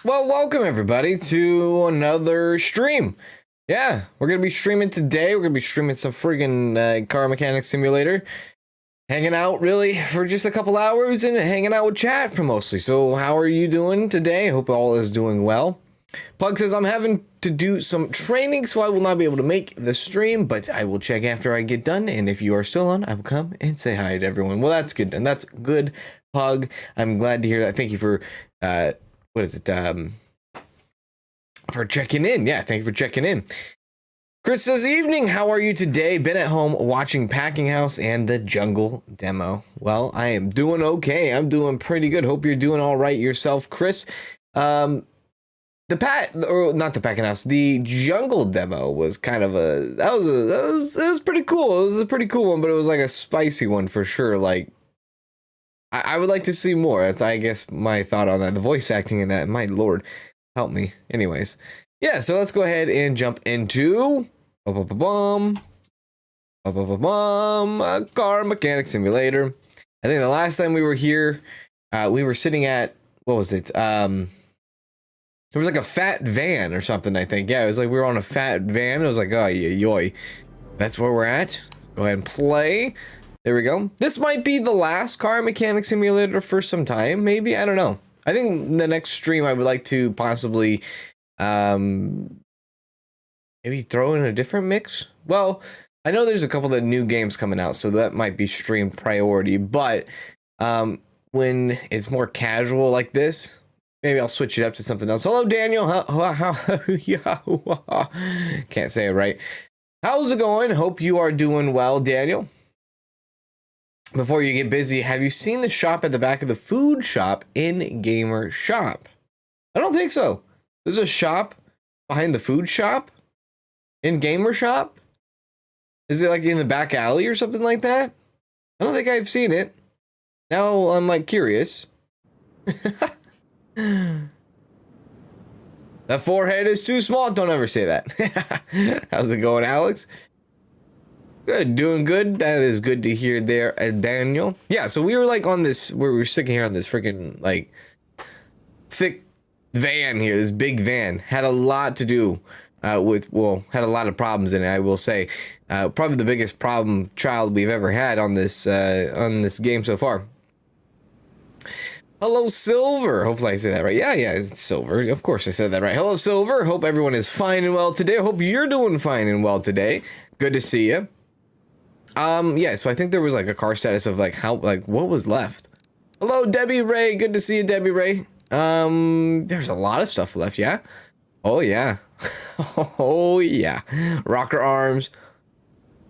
Well, welcome everybody to another stream. Yeah, we're gonna be streaming today. We're gonna be streaming some friggin' car mechanic simulator. Hanging out really for just a couple hours and hanging out with chat for mostly. So how are you doing today? Hope all is doing well. Pug says I'm having to do some training, so I will not be able to make the stream, but I will check after I get done. And if you are still on, I will come and say hi to everyone. Well, that's good, and that's good, Pug. I'm glad to hear that. Thank you for what is it? For checking in. Yeah, thank you for checking in. Chris says, evening, how are you today? Been at home watching Packing House and the Jungle demo. Well, I am doing okay. I'm doing pretty good. Hope you're doing all right yourself, Chris. The Packing House, the Jungle demo was kind of it was pretty cool. It was a pretty cool one, but it was like a spicy one for sure. Like, I would like to see more. That's, I guess, my thought on that. The voice acting in that, my lord, help me. Anyways, yeah, so let's go ahead and jump into car mechanic simulator. I think the last time we were here, we were sitting at, what was it? There was like a fat van or something, I think. Yeah, it was like we were on a fat van. It was like, oh, yoy. That's where we're at. Go ahead and play. There we go. This might be the last car mechanic simulator for some time, maybe. I don't know. I think the next stream I would like to possibly maybe throw in a different mix. Well, I know there's a couple of new games coming out, so that might be stream priority, but when it's more casual like this, maybe I'll switch it up to something else. Hello, Daniel. Can't say it right. How's it going? Hope you are doing well, Daniel. Before you get busy, have you seen the shop at the back of the food shop in Gamer Shop? I don't think so. There's a shop behind the food shop in Gamer Shop? Is it like in the back alley or something like that? I don't think I've seen it. Now I'm like curious. That forehead is too small. Don't ever say that. How's it going, Alex? Good, doing good. That is good to hear there, Daniel. Yeah, so we were like on this, we were sitting here on this freaking like thick van here, this big van. Had a lot to do with, well, had a lot of problems in it, I will say. Probably the biggest problem child we've ever had on this game so far. Hello, Silver. Hopefully I say that right. Yeah, it's Silver. Of course I said that right. Hello, Silver. Hope everyone is fine and well today. Hope you're doing fine and well today. Good to see you. Yeah, so I think there was like a car status of like how, like what was left. Hello, Debbie Ray. Good to see you, Debbie Ray. There's a lot of stuff left, yeah? Oh, yeah. Oh, yeah. Rocker arms.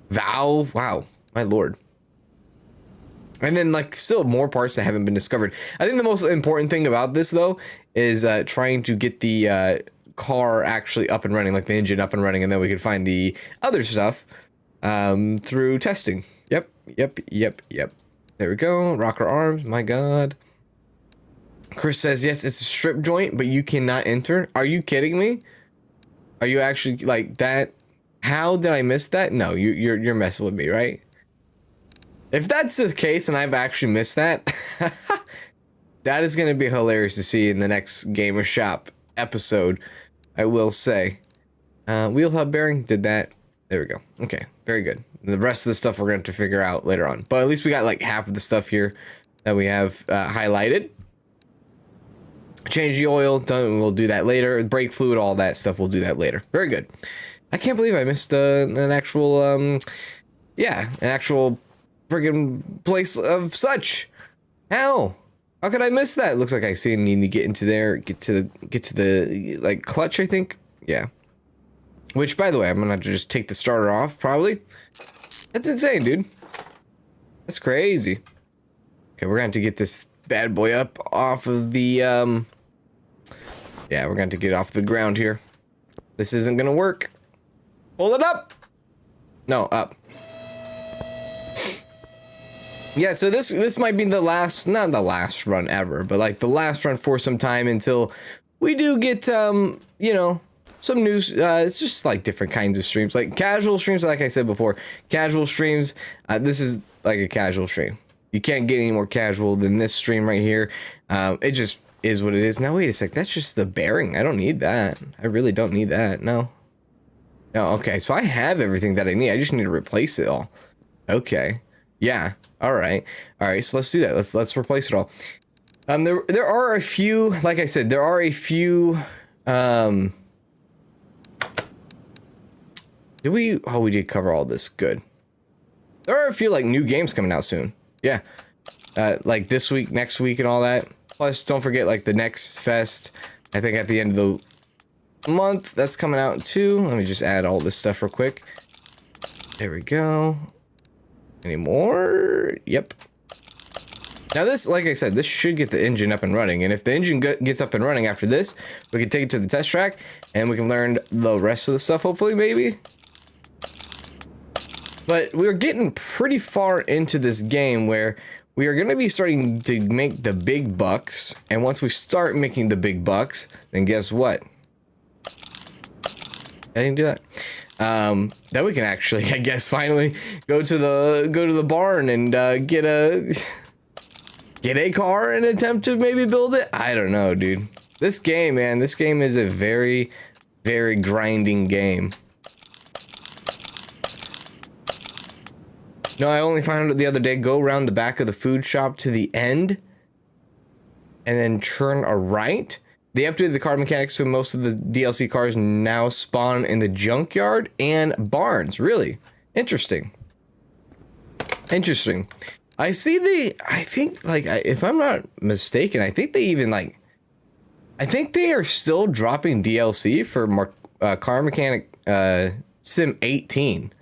Valve. Wow, my lord. And then like still more parts that haven't been discovered. I think the most important thing about this though is trying to get the car actually up and running, like the engine up and running, and then we can find the other stuff through testing. Yep. There we go. Rocker arms. My god. Chris says yes, it's a strip joint, but you cannot enter. Are you kidding me? Are you actually like that? How did I miss that? No, you're messing with me, right? If that's the case and I've actually missed that, that is going to be hilarious to see in the next Gamer Shop episode, I will say. Wheel hub bearing did that. There we go. Okay, very good. The rest of the stuff we're going to have to figure out later on. But at least we got like half of the stuff here that we have highlighted. Change the oil, done, we'll do that later. Brake fluid, all that stuff, we'll do that later. Very good. I can't believe I missed an actual, yeah, an actual friggin' place of such. How could I miss that? Looks like I see I need to get into there, get to the like clutch, I think. Yeah. Which, by the way, I'm gonna have to just take the starter off, probably. That's insane, dude. That's crazy. Okay, we're gonna have to get this bad boy up off of the, yeah, we're gonna have to get off the ground here. This isn't gonna work. Hold it up. No, up. Yeah, so this might be the last, not the last run ever, but like the last run for some time until we do get, you know, some news. It's just like different kinds of streams, like casual streams. Like I said before, casual streams. This is like a casual stream. You can't get any more casual than this stream right here. It just is what it is. Now, wait a sec. That's just the bearing. I don't need that. I really don't need that. No. No, okay. So I have everything that I need. I just need to replace it all. Okay. Yeah. All right. All right. So let's do that. Let's replace it all. There are a few, like I said, there are a few, we did cover all this. Good. There are a few like new games coming out soon. Yeah. Like this week, next week and all that. Plus, don't forget like the next fest, I think at the end of the month, that's coming out too. Let me just add all this stuff real quick. There we go. Any more? Yep. Now this, like I said, this should get the engine up and running. And if the engine gets up and running after this, we can take it to the test track and we can learn the rest of the stuff, hopefully, maybe. But we're getting pretty far into this game where we are going to be starting to make the big bucks. And once we start making the big bucks, then guess what? I didn't do that. Then we can actually, I guess, finally go to the barn and get a car and attempt to maybe build it. I don't know, dude. This game, man, this game is a very, very grinding game. No, I only found out the other day, go around the back of the food shop to the end and then turn a right. They updated the car mechanics so most of the DLC cars now spawn in the junkyard and barns. Really interesting. Interesting. I think like, if I'm not mistaken, I think they even like, I think they are still dropping DLC for Car Mechanic Sim 18.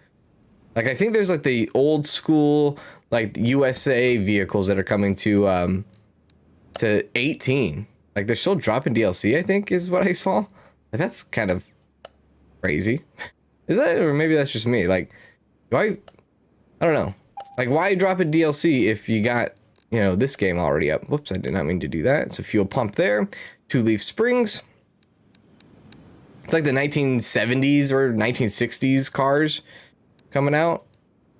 Like, I think there's like the old school, like USA vehicles that are coming to 18. Like, they're still dropping DLC, I think is what I saw. Like, that's kind of crazy. Is that, or maybe that's just me? Like, I don't know. Like, why drop a DLC if you got, you know, this game already up? Whoops, I did not mean to do that. It's a fuel pump there. 2-leaf springs. It's like the 1970s or 1960s cars coming out.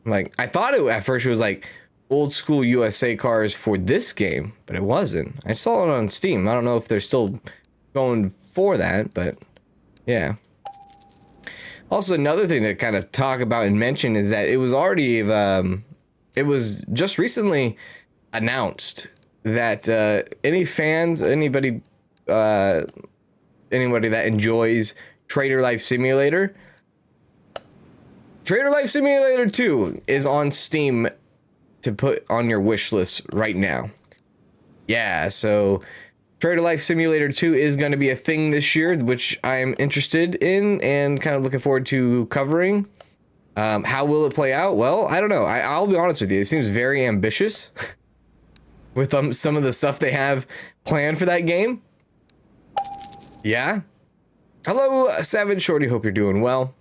Like, I thought at first it was like old school USA cars for this game, but it wasn't. I saw it on Steam. I don't know if they're still going for that, but yeah. Also, another thing to kind of talk about and mention is that it was already, it was just recently announced that anybody that enjoys Trader Life Simulator, Trader Life Simulator 2 is on Steam to put on your wish list right now. Yeah, so Trader Life Simulator 2 is going to be a thing this year, which I'm interested in and kind of looking forward to covering. How will it play out? Well, I don't know. I'll be honest with you. It seems very ambitious with some of the stuff they have planned for that game. Yeah. Hello, Savage Shorty. Hope you're doing well.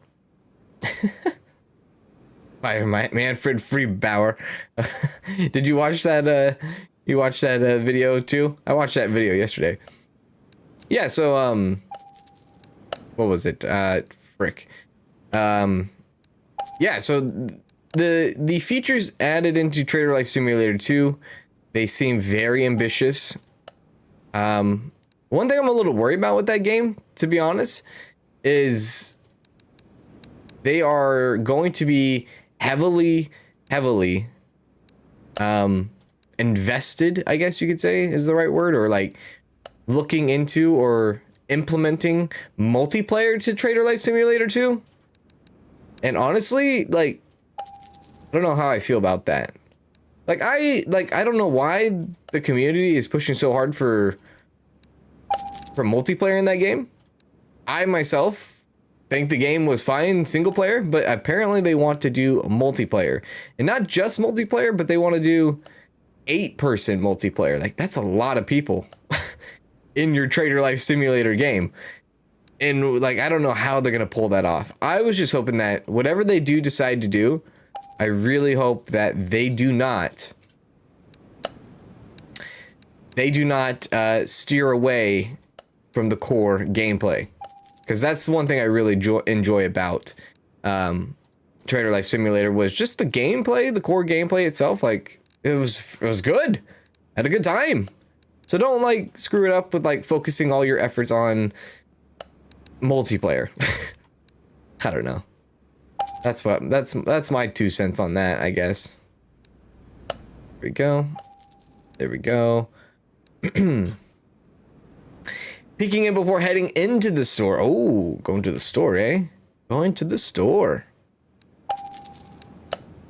Manfred Freebauer. Did you watch that? You watched that video too? I watched that video yesterday. Yeah. So what was it? Frick. Yeah. So the features added into Trader Life Simulator 2, they seem very ambitious. One thing I'm a little worried about with that game, to be honest, is they are going to be heavily invested, I guess you could say is the right word, or like looking into or implementing multiplayer to Trader Life Simulator 2. And honestly, like, I don't know how I feel about that. I don't know why the community is pushing so hard for multiplayer in that game. I myself think the game was fine single player, but apparently they want to do multiplayer, and not just multiplayer, but they want to do 8-person multiplayer. Like, that's a lot of people in your Trader Life Simulator game. And like, I don't know how they're going to pull that off. I was just hoping that whatever they do decide to do, I really hope that they do not steer away from the core gameplay. Because that's the one thing I really enjoy about Trader Life Simulator was just the gameplay, the core gameplay itself. Like, it was good. I had a good time. So don't like screw it up with like focusing all your efforts on multiplayer. I don't know. That's my 2 cents on that, I guess. There we go. There we go. Peeking in before heading into the store. Oh, going to the store, eh? Going to the store.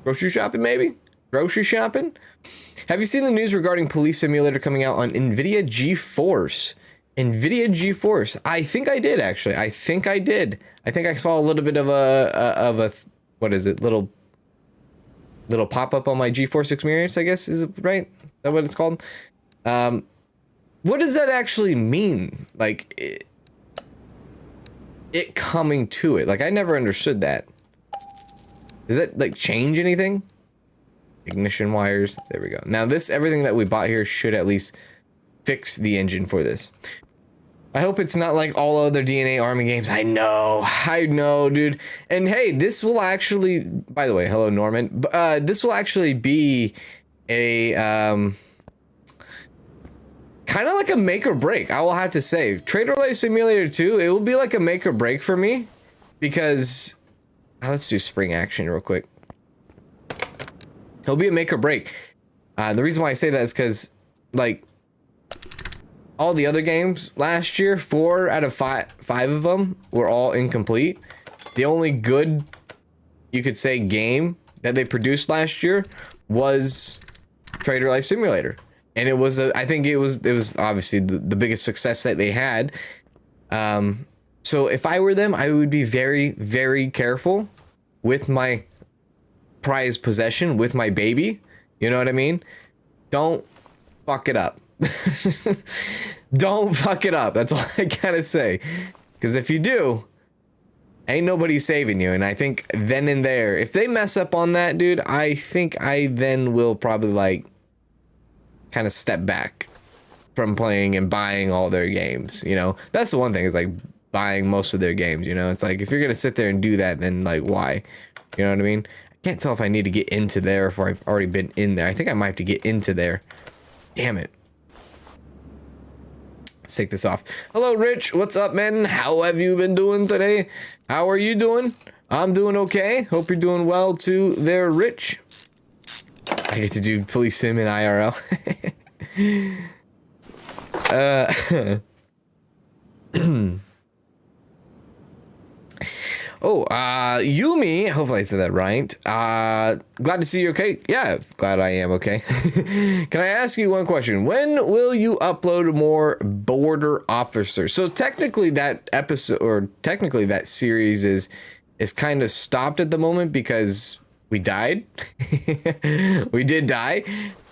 Grocery shopping, maybe? Grocery shopping? Have you seen the news regarding Police Simulator coming out on NVIDIA GeForce? NVIDIA GeForce. I think I did, actually. I think I did. I think I saw a little bit of a what is it? Little pop-up on my GeForce experience, I guess. Is it right? Is that what it's called? What does that actually mean? Like, it coming to it. Like, I never understood that. Does that, like, change anything? Ignition wires. There we go. Now, everything that we bought here should at least fix the engine for this. I hope it's not like all other DNA Army games. I know, dude. And hey, this will actually, by the way, hello, Norman. This will actually be a, kind of like a make or break, I will have to say. Trader Life Simulator 2, it will be like a make or break for me. Because, let's do spring action real quick. It'll be a make or break. The reason why I say that is because, like, all the other games last year, 4 out of 5 of them were all incomplete. The only good, you could say, game that they produced last year was Trader Life Simulator. And it was, I think it was obviously the biggest success that they had. So if I were them, I would be very, very careful with my prized possession, with my baby. You know what I mean? Don't fuck it up. Don't fuck it up. That's all I gotta say. Because if you do, ain't nobody saving you. And I think then and there, if they mess up on that, dude, I think I then will probably like kind of step back from playing and buying all their games. You know, that's the one thing, is like buying most of their games. You know, it's like if you're gonna sit there and do that, then like why? You know what I mean? I can't tell if I need to get into there or if I've already been in there. I think I might have to get into there. Damn it. Let's take this off. Hello, Rich. What's up, man? How have you been doing today? How are you doing? I'm doing okay. Hope you're doing well too there, Rich. I get to do police sim in IRL. Yumi, hopefully I said that right. Glad to see you okay. Yeah, glad I am okay. Can I ask you one question? When will you upload more border officers? So technically that episode, or technically that series is kind of stopped at the moment because we died. We did die.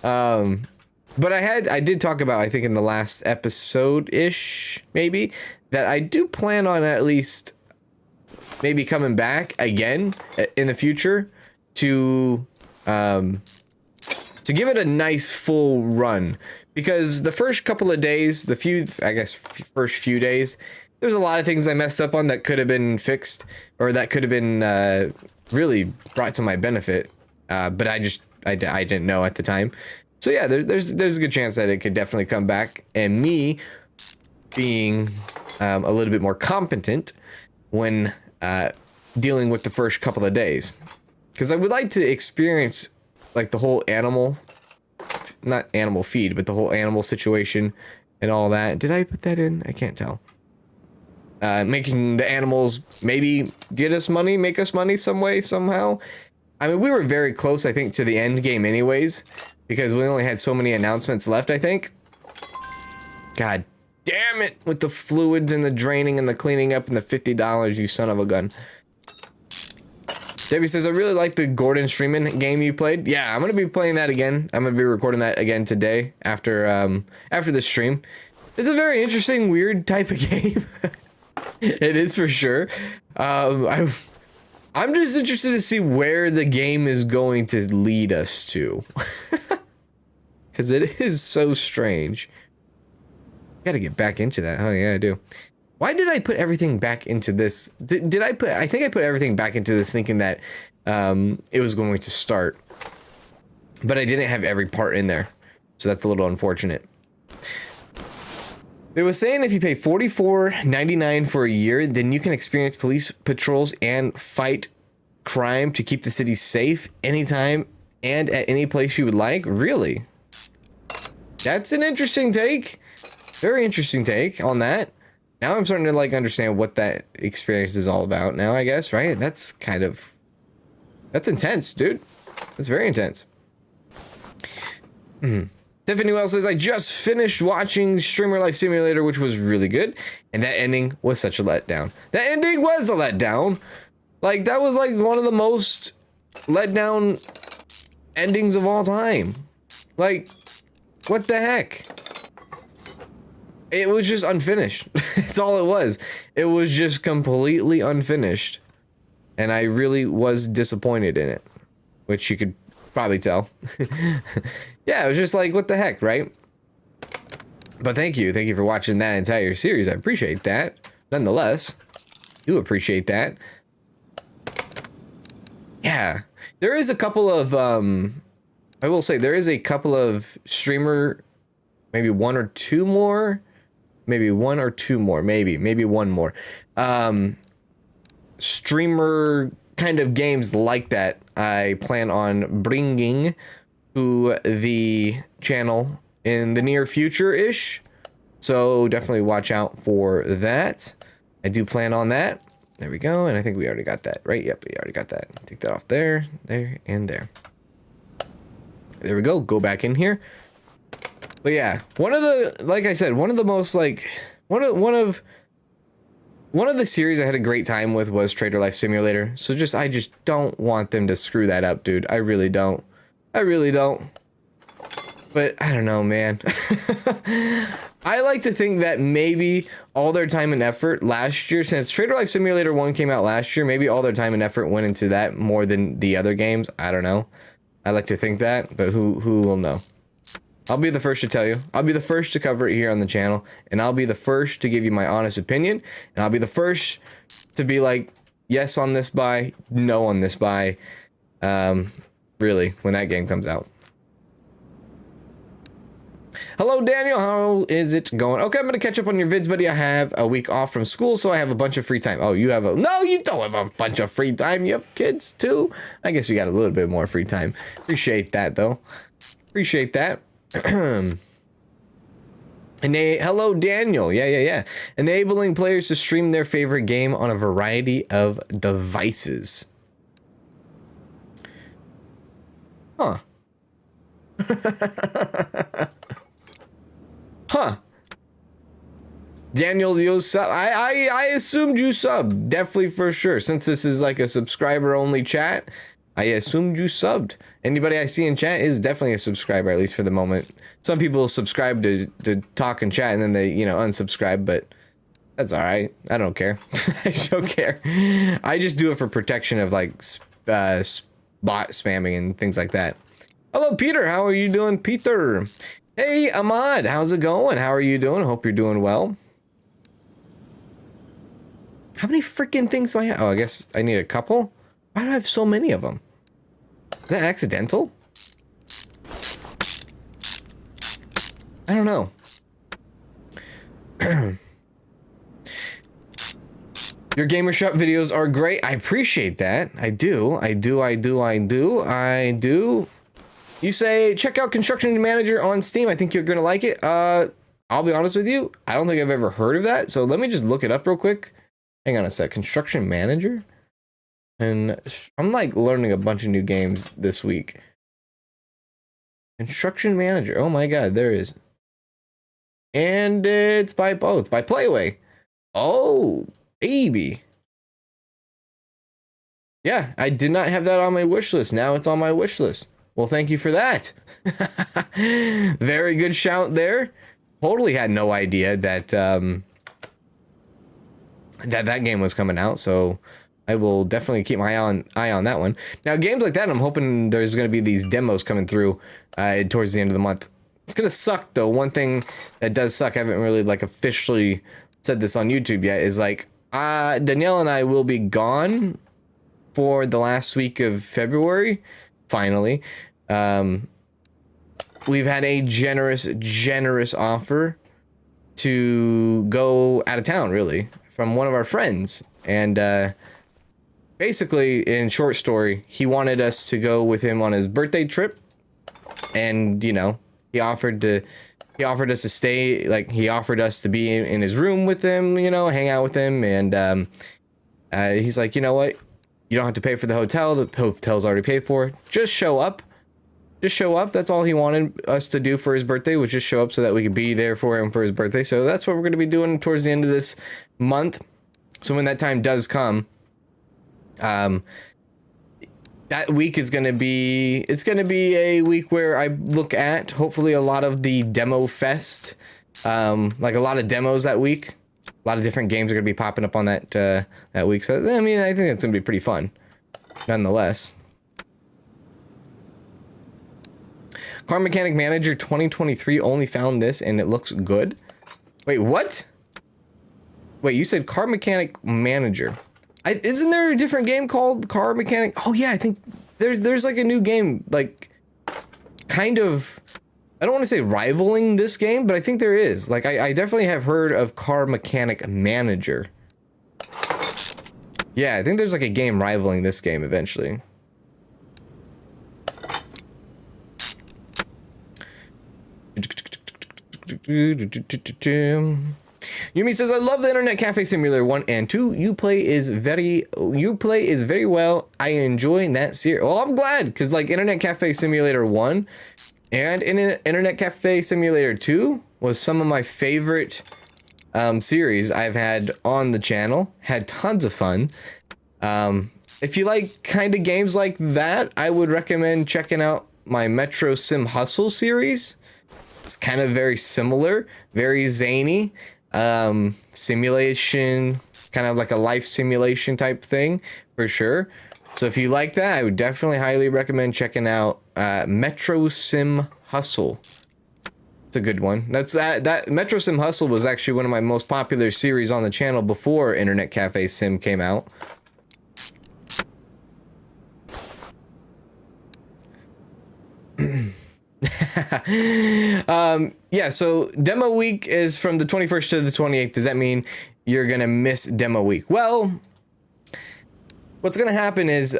But I did talk about, I think in the last episode-ish, maybe, that I do plan on at least maybe coming back again in the future to give it a nice full run, because the first couple of days, first few days, there's a lot of things I messed up on that could have been fixed, or that could have been really brought to my benefit, but I didn't know at the time. So yeah, there's a good chance that it could definitely come back, and me being a little bit more competent when dealing with the first couple of days, because I would like to experience like the whole not animal feed, but the whole animal situation and all that. Did I put that in? I can't tell. Making the animals maybe get us money, make us money some way, somehow. I mean, we were very close, I think, to the end game anyways, because we only had so many announcements left, I think. God damn it, with the fluids and the draining and the cleaning up and the $50, you son of a gun. Debbie says, I really like the Gordon Freeman game you played. Yeah, I'm going to be playing that again. I'm going to be recording that again today after this stream. It's a very interesting, weird type of game. It is for sure. I'm just interested to see where the game is going to lead us to. Because it is so strange. Gotta get back into that. Oh yeah, I do. Why did I put everything back into this? I think I put everything back into this thinking that it was going to start. But I didn't have every part in there. So that's a little unfortunate. It was saying if you pay $44.99 for a year, then you can experience police patrols and fight crime to keep the city safe anytime and at any place you would like. Really? That's an interesting take. Very interesting take on that. Now I'm starting to like understand what that experience is all about now, I guess, right? That's intense, dude. That's very intense. Tiffany Wells says, I just finished watching Streamer Life Simulator, which was really good. And that ending was such a letdown. That ending was a letdown. Like, that was like one of the most letdown endings of all time. Like, what the heck? It was just unfinished. That's all it was. It was just completely unfinished. And I really was disappointed in it. Which you could probably tell. Yeah, it was just like, what the heck, right? But thank you. Thank you for watching that entire series. I appreciate that. Nonetheless, do appreciate that. Yeah. There is a couple of, I will say, there is a couple of streamer, maybe one or two more. Maybe one more. Streamer kind of games like that I plan on bringing to the channel in the near future-ish. So definitely watch out for that. I do plan on that. There we go. And I think we already got that, right? Yep, we already got that. Take that off there, there, and there. There we go. Go back in here. But yeah, one of the, like I said, one of the most like, one of the series I had a great time with was Trader Life Simulator. So I just don't want them to screw that up, dude. I really don't. I really don't. But I don't know, man. I like to think that maybe all their time and effort last year, since Trader Life Simulator 1 came out last year, maybe all their time and effort went into that more than the other games. I don't know. I like to think that, but who will know? I'll be the first to tell you. I'll be the first to cover it here on the channel, and I'll be the first to give you my honest opinion, and I'll be the first to be like, yes on this buy, no on this buy, really, when that game comes out. Hello, Daniel. How is it going? Okay, I'm going to catch up on your vids, buddy. I have a week off from school, so I have a bunch of free time. Oh, you have no, you don't have a bunch of free time. You have kids, too. I guess you got a little bit more free time. Appreciate that, though. Appreciate that. Hello, Daniel. Yeah. Enabling players to stream their favorite game on a variety of devices. Huh. Huh. Daniel, you sub. I assumed you subbed. Definitely for sure. Since this is like a subscriber only chat, I assumed you subbed. Anybody I see in chat is definitely a subscriber, at least for the moment. Some people subscribe to talk and chat and then they, you know, unsubscribe, but that's all right. I don't care. I don't care. I just do it for protection of like bot spamming and things like that. Hello, Peter. How are you doing, Peter? Hey, Ahmad. How's it going? How are you doing? Hope you're doing well. How many freaking things do I have? Oh, I guess I need a couple. Why do I have so many of them? Is that accidental? I don't know. Your Gamer Shop videos are great. I appreciate that. I do. You say, check out Construction Manager on Steam. I think you're going to like it. I'll be honest with you. I don't think I've ever heard of that. So let me just look it up real quick. Hang on a sec. Construction Manager? And I'm like learning a bunch of new games this week. Construction Manager. Oh my god, there it is. And it's by Playway. Oh, baby. Yeah, I did not have that on my wish list. Now it's on my wish list. Well, thank you for that. Very good shout there. Totally had no idea that that game was coming out, so I will definitely keep my eye on that one. Now, games like that, I'm hoping there's going to be these demos coming through towards the end of the month. It's going to suck, though. One thing that does suck, I haven't really like officially said this on YouTube yet, is like Danielle and I will be gone for the last week of February. Finally, we've had a generous offer to go out of town, really, from one of our friends. And basically, in short story, he wanted us to go with him on his birthday trip. And, you know, he offered us to stay, like, he offered us to be in his room with him, you know, hang out with him. And he's like, you know what? You don't have to pay for the hotel. The hotel's already paid for. Just show up. Just show up. That's all he wanted us to do for his birthday, was just show up so that we could be there for him for his birthday. So that's what we're going to be doing towards the end of this month. So when that time does come, that week is going to be, it's going to be a week where I look at hopefully a lot of the demo fest, like a lot of demos that week. A lot of different games are going to be popping up on that that week. So I mean, I think it's going to be pretty fun nonetheless. Car Mechanic Manager 2023 only found this and it looks good. Wait, what? Wait, you said Car Mechanic Manager. Isn't there a different game called Car Mechanic? Oh yeah, I think there's like a new game, like kind of, I don't want to say rivaling this game, but I think there is. Like I definitely have heard of Car Mechanic Manager. Yeah, I think there's like a game rivaling this game eventually. Yumi says, I love the Internet Cafe Simulator 1 and 2. You play is very well. I enjoy that series. Well, I'm glad, because like Internet Cafe Simulator 1 and Internet Cafe Simulator 2 was some of my favorite series I've had on the channel. Had tons of fun. If you like kind of games like that, I would recommend checking out my Metro Sim Hustle series. It's kind of very similar, very zany, simulation, kind of like a life simulation type thing for sure. So if you like that, I would definitely highly recommend checking out Metro Sim Hustle. It's a good one. That Metro Sim Hustle was actually one of my most popular series on the channel before Internet Cafe Sim came out. Yeah, so demo week is from the 21st to the 28th. Does that mean you're gonna miss demo week? Well, what's gonna happen is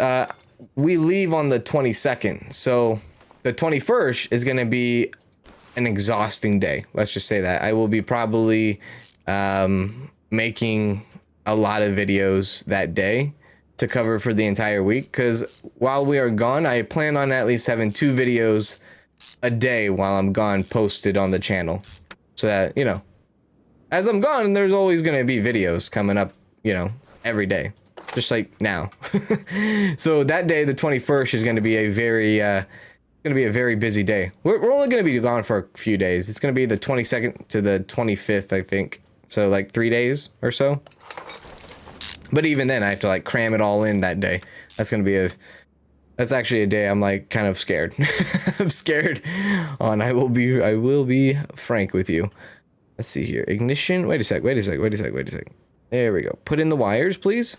we leave on the 22nd, so the 21st is gonna be an exhausting day. Let's just say that. I will be probably making a lot of videos that day to cover for the entire week, because while we are gone, I plan on at least having 2 videos a day while I'm gone posted on the channel, so that, you know, as I'm gone, there's always going to be videos coming up, you know, every day, just like now. So that day, the 21st, is going to be a very busy day. We're only going to be gone for a few days. It's going to be the 22nd to the 25th, I think. So like 3 days or so. But even then, I have to like cram it all in that day. That's actually a day I'm like kind of scared. I'm scared on. I will be frank with you. Let's see here. Ignition. Wait a sec. There we go. Put in the wires, please.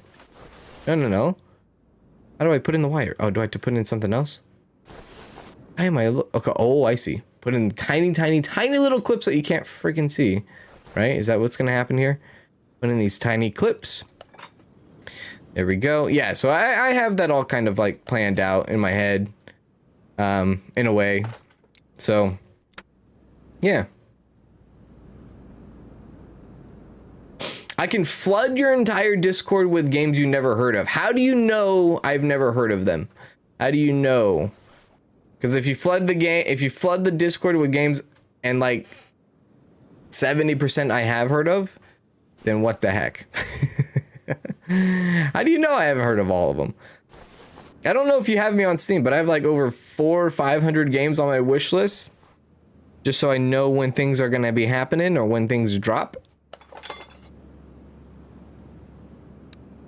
No. How do I put in the wire? Oh, do I have to put in something else? Why am I okay? Oh, I see. Put in tiny little clips that you can't freaking see. Right? Is that what's gonna happen here? Put in these tiny clips. There we go. Yeah, so I have that all kind of like planned out in my head, in a way. So, yeah. I can flood your entire Discord with games you never heard of. How do you know I've never heard of them? How do you know? Because if you flood the Discord with games and like 70% I have heard of, then what the heck? How do you know I haven't heard of all of them? I don't know if you have me on Steam, but I have like over 400 or 500 games on my wish list, just so I know when things are going to be happening or when things drop.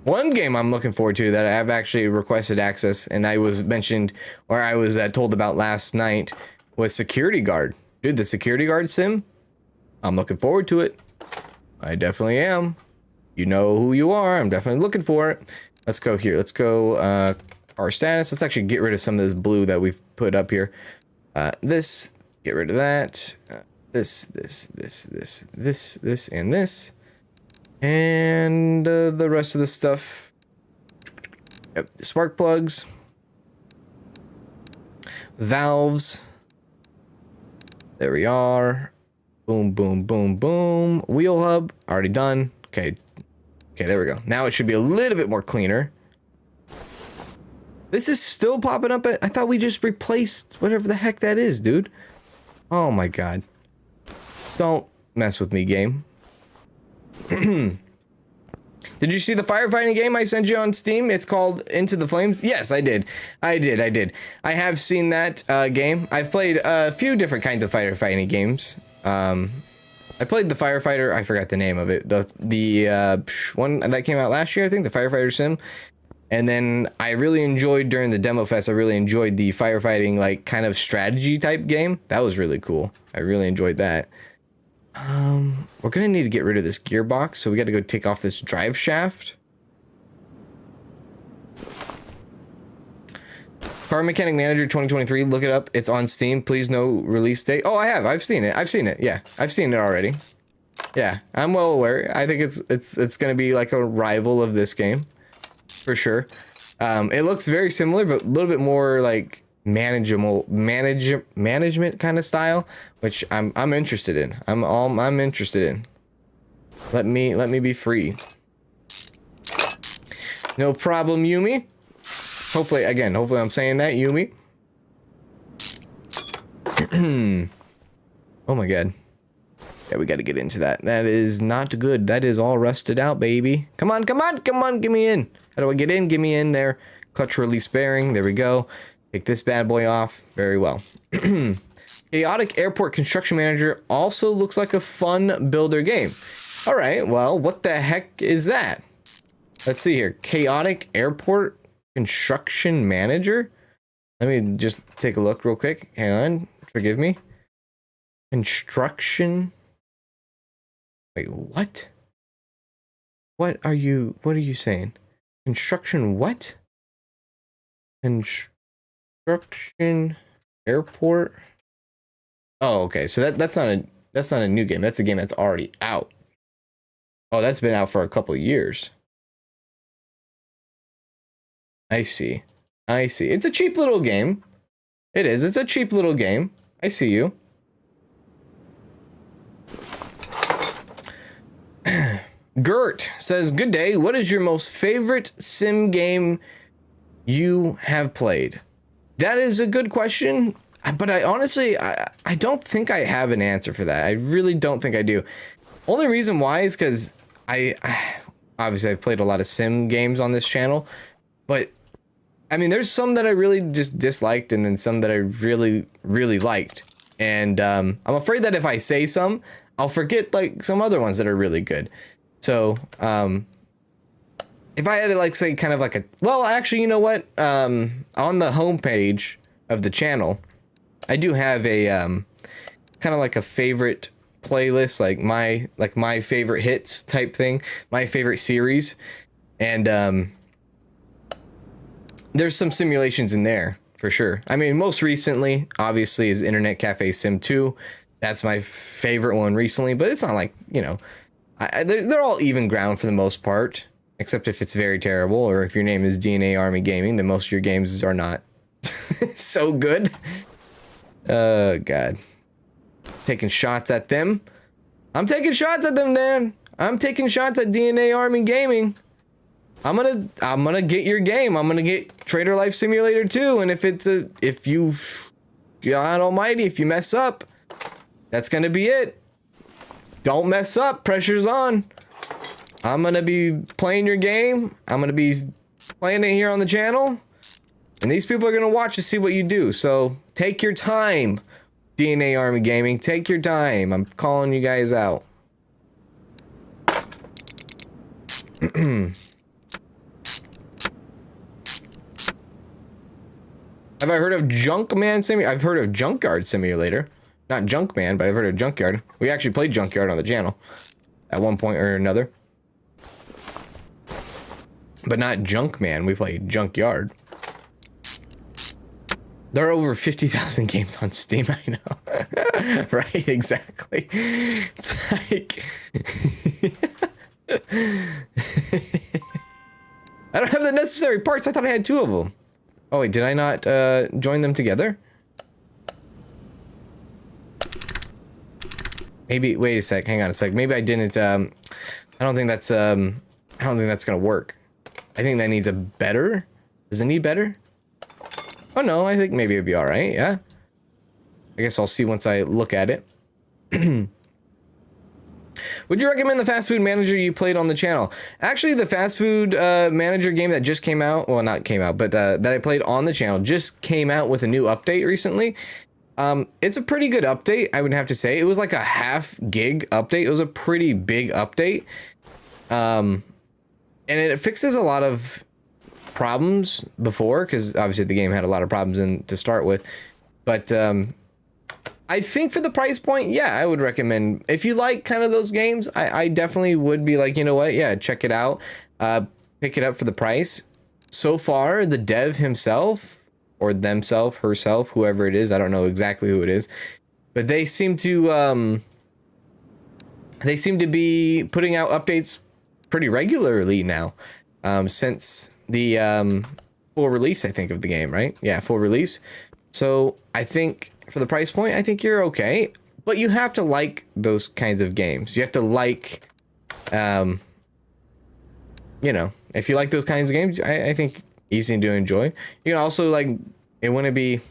One game I'm looking forward to that I've actually requested access, and I was mentioned, or I was told about last night, was Security Guard. Dude, the Security Guard sim, I'm looking forward to it. I definitely am. You know who you are. I'm definitely looking for it. Let's go here. Let's go our status. Let's actually get rid of some of this blue that we've put up here. This, get rid of that. this, and this. And the rest of the stuff. Yep, spark plugs. Valves. There we are. Boom, boom, boom, boom. Wheel hub, already done. Okay, there we go. Now it should be a little bit more cleaner. This is still popping up. I thought we just replaced whatever the heck that is, dude. Oh my god. Don't mess with me, game. Did you see the firefighting game I sent you on Steam? It's called Into the Flames. Yes, I did. I have seen that game. I've played a few different kinds of firefighting games. I played the firefighter. I forgot the name of it. The one that came out last year, I think, the Firefighter Sim. And then I really enjoyed during the demo fest. I really enjoyed the firefighting, like, kind of strategy type game. That was really cool. I really enjoyed that. We're gonna need to get rid of this gearbox, so we got to go take off this drive shaft. Car Mechanic Manager 2023. Look it up. It's on Steam. Please, no release date. Oh, I have. I've seen it. Yeah, I've seen it already. Yeah, I'm well aware. I think it's gonna be like a rival of this game, for sure. It looks very similar, but a little bit more like management kind of style, which I'm interested in. I'm interested in. Let me be free. No problem, Yumi. Hopefully I'm saying that, Yumi. Oh my god. Yeah, we got to get into that. That is not good. That is all rusted out, baby. Come on, give me in. How do I get in? Give me in there. Clutch release bearing. There we go. Take this bad boy off. Very well. Chaotic Airport Construction Manager also looks like a fun builder game. All right, well, what the heck is that? Let's see here. Chaotic Airport Construction Manager? Let me just take a look real quick. Hang on. Forgive me. Construction. Wait, what? What are you saying? Construction what? Construction airport. Oh, okay. So that's not a new game. That's a game that's already out. Oh, that's been out for a couple of years. I see. It's a cheap little game. It is. It's a cheap little game. I see you. Gert says, good day. What is your most favorite sim game you have played? That is a good question, but I honestly don't think I have an answer for that. I really don't think I do. Only reason why is because obviously I've played a lot of sim games on this channel, but I mean, there's some that I really just disliked and then some that I really, really liked. And I'm afraid that if I say some, I'll forget like some other ones that are really good. So, if I had to like say kind of like well, actually, you know what? On the homepage of the channel, I do have a kind of like a favorite playlist, like my favorite hits type thing, my favorite series, and there's some simulations in there for sure. I mean, most recently, obviously, is Internet Cafe Sim 2. That's my favorite one recently, but it's not like, you know, they're all even ground for the most part, except if it's very terrible, or if your name is DNA Army Gaming, then most of your games are not so good. Oh, God. Taking shots at them. I'm taking shots at them, Dan. I'm taking shots at DNA Army Gaming. I'm gonna get your game. I'm gonna get Trader Life Simulator 2, and if you, God Almighty, if you mess up, that's gonna be it. Don't mess up. Pressure's on. I'm gonna be playing your game. I'm gonna be playing it here on the channel, and these people are gonna watch to see what you do. So take your time, DNA Army Gaming. Take your time. I'm calling you guys out. Have I heard of Junkman Simulator? I've heard of Junkyard Simulator. Not Junkman, but I've heard of Junkyard. We actually played Junkyard on the channel at one point or another. But not Junkman, we played Junkyard. There are over 50,000 games on Steam. I know. Right, exactly. It's like I don't have the necessary parts. I thought I had 2 of them. Oh wait, did I not join them together? Maybe, wait a sec, hang on a sec. Maybe I didn't I don't think that's gonna work. I think that needs a better. Does it need better? Oh no, I think maybe it'd be alright, yeah. I guess I'll see once I look at it. Would you recommend the fast food manager you played on the channel? Actually, the fast food manager game that just came out, well, not came out, but that I played on the channel just came out with a new update recently. It's a pretty good update, I would have to say. It was like a half gig update. It was a pretty big update. And it fixes a lot of problems before, because obviously the game had a lot of problems to start with. But I think for the price point, yeah, I would recommend. If you like kind of those games, I definitely would be like, you know what, yeah, check it out. Pick it up for the price. So far, the dev himself, or themself, herself, whoever it is, I don't know exactly who it is, but they seem to be putting out updates pretty regularly now, since the full release, I think, of the game, right? Yeah, full release. So I think for the price point, I think you're okay, but you have to like those kinds of games. You have to like, you know, if you like those kinds of games, I think easy to enjoy. You can also, like, it wouldn't be,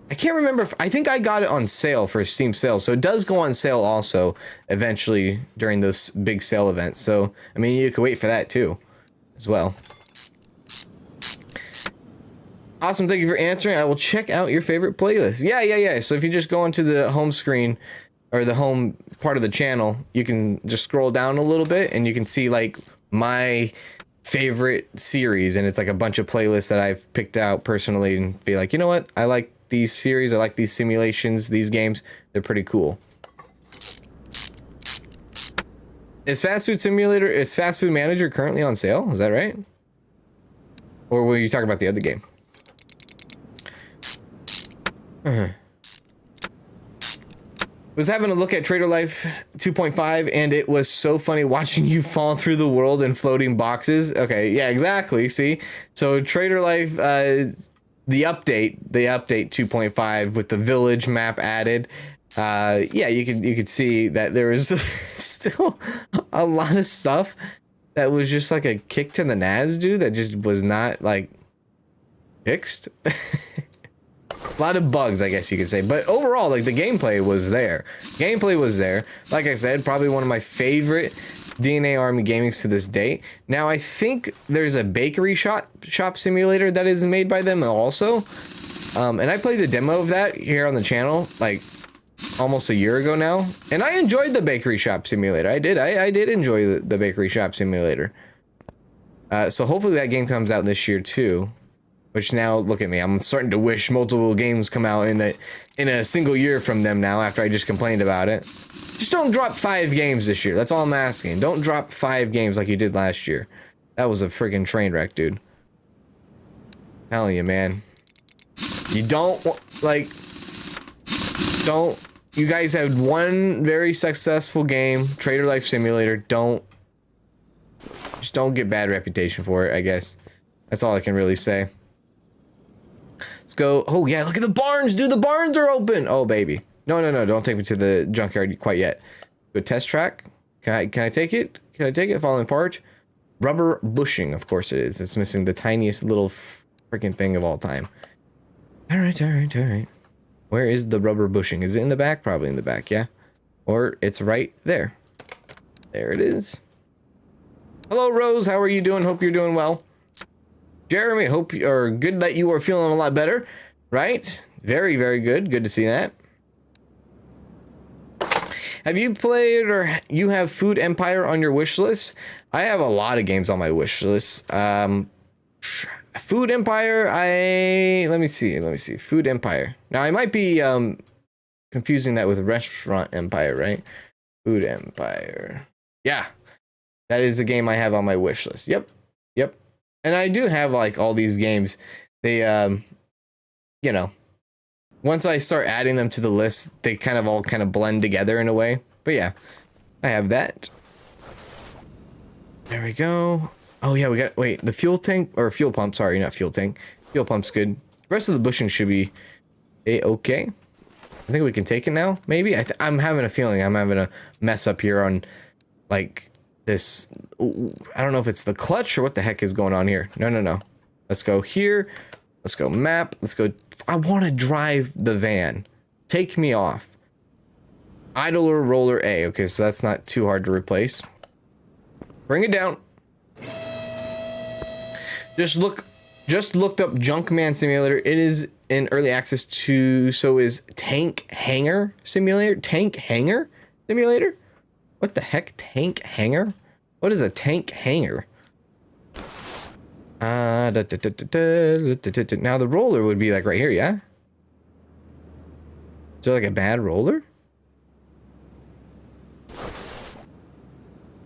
I can't remember if, I think I got it on sale for Steam sale, so it does go on sale also eventually during those big sale events. So I mean, you could wait for that too as well. Awesome, thank you for answering. I will check out your favorite playlist. Yeah. So if you just go into the home screen or the home part of the channel, you can just scroll down a little bit and you can see like my favorite series, and it's like a bunch of playlists that I've picked out personally, and be like, you know what, I like these series, I like these simulations, these games, they're pretty cool. Is Fast Food Manager currently on sale? Is that right? Or were you talking about the other game? Was having a look at Trader Life 2.5, and it was so funny watching you fall through the world in floating boxes. Okay, yeah, exactly. See, so Trader Life, the update 2.5 with the village map added. Yeah, you could see that there was still a lot of stuff that was just like a kick to the nads, dude. That just was not like fixed. A lot of bugs, I guess you could say, but overall, like, the gameplay was there. Like I said, probably one of my favorite DNA Army gamings to this date. Now, I think there's a bakery shop simulator that is made by them also, and I played the demo of that here on the channel like almost a year ago now, and I enjoyed the bakery shop simulator. I did enjoy the bakery shop simulator. So hopefully that game comes out this year too. Which now, look at me, I'm starting to wish multiple games come out in a single year from them now, after I just complained about it. Just don't drop 5 games this year. That's all I'm asking. Don't drop 5 games like you did last year. That was a freaking train wreck, dude. Telling you, man. You don't, like, don't, you guys had one very successful game, Trader Life Simulator. Just don't get bad reputation for it, I guess. That's all I can really say. Let's go. Oh yeah, look at the barns, dude. The barns are open. Oh baby. No, don't take me to the junkyard quite yet. Good test track. Can I take it? Can I take it? Falling apart. Rubber bushing, of course it is. It's missing the tiniest little freaking thing of all time. All right. Where is the rubber bushing? Is it in the back? Probably in the back, yeah. Or it's right there. There it is. Hello, Rose. How are you doing? Hope you're doing well. Jeremy, hope you are good, that you are feeling a lot better, right? Very, very good. Good to see that. Have you played, or you have Food Empire on your wish list? I have a lot of games on my wish list. Food Empire, let me see. Food Empire. Now, I might be confusing that with Restaurant Empire, right? Food Empire. Yeah, that is a game I have on my wish list. Yep. And I do have like all these games. They you know, once I start adding them to the list, they kind of all kind of blend together in a way. But yeah, I have that. There we go. Oh yeah, we got, wait, the fuel tank, or fuel pump, sorry, not fuel tank. Fuel pump's good. The rest of the bushing should be a-okay. I think we can take it now, maybe? I'm having a feeling I'm having a mess up here on, like, this. I don't know if it's the clutch or what the heck is going on here. No. Let's go here. Let's go map. Let's go. I want to drive the van. Take me off. Idler roller A. Okay, so that's not too hard to replace. Bring it down. Just looked up Junkman Simulator. It is in early access too. So is Tank Hangar Simulator. Tank Hangar Simulator? What the heck? Tank Hangar? What is a tank hangar? Now the roller would be like right here, yeah? Is there like a bad roller?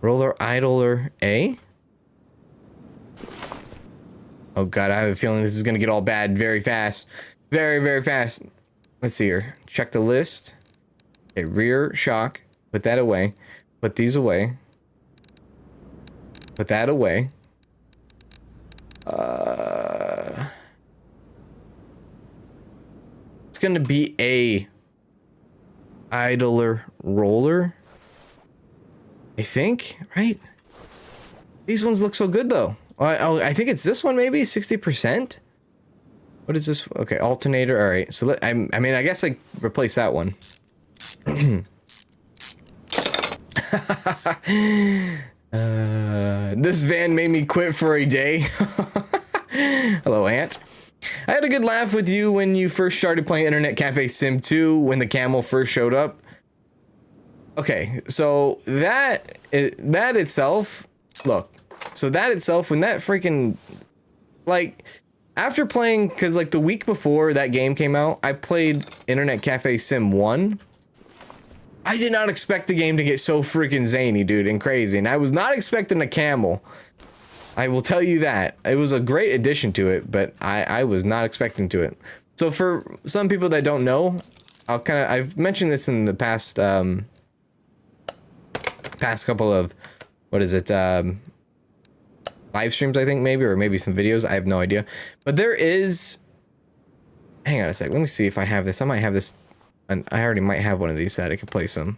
Roller idler A? Oh god, I have a feeling this is gonna get all bad very fast. Very, very fast. Let's see here. Check the list. Okay, rear shock. Put that away. Put these away. Put that away. It's gonna be a idler roller, I think, right? These ones look so good though. I think it's this one, maybe 60%. What is this? Okay, alternator. All right, so I mean, I guess I replace that one. This van made me quit for a day. Hello, Ant. I had a good laugh with you when you first started playing Internet Cafe Sim 2 when the camel first showed up. Okay, so that itself, look, so that itself, when that freaking, like, after playing, because like the week before that game came out, I played Internet Cafe Sim 1. I did not expect the game to get so freaking zany, dude, and crazy, and I was not expecting a camel. I will tell you that. It was a great addition to it, but I was not expecting to it. So for some people that don't know, I've mentioned this in the past couple of, what is it, live streams, I think, maybe, or maybe some videos. I have no idea. But there is, hang on a sec, let me see if I have this. I might have this, and I already might have one of these that I can play some.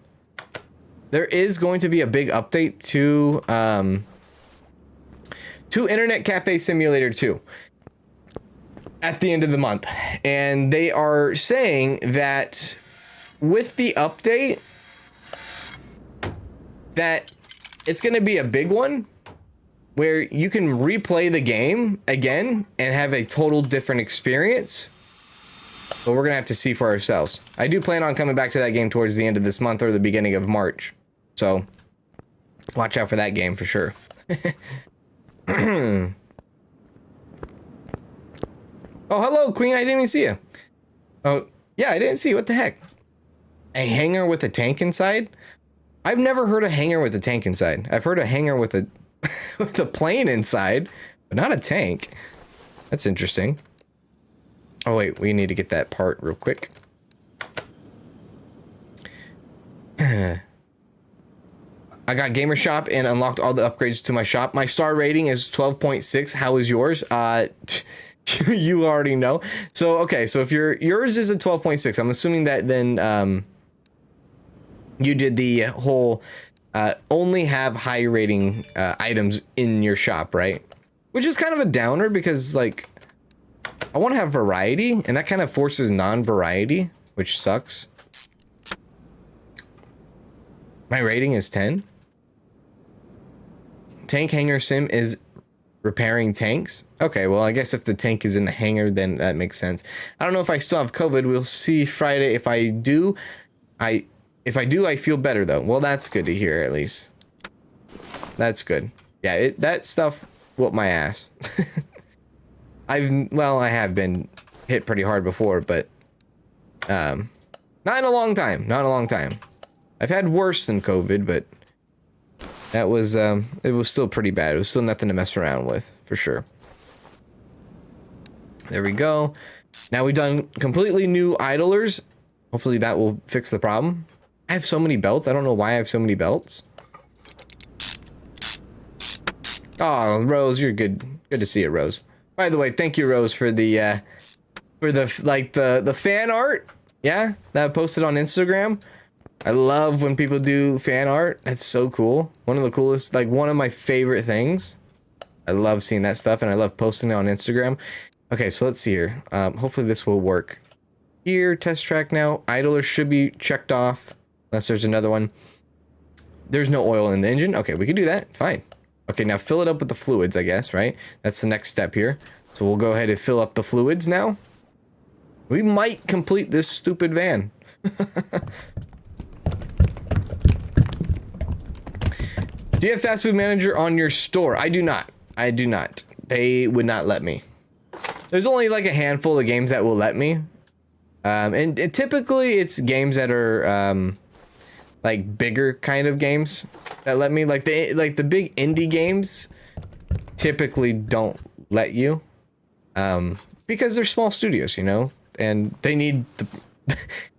There is going to be a big update to Internet Cafe Simulator 2 at the end of the month. And they are saying that with the update, that it's going to be a big one where you can replay the game again and have a total different experience. But we're going to have to see for ourselves. I do plan on coming back to that game towards the end of this month or the beginning of March. So watch out for that game for sure. Oh, hello, Queen. I didn't even see you. Oh, yeah, I didn't see you. What the heck? A hangar with a tank inside? I've never heard a hangar with a tank inside. I've heard a hangar with a with a plane inside, but not a tank. That's interesting. Oh, wait, we need to get that part real quick. I got Gamer Shop and unlocked all the upgrades to my shop. My star rating is 12.6. How is yours? You already know. So, okay, so if yours is a 12.6, I'm assuming that then you did the whole only have high rating items in your shop, right? Which is kind of a downer because, like, I want to have variety, and that kind of forces non-variety, which sucks. My rating is 10. Tank Hangar Sim is repairing tanks. Okay, well, I guess if the tank is in the hangar, then that makes sense. I don't know if I still have COVID. We'll see Friday. If I do, I feel better though. Well, that's good to hear at least. That's good. Yeah, that stuff whooped my ass. I have been hit pretty hard before, but not in a long time. Not in a long time. I've had worse than COVID, but that was it was still pretty bad. It was still nothing to mess around with, for sure. There we go. Now we've done completely new idlers. Hopefully that will fix the problem. I have so many belts. I don't know why I have so many belts. Oh, Rose, you're good. Good to see you, Rose. By the way, thank you, Rose, for the fan art. Yeah, that I posted on Instagram. I love when people do fan art. That's so cool. One of the coolest, like one of my favorite things. I love seeing that stuff, and I love posting it on Instagram. Okay, so let's see here. Hopefully this will work. Here, test track now. Idler should be checked off, unless there's another one. There's no oil in the engine. Okay, we can do that. Fine. Okay, now fill it up with the fluids, I guess, right? That's the next step here. So we'll go ahead and fill up the fluids now. We might complete this stupid van. Do you have fast food manager on your store? I do not. I do not. They would not let me. There's only like a handful of games that will let me. And typically it's games that are like bigger kind of games that let me, like the big indie games typically don't let you because they're small studios, you know, and they need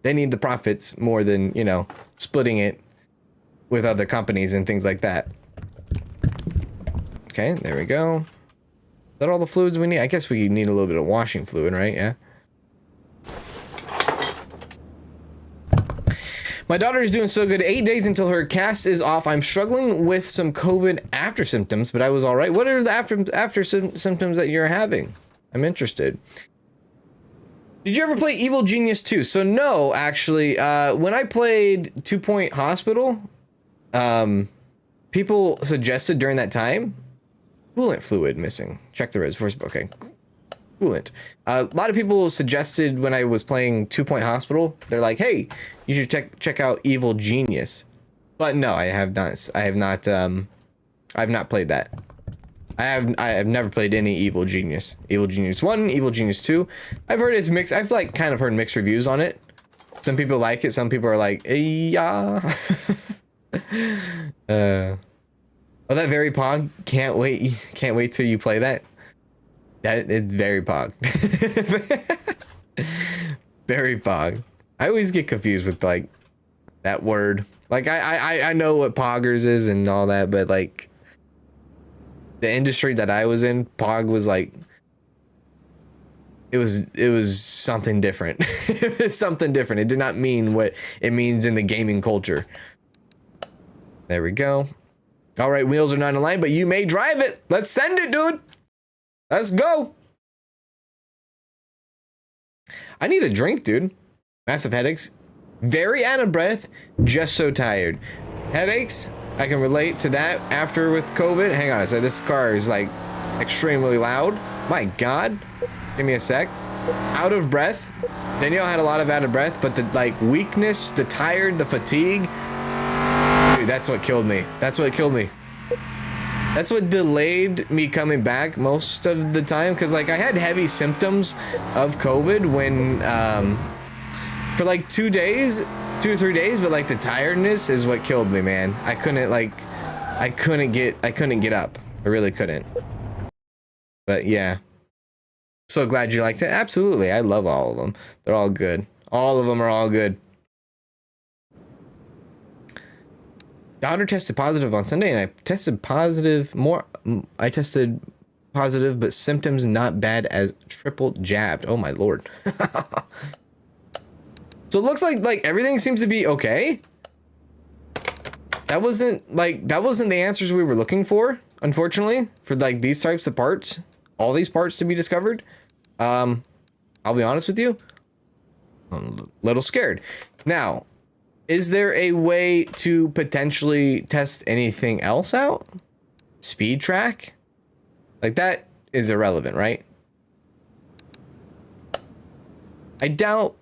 the profits more than, you know, splitting it with other companies and things like that. Okay, there we go. Is that all the fluids we need? I guess we need a little bit of washing fluid, right? Yeah. My daughter is doing so good. 8 days until her cast is off. I'm struggling with some COVID after symptoms, but I was all right. What are the after symptoms that you're having? I'm interested. Did you ever play Evil Genius 2? So no, actually, when I played 2 Point Hospital, people suggested during that time, coolant fluid missing. Check the reservoirs. Okay. Coolant. A lot of people suggested when I was playing 2 Point Hospital, they're like, hey, you should check out Evil Genius. But no, I have not played that. I have never played any Evil Genius. Evil Genius 1, Evil Genius 2. I've heard it's mixed. I've like kind of heard mixed reviews on it. Some people like it, some people are like, yeah. Oh, that very pog. Can't wait till you play that. That it's very pog. Very pog. I always get confused with like that word. Like I know what poggers is and all that, but like the industry that I was in, pog was like it was something different. It was something different. It did not mean what it means in the gaming culture. There we go. All right, wheels are not aligned, but you may drive it. Let's send it, dude. Let's go. I need a drink, dude. Massive headaches. Very out of breath. Just so tired. Headaches. I can relate to that after with COVID. Hang on. So this car is like extremely loud. My God. Give me a sec. Out of breath. Danielle had a lot of out of breath, but the like weakness, the tired, the fatigue. Dude, that's what killed me. That's what killed me. That's what delayed me coming back most of the time, because like I had heavy symptoms of COVID when for like 2 days, 2 or 3 days, but like the tiredness is what killed me, man. I couldn't get up. I really couldn't. But yeah. So glad you liked it. Absolutely. I love all of them. They're all good. All of them are all good. Daughter tested positive on Sunday, and I tested positive but symptoms not bad as triple jabbed. Oh my Lord. So it looks like everything seems to be okay. That wasn't the answers we were looking for, unfortunately, for like these types of parts, all these parts to be discovered. I'll be honest with you, I'm a little scared. Now, is there a way to potentially test anything else out? Speed track? Like that is irrelevant, right? I doubt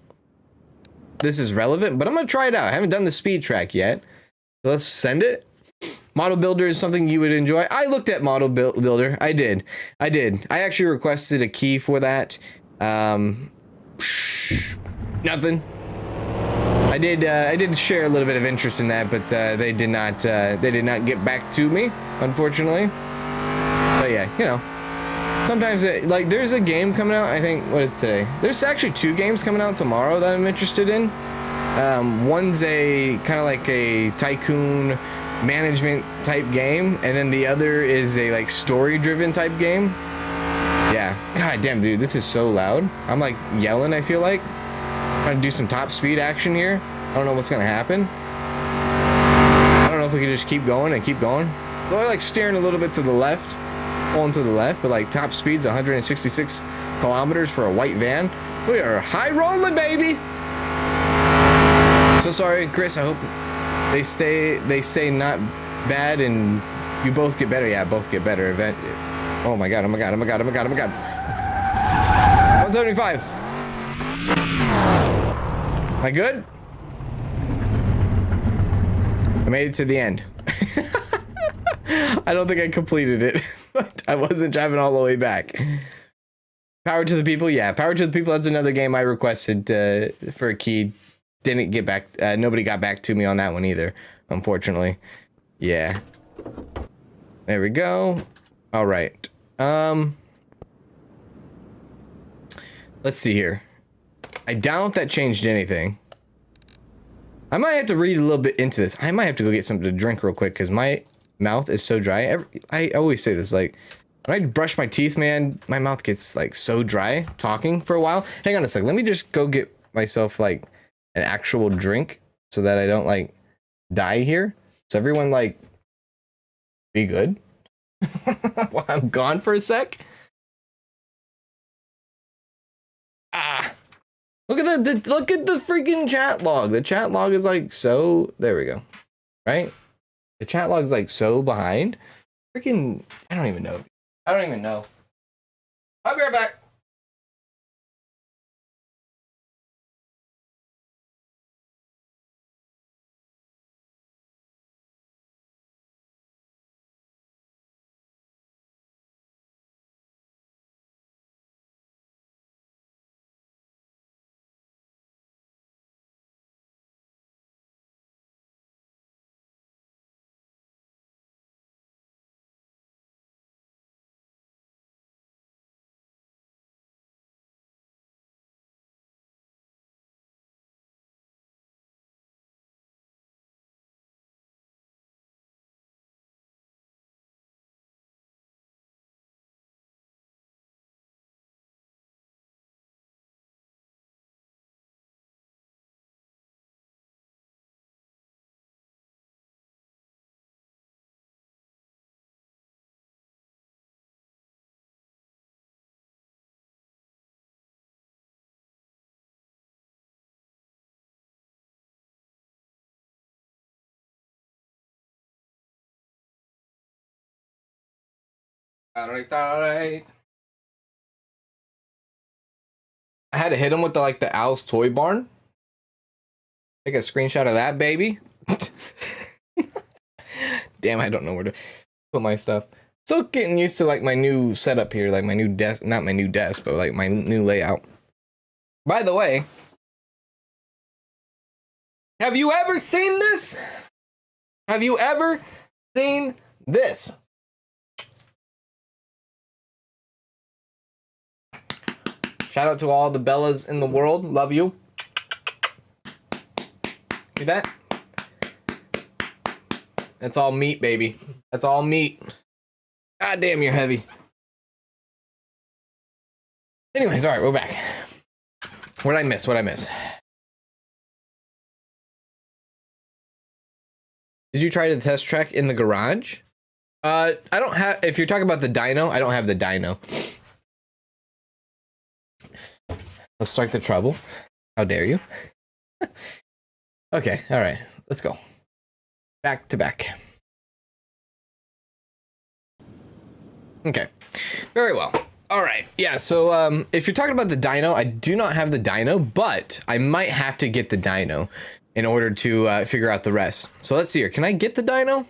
this is relevant, but I'm gonna try it out. I haven't done the speed track yet. So let's send it. Model Builder is something you would enjoy. I looked at Model Builder. I did. I actually requested a key for that. Nothing. I did share a little bit of interest in that, but they did not get back to me, unfortunately. But yeah, you know, sometimes like there's a game coming out. I think what is today? There's actually 2 games coming out tomorrow that I'm interested in. One's a kind of like a tycoon management type game, and then the other is a like story driven type game. Yeah, god damn dude, this is so loud. I'm like yelling, I feel like. I'm trying to do some top speed action here. I don't know what's gonna happen. I don't know if we can just keep going and keep going. We're like steering a little bit to the left, pulling to the left, but like top speed's 166 kilometers for a white van. We are high rolling, baby. So sorry, Chris. I hope they stay not bad and you both get better. Yeah, both get better. Event. Oh my god. Oh my god. Oh my god. Oh my god. Oh my god. 175. Am I good? I made it to the end. I don't think I completed it, but I wasn't driving all the way back. Power to the people. Yeah, Power to the People. That's another game I requested for a key. Didn't get back. Nobody got back to me on that one either, unfortunately. Yeah. There we go. All right. Let's see here. I doubt that changed anything. I might have to read a little bit into this. I might have to go get something to drink real quick because my mouth is so dry. I always say this, like, when I brush my teeth, man, my mouth gets like so dry talking for a while. Hang on a sec. Let me just go get myself like an actual drink so that I don't like die here. So everyone like be good while I'm gone for a sec. Look at the freaking chat log. The chat log is like so. There we go. Right? The chat log is like so behind. Freaking. I don't even know. I'll be right back. All right. I had to hit him with the Owl's Toy Barn. Take a screenshot of that, baby. Damn, I don't know where to put my stuff. So getting used to like my new setup here, like my new desk, not my new desk, but like my new layout. By the way, have you ever seen this? Have you ever seen this? Shout out to all the Bellas in the world. Love you. See that? That's all meat, baby. That's all meat. God damn, you're heavy. Anyways, all right, we're back. What'd I miss? Did you try the test track in the garage? I don't have, if you're talking about the dyno, I don't have the dyno. Let's start the trouble. How dare you? Okay, all right, let's go. Back to back. Okay, very well. All right, yeah, so if you're talking about the dyno, I do not have the dyno, but I might have to get the dyno in order to figure out the rest. So let's see here. Can I get the dyno?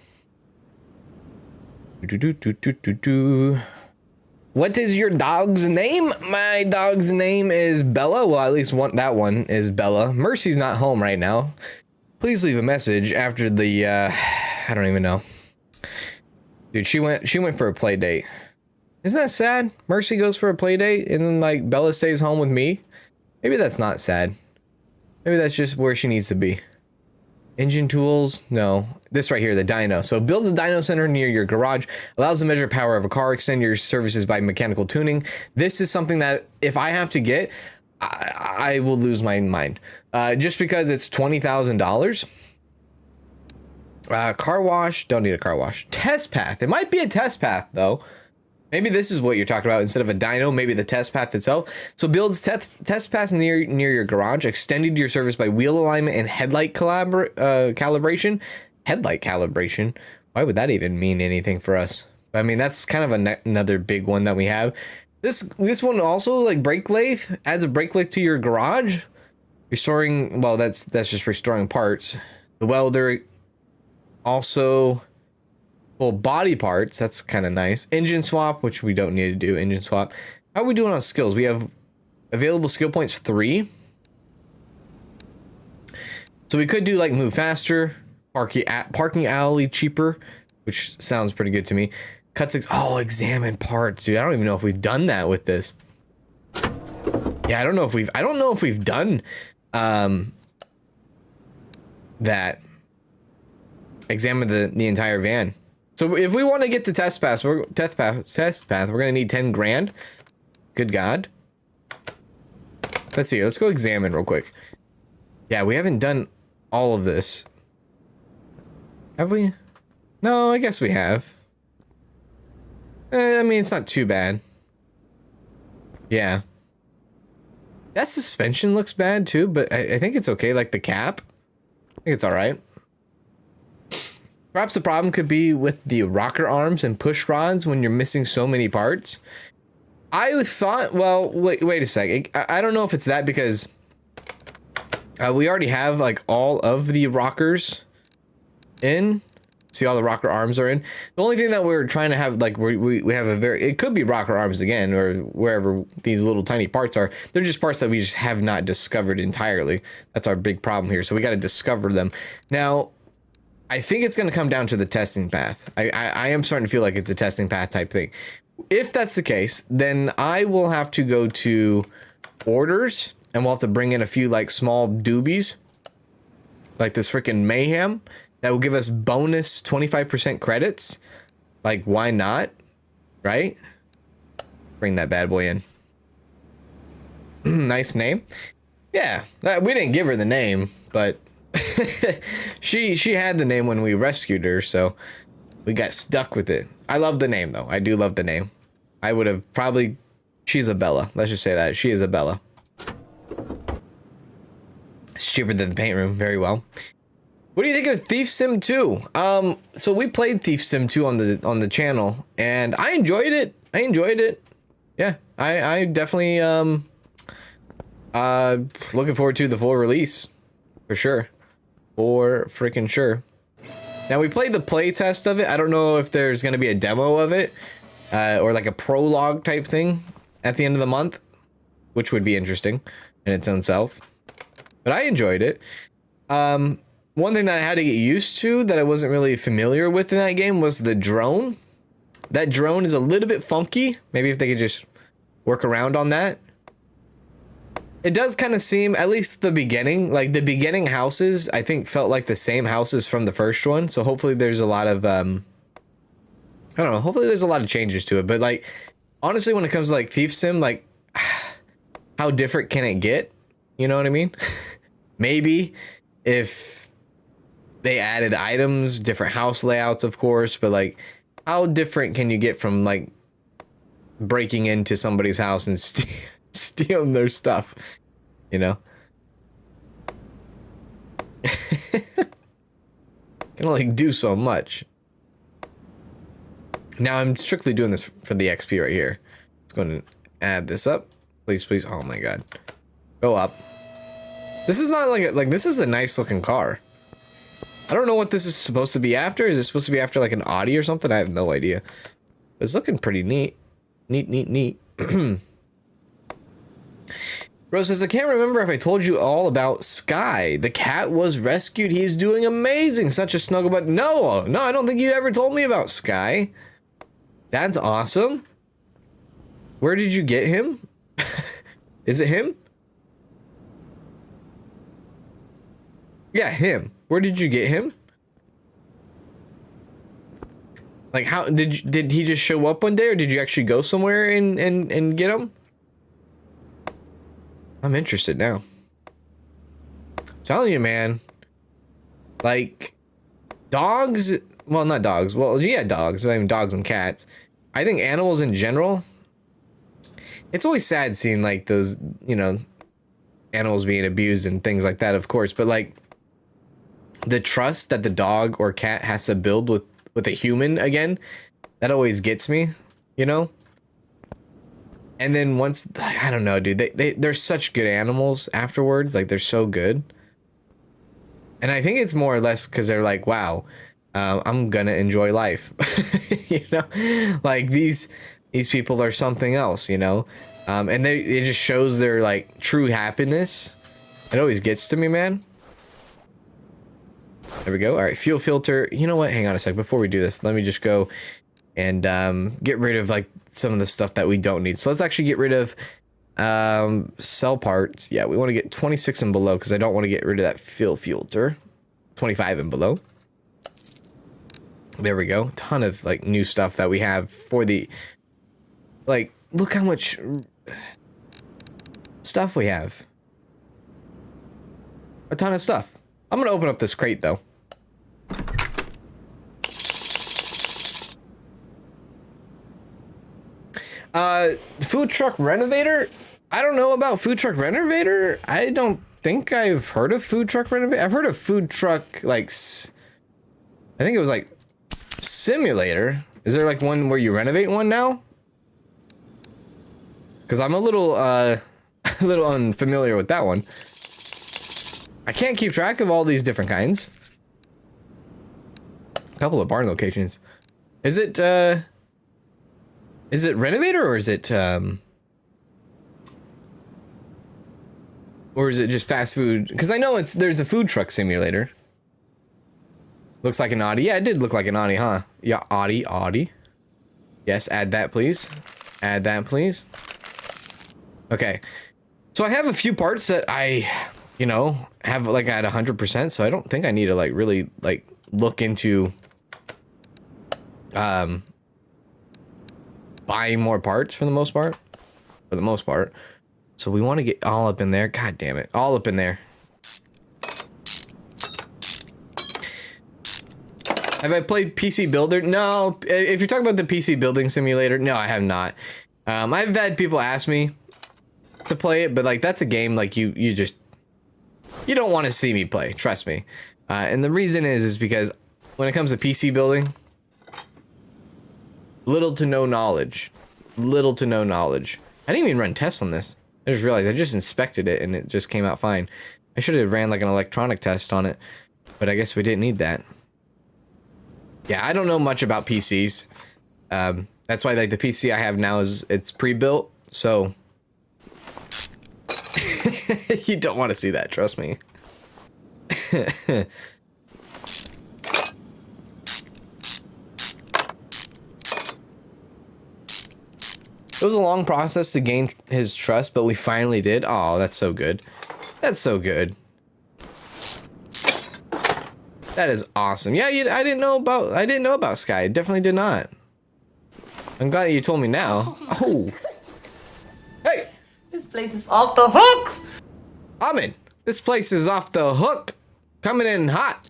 What is your dog's name? My dog's name is Bella. Well, at least that one is Bella. Mercy's not home right now. Please leave a message after the, I don't even know. Dude, she went for a play date. Isn't that sad? Mercy goes for a play date and then like Bella stays home with me. Maybe that's not sad. Maybe that's just where she needs to be. Engine tools, no. This right here, the dyno. So it builds a dyno center near your garage, allows to measure power of a car, extend your services by mechanical tuning. This is something that if I have to get, I will lose my mind. Just because it's $20,000. Car wash, don't need a car wash. Test path, it might be a test path though. Maybe this is what you're talking about instead of a dyno, maybe the test path itself. So builds test paths near your garage, extended your service by wheel alignment and headlight calibration. Headlight calibration? Why would that even mean anything for us? I mean, that's kind of another big one that we have. This one also, like brake lathe, adds a brake lathe to your garage. Restoring, well, that's just restoring parts. The welder also... Well, body parts, that's kind of nice. Engine swap, which we don't need to do. Engine swap. How are we doing on skills? We have available skill points 3. So we could do like move faster, parking alley cheaper, which sounds pretty good to me. Cut 6. Oh, examine parts, dude. I don't even know if we've done that with this. Yeah, I don't know if we've done that. Examine the entire van. So if we want to get the test path, we're gonna need 10 grand. Good God. Let's see. Let's go examine real quick. Yeah, we haven't done all of this. Have we? No, I guess we have. I mean, it's not too bad. Yeah. That suspension looks bad too, but I think it's okay. Like the cap, I think it's all right. Perhaps the problem could be with the rocker arms and push rods when you're missing so many parts. I thought, well, wait a second. I don't know if it's that because we already have like all of the rockers in. See, all the rocker arms are in. The only thing that we're trying to have, like, we have a very, it could be rocker arms again, or wherever these little tiny parts are. They're just parts that we just have not discovered entirely. That's our big problem here. So we got to discover them. Now, I think it's going to come down to the testing path. I am starting to feel like it's a testing path type thing. If that's the case, then I will have to go to orders and we'll have to bring in a few like small doobies, like this freaking mayhem that will give us bonus 25% credits. Like, why not? Right? Bring that bad boy in. Nice name. Yeah, we didn't give her the name, but she had the name when we rescued her, so we got stuck with it. I love the name though. I do love the name. I would have probably, she's a Bella. Let's just say that she is a Bella. It's cheaper than the paint room. Very well. What do you think of Thief Sim 2? So we played Thief Sim 2 on the channel and I enjoyed it. Yeah, I definitely looking forward to the full release for sure. For freaking sure. Now we played the play test of it. I don't know if there's going to be a demo of it or like a prologue type thing at the end of the month, which would be interesting in its own self. But I enjoyed it. One thing that I had to get used to that I wasn't really familiar with in that game was the drone. That drone is a little bit funky. Maybe if they could just work around on that. It does kind of seem, at least the beginning, like the beginning houses, I think felt like the same houses from the first one. So hopefully there's a lot of, I don't know, hopefully there's a lot of changes to it. But like, honestly, when it comes to like Thief Sim, like how different can it get? You know what I mean? Maybe if they added items, different house layouts, of course, but like how different can you get from like breaking into somebody's house and stealing their stuff, you know? Can only do so much. Now I'm strictly doing this for the XP right here. Let's go and add this up. Please, please. Oh my God. Go up. This is not like this is a nice looking car. I don't know what this is supposed to be after. Is it supposed to be after like an Audi or something? I have no idea. It's looking pretty neat. Neat. Rose says, I can't remember if I told you all about Sky. The cat was rescued. He's doing amazing. Such a snuggle, but no, I don't think you ever told me about Sky. That's awesome. Where did you get him? Is it him? Yeah, him. Where did you get him? Like, how did he just show up one day, or did you actually go somewhere and get him? I'm interested now. I'm telling you, man. Like, dogs, well, not dogs. Well, yeah, dogs. I mean, dogs and cats. I think animals in general, it's always sad seeing, like, those, you know, animals being abused and things like that, of course. But, like, the trust that the dog or cat has to build with a human again, that always gets me, you know? And then once, I don't know, dude, they're such good animals afterwards. Like, they're so good. And I think it's more or less because they're like, wow, I'm gonna enjoy life. You know, like these people are something else, you know? And it just shows their like true happiness. It always gets to me, man. There we go. All right, fuel filter. You know what? Hang on a sec. Before we do this, let me just go and get rid of like some of the stuff that we don't need. So let's actually get rid of cell parts. Yeah, we want to get 26 and below because I don't want to get rid of that fuel filter. 25 and below. There we go. Ton of like new stuff that we have for the, like, look how much stuff we have. A ton of stuff. I'm gonna open up this crate though. Food truck renovator. I don't know about food truck renovator. I don't think I've heard of food truck renovator. I've heard of food truck, like, I think it was like simulator. Is there like one where you renovate one now? Because I'm a little a little unfamiliar with that one. I can't keep track of all these different kinds. A couple of barn locations. Is it Renovator or is it just fast food? Because I know there's a food truck simulator. Looks like an Audi. Yeah, it did look like an Audi, huh? Yeah, Audi. Yes, add that, please. Add that, please. Okay. So I have a few parts that I, you know, have like at 100%, so I don't think I need to like really like look into buying more parts for the most part. So we want to get all up in there. God damn it. All up in there. Have I played PC Builder? No. If you're talking about the PC building simulator, no, I have not. I've had people ask me to play it, but like that's a game like you don't want to see me play. Trust me. And the reason is because when it comes to PC building, little to no knowledge. I didn't even run tests on this. I just realized I just inspected it and it just came out fine. I should have ran like an electronic test on it, but I guess we didn't need that. Yeah, I don't know much about PCs. That's why like the PC I have now it's pre-built, so you don't want to see that, trust me. It was a long process to gain his trust, but we finally did. Oh, that's so good. That's so good. That is awesome. Yeah, I didn't know about Sky. I definitely did not. I'm glad you told me now. Oh. Hey. This place is off the hook. Ahmed, this place is off the hook. Coming in hot.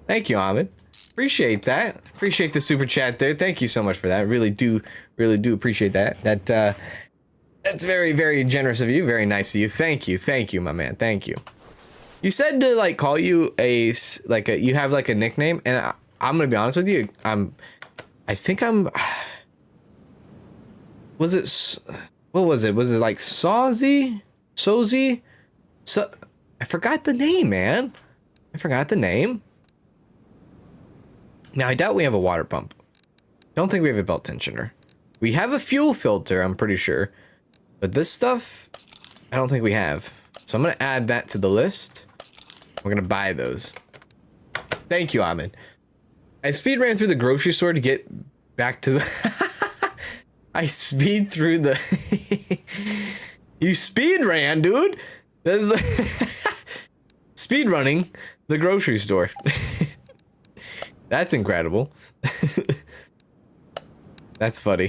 Thank you, Ahmed. Appreciate that. Appreciate the super chat there. Thank you so much for that. I really do appreciate that. That's very, very generous of you. Very nice of you. Thank you, my man. Thank you. You said to like call you you have like a nickname, and I'm gonna be honest with you. I think I'm. Was it? What was it? Was it like Sozy? So I forgot the name, man. I forgot the name. Now I doubt we have a water pump. Don't think we have a belt tensioner. We have a fuel filter, I'm pretty sure. But this stuff, I don't think we have. So I'm gonna add that to the list. We're gonna buy those. Thank you, Ahmed. I speed ran through the grocery store to get back to the... I speed through the... You speed ran, dude. That's speed running the grocery store. That's incredible. That's funny.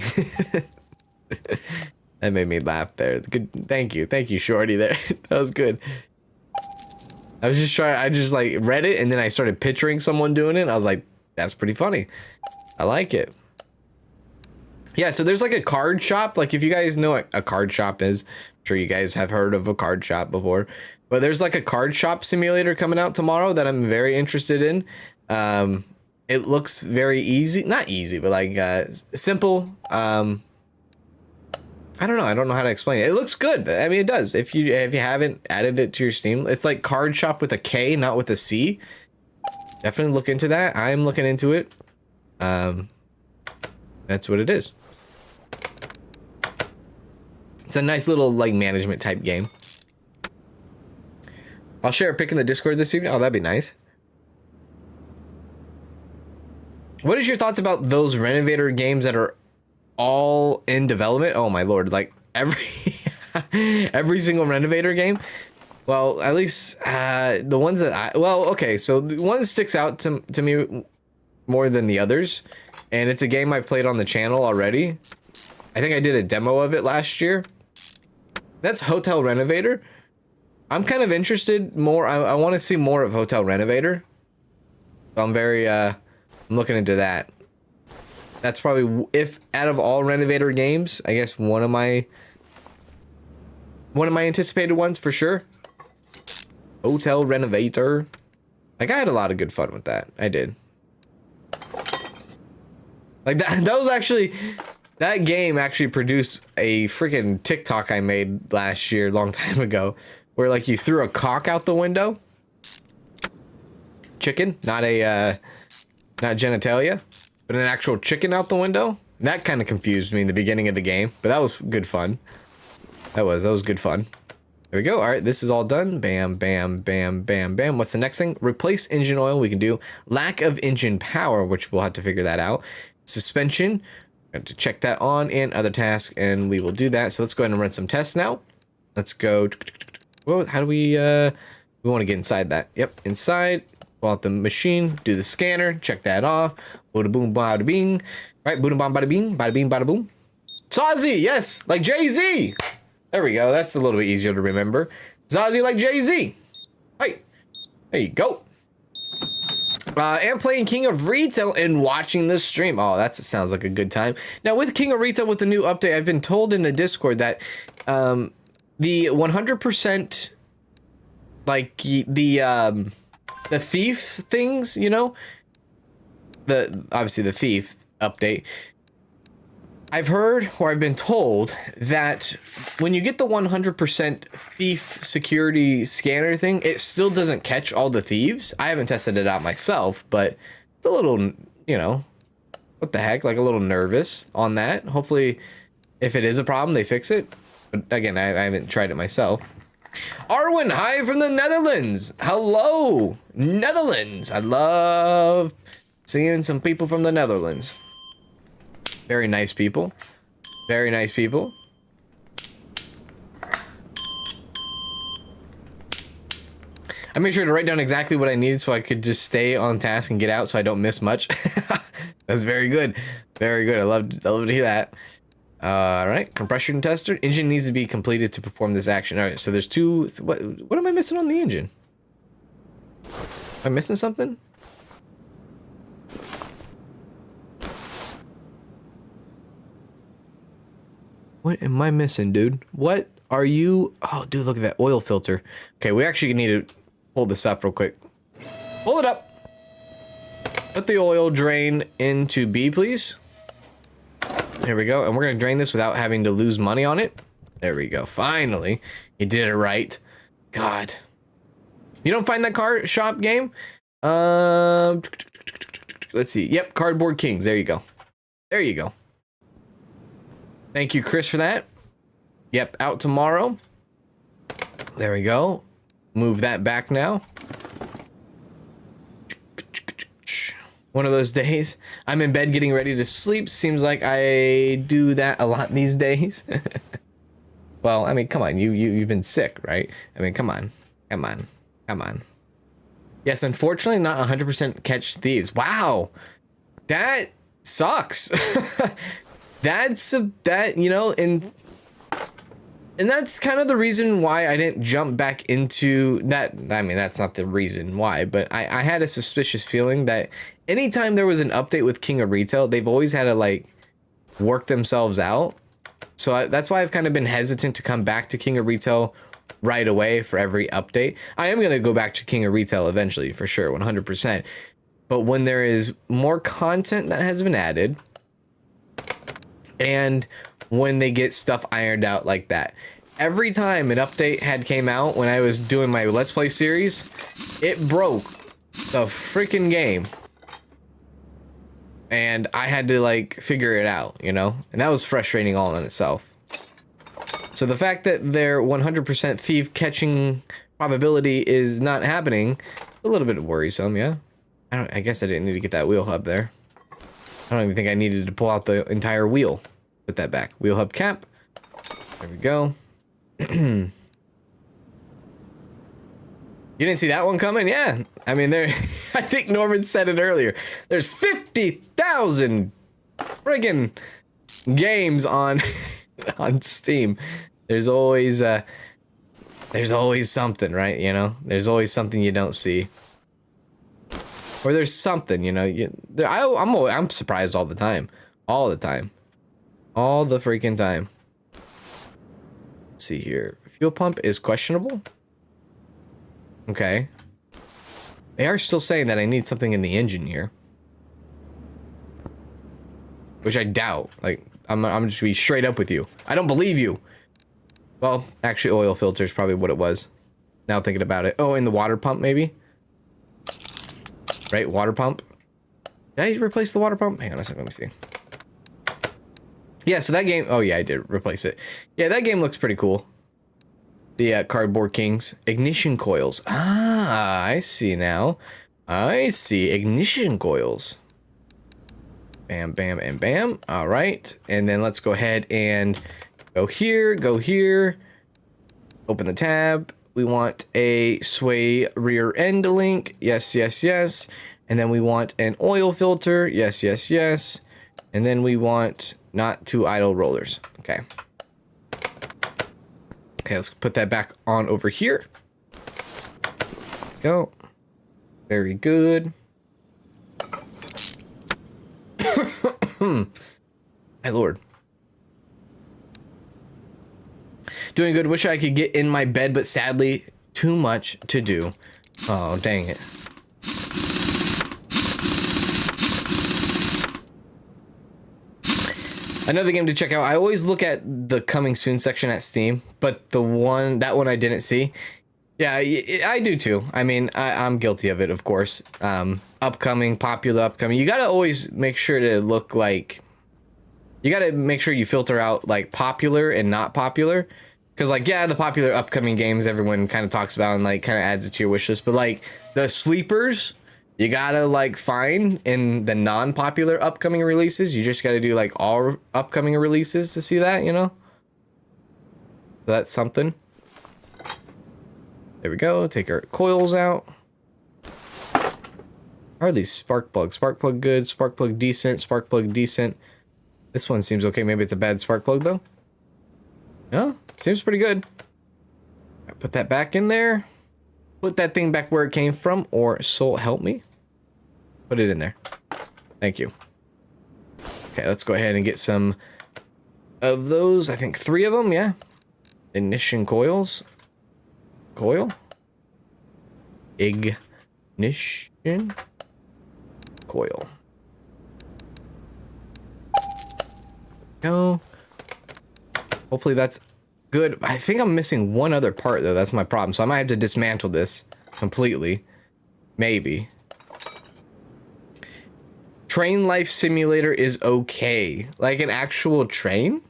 That made me laugh there. Good. Thank you, Shorty. There, that was good. I was just trying. I just like read it and then I started picturing someone doing it. I was like, that's pretty funny. I like it. Yeah. So there's like a card shop. Like if you guys know what a card shop is, I'm sure you guys have heard of a card shop before. But there's like a card shop simulator coming out tomorrow that I'm very interested in. It looks very easy, not easy, but like simple. I don't know how to explain it. It looks good. I mean, it does. If you haven't added it to your Steam, it's like card shop with a K, not with a C. Definitely look into that. I'm looking into it. That's what it is. It's a nice little like management type game. I'll share a pic in the Discord this evening. Oh, that'd be nice. What is your thoughts about those Renovator games that are all in development? Oh my lord, like every single Renovator game. Well, at least the ones that okay, so the one that sticks out to me more than the others, and it's a game I've played on the channel already. I think I did a demo of it last year. That's Hotel Renovator. I'm kind of interested more. I want to see more of Hotel Renovator. So I'm very I'm looking into that. That's probably, if out of all Renovator games, I guess one of my anticipated ones for sure. Hotel Renovator. Like I had a lot of good fun with that. I did. Like that was actually, that game actually produced a freaking TikTok I made last year, long time ago, where like you threw a cock out the window. Chicken, not genitalia. But an actual chicken out the window? That kind of confused me in the beginning of the game, but that was good fun. That was good fun. There we go. All right, this is all done. Bam, bam, bam, bam, bam. What's the next thing? Replace engine oil. We can do lack of engine power, which we'll have to figure that out. Suspension. Have to check that on, and other tasks, and we will do that. So let's go ahead and run some tests now. Let's go. Well, how do we want to get inside that? Yep, inside. Pull out the machine, do the scanner, check that off. Bada boom, bada bing. Right, boom, bada bing, bada bing, bada boom. Zazzy, yes, like Jay-Z. There we go. That's a little bit easier to remember. Zazzy like Jay-Z. Right, there you go. And playing King of Retail and watching the stream. Oh, that sounds like a good time. Now with King of Retail, with the new update, I've been told in the Discord that the 100% like the thief things, you know, obviously the thief update. I've heard, or I've been told, that when you get the 100% thief security scanner thing, it still doesn't catch all the thieves. I haven't tested it out myself, but it's a little, you know, what the heck, like a little nervous on that. Hopefully, if it is a problem, they fix it. But again, I haven't tried it myself. Arwen, hi from the Netherlands. Hello, Netherlands. I love seeing some people from the Netherlands. Very nice people. Very nice people. I made sure to write down exactly what I needed so I could just stay on task and get out so I don't miss much. That's very good. Very good. I love to hear that. All right, compression tester. Engine needs to be completed to perform this action. All right, so there's two. What am I missing on the engine? Am I missing something? What am I missing, dude? What are you? Oh, dude, look at that oil filter. Okay, we actually need to pull this up real quick. Pull it up. Put the oil drain into B, please. There we go. And we're going to drain this without having to lose money on it. There we go. Finally, you did it right. God. You don't find that car shop game? Let's see. Yep, Cardboard Kings. There you go. There you go. Thank you, Chris, for that. Yep, out tomorrow. There we go. Move that back now. One of those days. I'm in bed getting ready to sleep. Seems like I do that a lot these days. Well, I mean, come on. You've been sick, right? I mean, come on. Come on. Come on. Yes, unfortunately, not 100% catch thieves. Wow. That sucks. You know, and that's kind of the reason why I didn't jump back into that. I mean, that's not the reason why, but I had a suspicious feeling that anytime there was an update with King of Retail, they've always had to like work themselves out. So that's why I've kind of been hesitant to come back to King of Retail right away for every update. I am going to go back to King of Retail eventually for sure, 100%. But when there is more content that has been added and when they get stuff ironed out like that, every time an update had came out when I was doing my Let's Play series, it broke the freaking game. And I had to like figure it out, you know, and that was frustrating all in itself. So the fact that their 100% thief catching probability is not happening, a little bit worrisome, yeah. I guess I didn't need to get that wheel hub there. I don't even think I needed to pull out the entire wheel. Put that back. Wheel hub cap. There we go. You didn't see that one coming? Yeah. I mean, there. I think Norman said it earlier. There's 50,000 friggin' games on on Steam. There's always something, right? You know, there's always something you don't see, or there's something, you know. I'm surprised all the time, all the freaking time. Let's see here. Fuel pump is questionable. Okay. They are still saying that I need something in the engine here, which I doubt. Like, I'm just gonna be straight up with you. I don't believe you. Well, actually, oil filter is probably what it was. Now thinking about it. Oh, and the water pump, maybe? Right, water pump. Did I replace the water pump? Hang on a second, let me see. Yeah, so that game... Oh, yeah, I did replace it. Yeah, that game looks pretty cool. The Cardboard Kings. Ignition coils. Ah, I see now. I see. Ignition coils. Bam, bam, and bam. All right. And then let's go ahead and go here, go here. Open the tab. We want a sway rear end link. Yes, yes, yes. And then we want an oil filter. Yes, yes, yes. And then we want not two idle rollers. Okay. Okay, let's put that back on over here. Go. Very good. My lord. Doing good. Wish I could get in my bed, but sadly, too much to do. Oh, dang it. Another game to check out. I always look at the coming soon section at Steam, but that one I didn't see. Yeah, I do too. I mean, I'm guilty of it, of course. Upcoming, popular, upcoming. You gotta always make sure to look like... You gotta make sure you filter out, like, popular and not popular. Because, like, yeah, the popular upcoming games everyone kind of talks about and, like, kind of adds it to your wish list. But, like, the sleepers... You gotta, like, find in the non-popular upcoming releases. You just gotta do, like, all upcoming releases to see that, you know? So that's something. There we go. Take our coils out. How are these spark plugs? Spark plug good, spark plug decent, spark plug decent. This one seems okay. Maybe it's a bad spark plug, though. No, seems pretty good. Put that back in there. Put that thing back where it came from, or so help me. Put it in there. Thank you. Okay, let's go ahead and get some of those. I think 3 of them, yeah. Ignition coils. Coil. Ignition. Coil. Go. Hopefully that's good. I think I'm missing one other part, though. That's my problem. So I might have to dismantle this completely. Maybe. Train Life Simulator is okay. Like an actual train?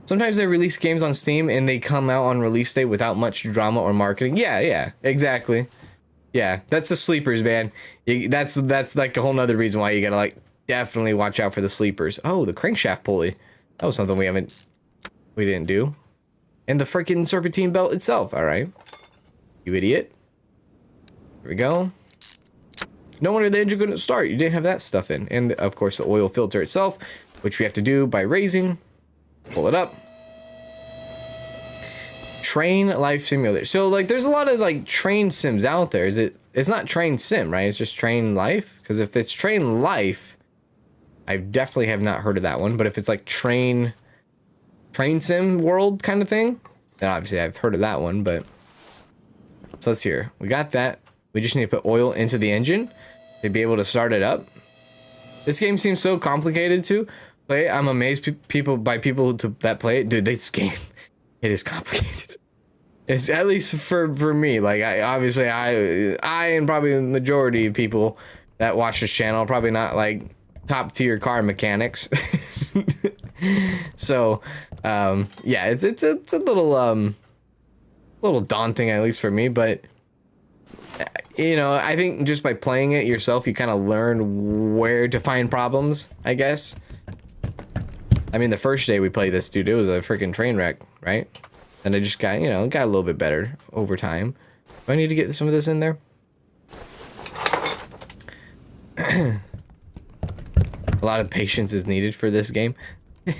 Sometimes they release games on Steam and they come out on release day without much drama or marketing. Yeah, exactly. Yeah, that's the sleepers, man. That's like a whole nother reason why you gotta like definitely watch out for the sleepers. Oh, the crankshaft pulley. That was something we didn't do. And the freaking serpentine belt itself. All right, you idiot. Here we go. No wonder the engine couldn't start. You didn't have that stuff in. And of course the oil filter itself, which we have to do by raising. Pull it up. Train life simulator. So like there's a lot of like train sims out there. It's not train sim, right? It's just train life. Because if it's train life, I definitely have not heard of that one. But if it's like train sim world kind of thing, then obviously I've heard of that one. But so let's hear. We got that. We just need to put oil into the engine to be able to start it up. This game seems so complicated to play. I'm amazed by people that play it. Dude, this game, it is complicated. It's at least for me. Like I and probably the majority of people that watch this channel are probably not like top tier car mechanics. So yeah, it's a little daunting, at least for me, but you know, I think just by playing it yourself, you kind of learn where to find problems, I guess. I mean, the first day we played this, dude, it was a freaking train wreck, right? And I just got, you know, got a little bit better over time. Do I need to get some of this in there? A lot of patience is needed for this game. I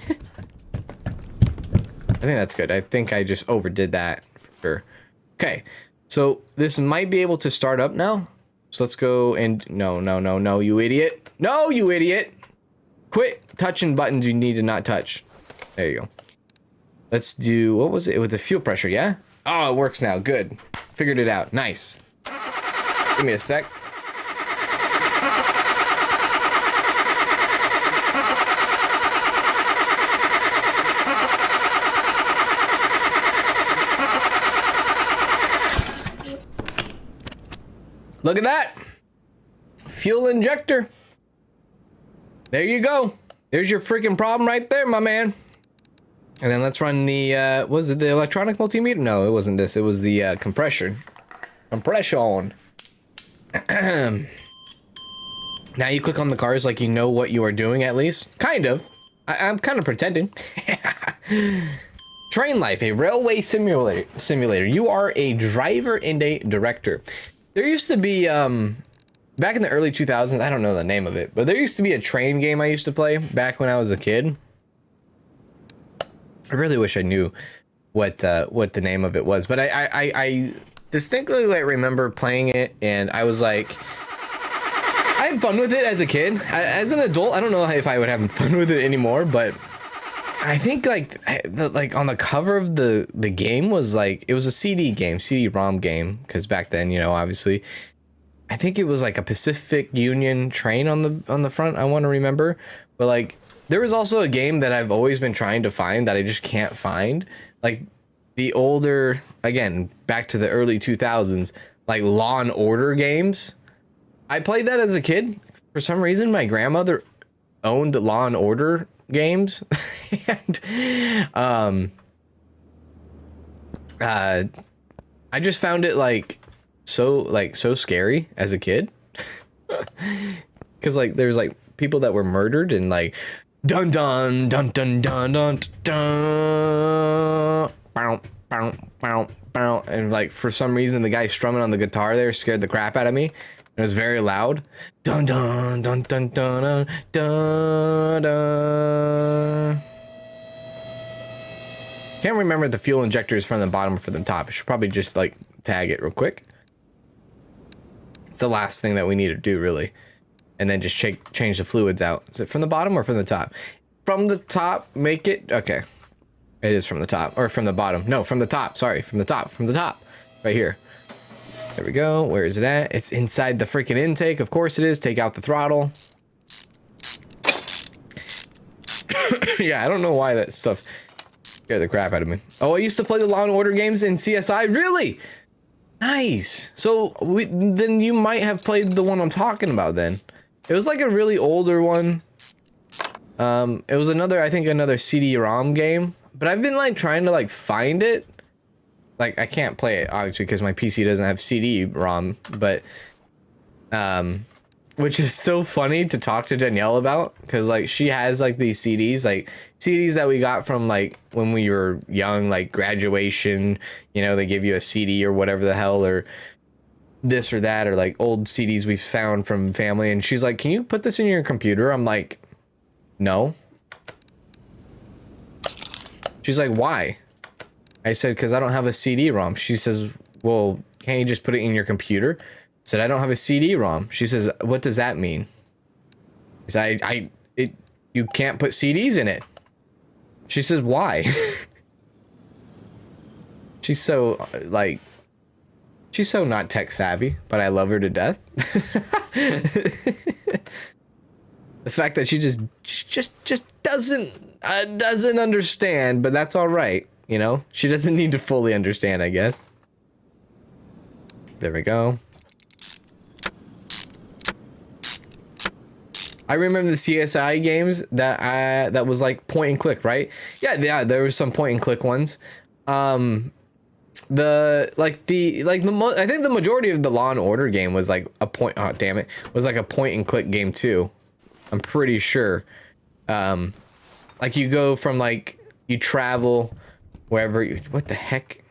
think that's good. I think I just overdid that for sure. Okay. So this might be able to start up now. So let's go and no, you idiot. No, you idiot. Quit touching buttons you need to not touch. There you go. Let's do, what was it with the fuel pressure? Yeah. Oh, it works now. Good. Figured it out. Nice. Give me a sec. Look at that. Fuel injector. There you go. There's your freaking problem right there, my man. And then let's run the, was it the electronic multimeter? No, it wasn't this. It was the compression. Compression. Now you click on the cars like you know what you are doing, at least. Kind of. I'm kind of pretending. Train life, a railway simulator. You are a driver and a director. There used to be, back in the early 2000s, I don't know the name of it, but there used to be a train game I used to play back when I was a kid. I really wish I knew what the name of it was, but I distinctly like remember playing it, and I was like, I had fun with it as a kid. As an adult, I don't know if I would have fun with it anymore, but I think like on the cover of the game was like, it was a CD-ROM game, because back then, you know, obviously, I think it was like a Pacific Union train on the front. I want to remember, but like there was also a game that I've always been trying to find that I just can't find, like the older, again, back to the early 2000s, like Law and Order games. I played that as a kid. For some reason, my grandmother owned Law and Order games. And I just found it like so scary as a kid. Because like there's like people that were murdered, and like dun dun dun dun dun dun dun, bow, bow, bow, bow. And like for some reason the guy strumming on the guitar there scared the crap out of me. It was very loud. Dun dun dun dun dun dun dun. Can't remember if the fuel injector is from the bottom or from the top. I should probably just like tag it real quick. It's the last thing that we need to do, really. And then just change the fluids out. Is it from the bottom or from the top? From the top, make it, okay. It is from the top, or from the bottom. No, from the top, sorry, from the top. Right here. There we go. Where is it at? It's inside the freaking intake. Of course it is. Take out the throttle. Yeah, I don't know why that stuff scared the crap out of me. Oh, I used to play the Law and Order games in CSI. Really? Nice. So then you might have played the one I'm talking about then. It was like a really older one. It was another, I think another CD-ROM game, but I've been like trying to like find it. like, I can't play it obviously because my PC doesn't have CD-ROM, but which is so funny to talk to Danielle about, because like she has like these CDs, like CDs that we got from like when we were young, like graduation, you know, they give you a CD or whatever the hell, or this or that, or like old CDs we found from family. And she's like, can you put this in your computer? I'm like, no. She's like, why? I said, because I don't have a CD-ROM. She says, well, can't you just put it in your computer? I said, I don't have a CD-ROM. She says, what does that mean? I said, you can't put CDs in it. She says, why? She's so, like, she's so not tech savvy, but I love her to death. The fact that she just doesn't understand, but that's all right. You know, she doesn't need to fully understand, I guess. There we go. I remember the CSI games that was like point and click, right? Yeah, there was some point and click ones. I think the majority of the Law and Order game was like a point. Oh, damn it, was like a point and click game too. I'm pretty sure. Like you go from like you travel wherever. What the heck?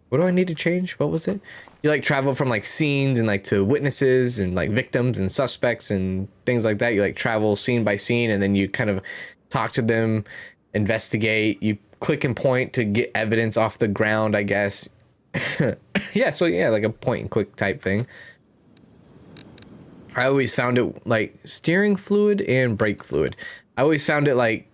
What do I need to change? What was it? You like travel from like scenes and like to witnesses and like victims and suspects and things like that. You like travel scene by scene, and then you kind of talk to them, investigate. You click and point to get evidence off the ground, I guess. Yeah, so yeah, like a point and click type thing. I always found it like steering fluid and brake fluid. I always found it like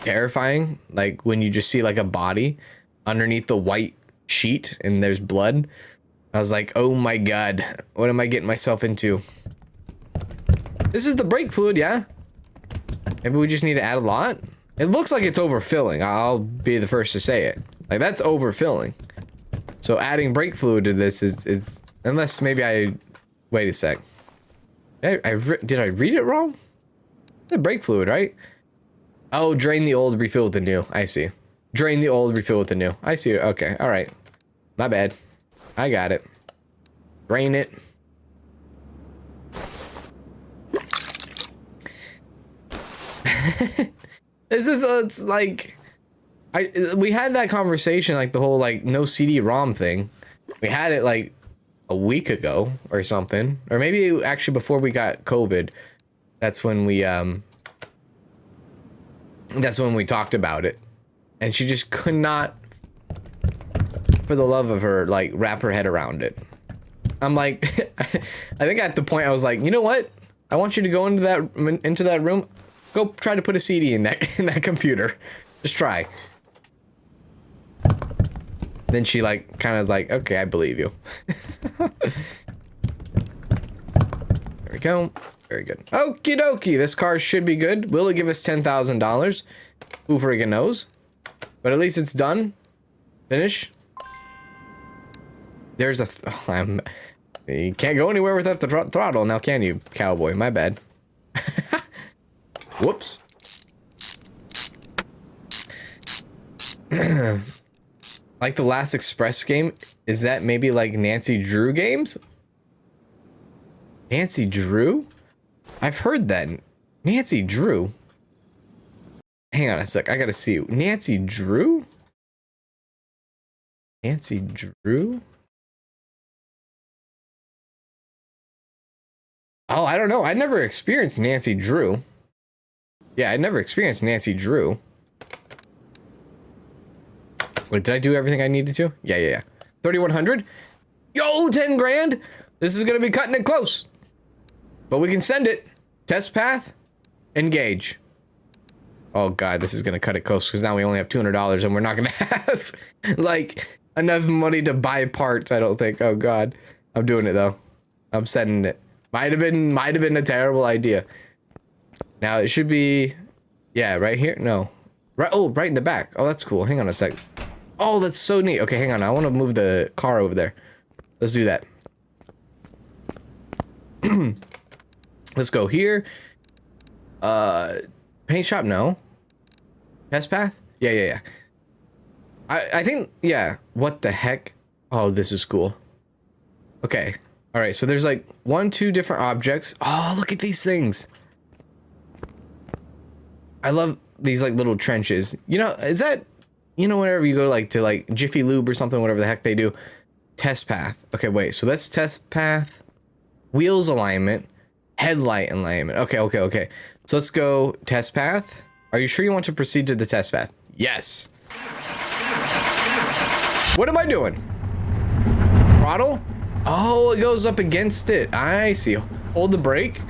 terrifying, like when you just see like a body underneath the white sheet and there's blood. I was like, oh my god, what am I getting myself into? This is the brake fluid, yeah? Maybe we just need to add a lot? It looks like it's overfilling. I'll be the first to say it. Like, that's overfilling. So adding brake fluid to this is unless maybe I... Wait a sec. Did I read it wrong? The brake fluid, right? Oh, drain the old, refill with the new. I see. Drain the old, refill with the new. I see. Okay, all right. My bad. I got it. Drain it. This is it's like we had that conversation, like the whole like no CD-ROM thing. We had it like a week ago or something, or maybe actually before we got COVID. That's when we talked about it, and she just could not, for the love of her, like wrap her head around it. I'm like, I think at the point I was like, you know what? I want you to go into that room. Go try to put a CD in that computer. Just try. Then she like kind of was like, okay, I believe you. There we go. Very good. Okie dokie. This car should be good. Will it give us $10,000? Who friggin' knows? But at least it's done. Finish. There's a... you can't go anywhere without the throttle now, can you, cowboy? My bad. Whoops. Like the last Express game? Is that maybe like Nancy Drew games? Nancy Drew? I've heard that. Nancy Drew? Hang on a sec. I gotta see. Nancy Drew? Nancy Drew? Oh, I don't know. I never experienced Nancy Drew. Yeah, I never experienced Nancy Drew. Wait, did I do everything I needed to? Yeah. 3,100? Yo, 10 grand! This is gonna be cutting it close. But we can send it. Test path. Engage. Oh god, this is gonna cut it close because now we only have $200 and we're not gonna have like enough money to buy parts, I don't think. Oh god. I'm doing it though. I'm sending it. Might have been a terrible idea. Now it should be, yeah, right here. No, right. Oh, right in the back. Oh, that's cool. Hang on a sec. Oh, that's so neat. Okay, hang on. I want to move the car over there. Let's do that. Let's go here. Paint shop. No. Test path. Yeah. I think, yeah. What the heck? Oh, this is cool. Okay. All right. So there's like 2 different objects. Oh, look at these things. I love these like little trenches. You know, is that, you know, whenever you go like to like Jiffy Lube or something, whatever the heck they do. Test path. Okay, wait. So that's test path. Wheels alignment. Headlight alignment. Okay. So let's go test path. Are you sure you want to proceed to the test path? Yes. What am I doing? Throttle? Oh, it goes up against it. I see. Hold the brake.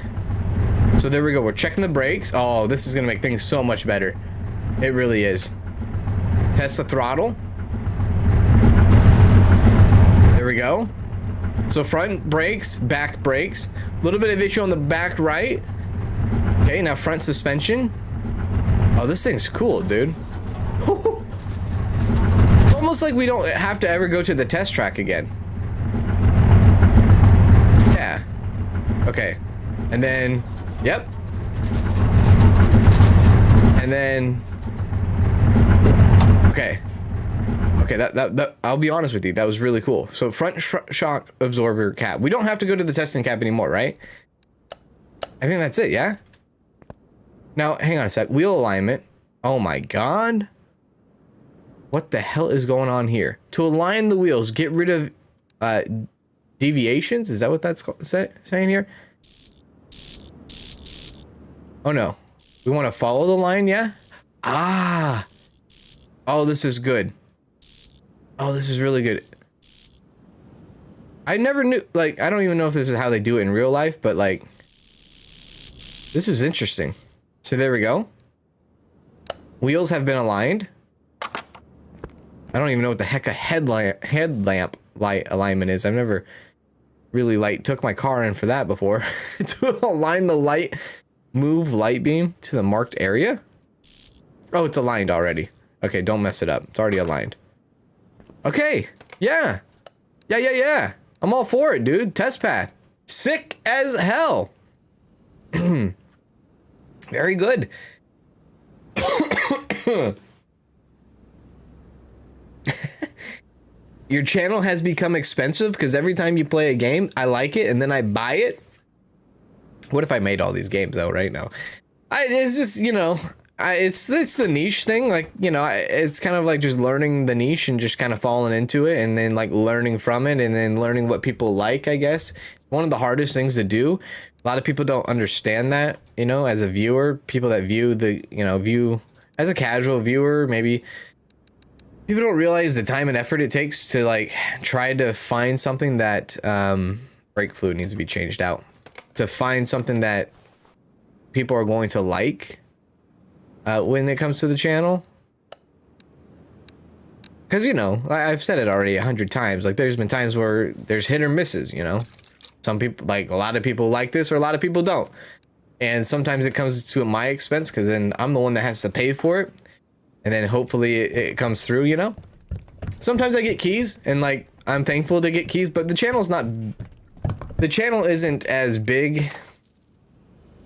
So there we go. We're checking the brakes. Oh, this is going to make things so much better. It really is. Test the throttle. There we go. So front brakes, back brakes. A little bit of issue on the back right. Okay, now front suspension. Oh, this thing's cool, dude. Almost like we don't have to ever go to the test track again. Yeah. Okay. And then, yep. And then, okay. Okay, that I'll be honest with you, that was really cool. So front shock absorber cap. We don't have to go to the testing cap anymore, right? I think that's it, yeah? Now, hang on a sec. Wheel alignment. Oh my god. What the hell is going on here? To align the wheels, get rid of deviations. Is that what that's saying here? Oh no. We want to follow the line, yeah? Ah. Oh, this is good. Oh, this is really good. I never knew, like, I don't even know if this is how they do it in real life, but like, this is interesting. So there we go. Wheels have been aligned. I don't even know what the heck a headlamp light alignment is. I've never really took my car in for that before. To align the light, move light beam to the marked area. Oh, it's aligned already. Okay, don't mess it up. It's already aligned. Okay, yeah. Yeah. I'm all for it, dude. Test path. Sick as hell. Very good. Your channel has become expensive because every time you play a game, I like it and then I buy it. What if I made all these games though right now? It's just, you know, it's the niche thing. Like, you know, it's kind of like just learning the niche and just kind of falling into it and then like learning from it and then learning what people like, I guess. It's one of the hardest things to do. A lot of people don't understand that, you know, as a viewer, people that view as a casual viewer, maybe people don't realize the time and effort it takes to like try to find something that brake fluid needs to be changed out, to find something that people are going to like when it comes to the channel. Because, you know, I've said it already 100 times, like there's been times where there's hit or misses, you know. Some people, like a lot of people like this or a lot of people don't. And sometimes it comes to my expense because then I'm the one that has to pay for it. And then hopefully it comes through, you know. Sometimes I get keys and like I'm thankful to get keys, but the channel isn't as big.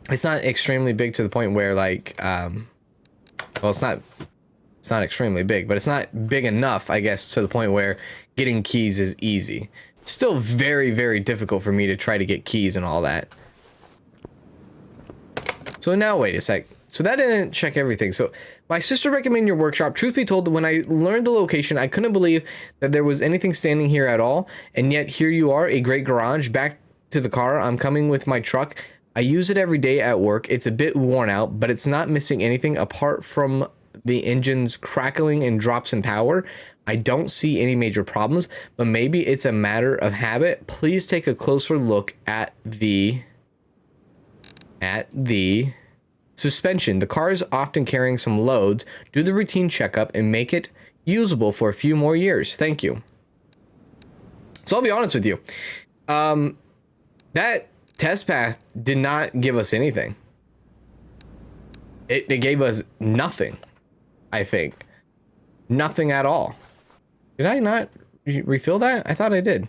It's not extremely big to the point where like well, it's not extremely big, but it's not big enough, I guess, to the point where getting keys is easy. It's still very, very difficult for me to try to get keys and all that. So now wait a sec. So that didn't check everything. So my sister recommended your workshop. Truth be told, when I learned the location, I couldn't believe that there was anything standing here at all. And yet here you are, a great garage. Back to the car. I'm coming with my truck. I use it every day at work. It's a bit worn out, but it's not missing anything apart from the engine's crackling and drops in power. I don't see any major problems, but maybe it's a matter of habit. Please take a closer look at the suspension. The car is often carrying some loads. Do the routine checkup and make it usable for a few more years. Thank you. So I'll be honest with you. That test path did not give us anything. It gave us nothing, I think. Nothing at all. Did I not refill that? I thought I did.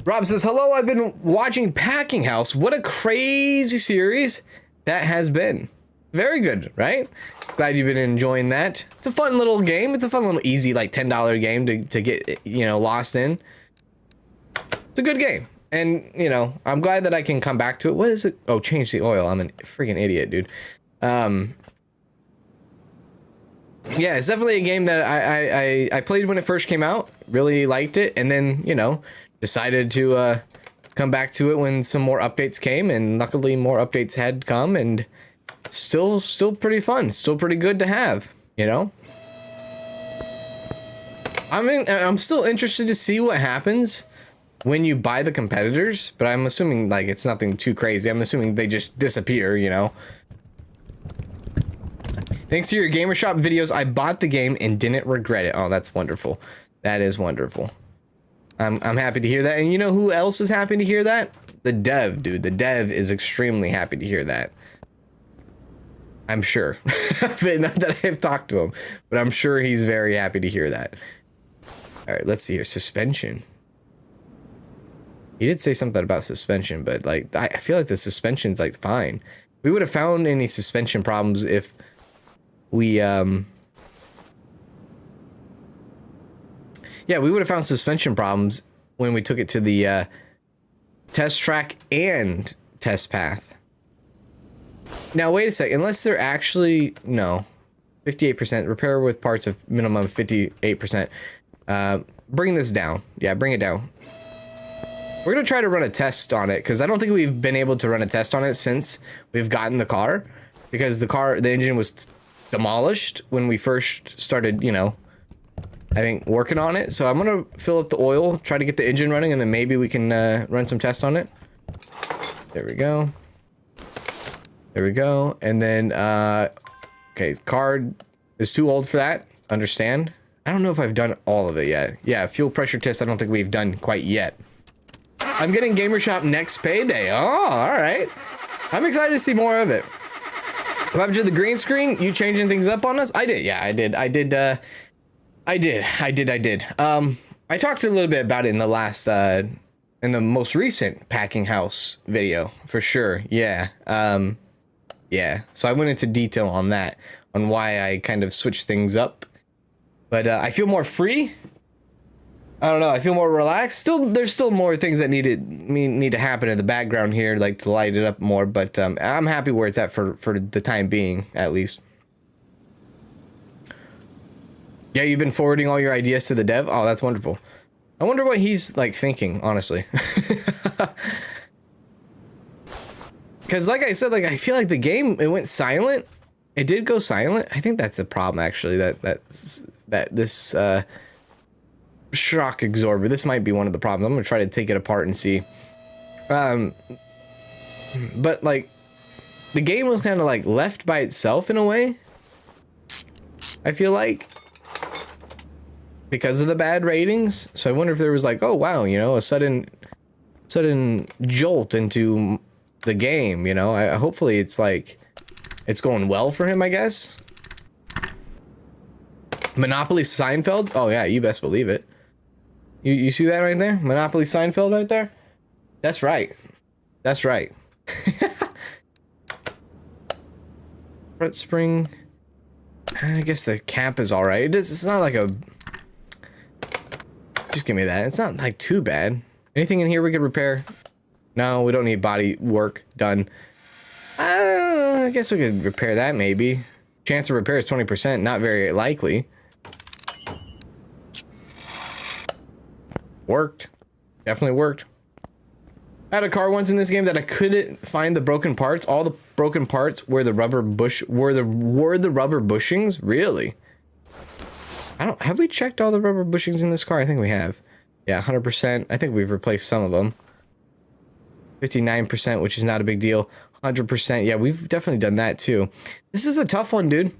Rob says, hello, I've been watching Packing House. What a crazy series that has been. Very good, right? Glad you've been enjoying that. It's a fun little game. It's a fun little easy, like $10 game to get, you know, lost in. It's a good game. And, you know, I'm glad that I can come back to it. What is it? Oh, change the oil. I'm a freaking idiot, dude. Yeah, it's definitely a game that I played when it first came out. Really liked it. And then, you know, decided to come back to it when some more updates came. And luckily more updates had come. And still pretty fun. Still pretty good to have, you know? I'm still interested to see what happens when you buy the competitors, but I'm assuming like it's nothing too crazy. I'm assuming they just disappear, you know. Thanks to your Gamer Shop videos, I bought the game and didn't regret it. Oh, that's wonderful. That is wonderful. I'm happy to hear that. And you know who else is happy to hear that? The dev, dude. The dev is extremely happy to hear that. I'm sure. Not that I've talked to him, but I'm sure he's very happy to hear that. All right, let's see here. Suspension. He did say something about suspension, but like I feel like the suspension's like fine. We would have found any suspension problems if we yeah, we would have found suspension problems when we took it to the test track and test path. Now wait a second, unless they're actually no 58% repair with parts of minimum 58%. Bring this down. Yeah, bring it down. We're gonna try to run a test on it because I don't think we've been able to run a test on it since we've gotten the car, because the engine was demolished when we first started, you know, I think working on it. So I'm gonna fill up the oil, try to get the engine running, and then maybe we can run some tests on it. There we go. There we go. And then okay, car is too old for that. Understand? I don't know if I've done all of it yet. Yeah, fuel pressure test I don't think we've done quite yet. I'm getting Gamer Shop next payday. Oh, all right. I'm excited to see more of it. What happened to the green screen? You changing things up on us? I did. Yeah, I did. I talked a little bit about it in the last, in the most recent Packing House video, for sure. Yeah. Yeah. So I went into detail on that, on why I kind of switched things up. But I feel more free. I don't know. I feel more relaxed. There's still more things that need to happen in the background here, like to light it up more. But I'm happy where it's at for the time being, at least. Yeah, you've been forwarding all your ideas to the dev. Oh, that's wonderful. I wonder what he's like thinking, honestly. Because, like I said, like I feel like the game it went silent. It did go silent. I think that's a problem, actually. That this shock absorber. This might be one of the problems. I'm gonna try to take it apart and see. But like, the game was kind of like left by itself in a way. I feel like because of the bad ratings. So I wonder if there was like, oh wow, you know, a sudden jolt into the game. You know, hopefully it's like it's going well for him, I guess. Monopoly Seinfeld. Oh yeah, you best believe it. You see that right there? Monopoly Seinfeld right there? That's right. That's right. Front spring. I guess the cap is alright. It's not like a... Just give me that. It's not like too bad. Anything in here we could repair? No, we don't need body work done. I guess we could repair that maybe. Chance of repair is 20%. Not very likely. Worked. Definitely worked. I had a car once in this game that I couldn't find the broken parts. All the broken parts were the rubber rubber bushings. Really? Have we checked all the rubber bushings in this car? I think we have. Yeah, 100%. I think we've replaced some of them. 59%, which is not a big deal. 100%. Yeah, we've definitely done that too. This is a tough one, dude.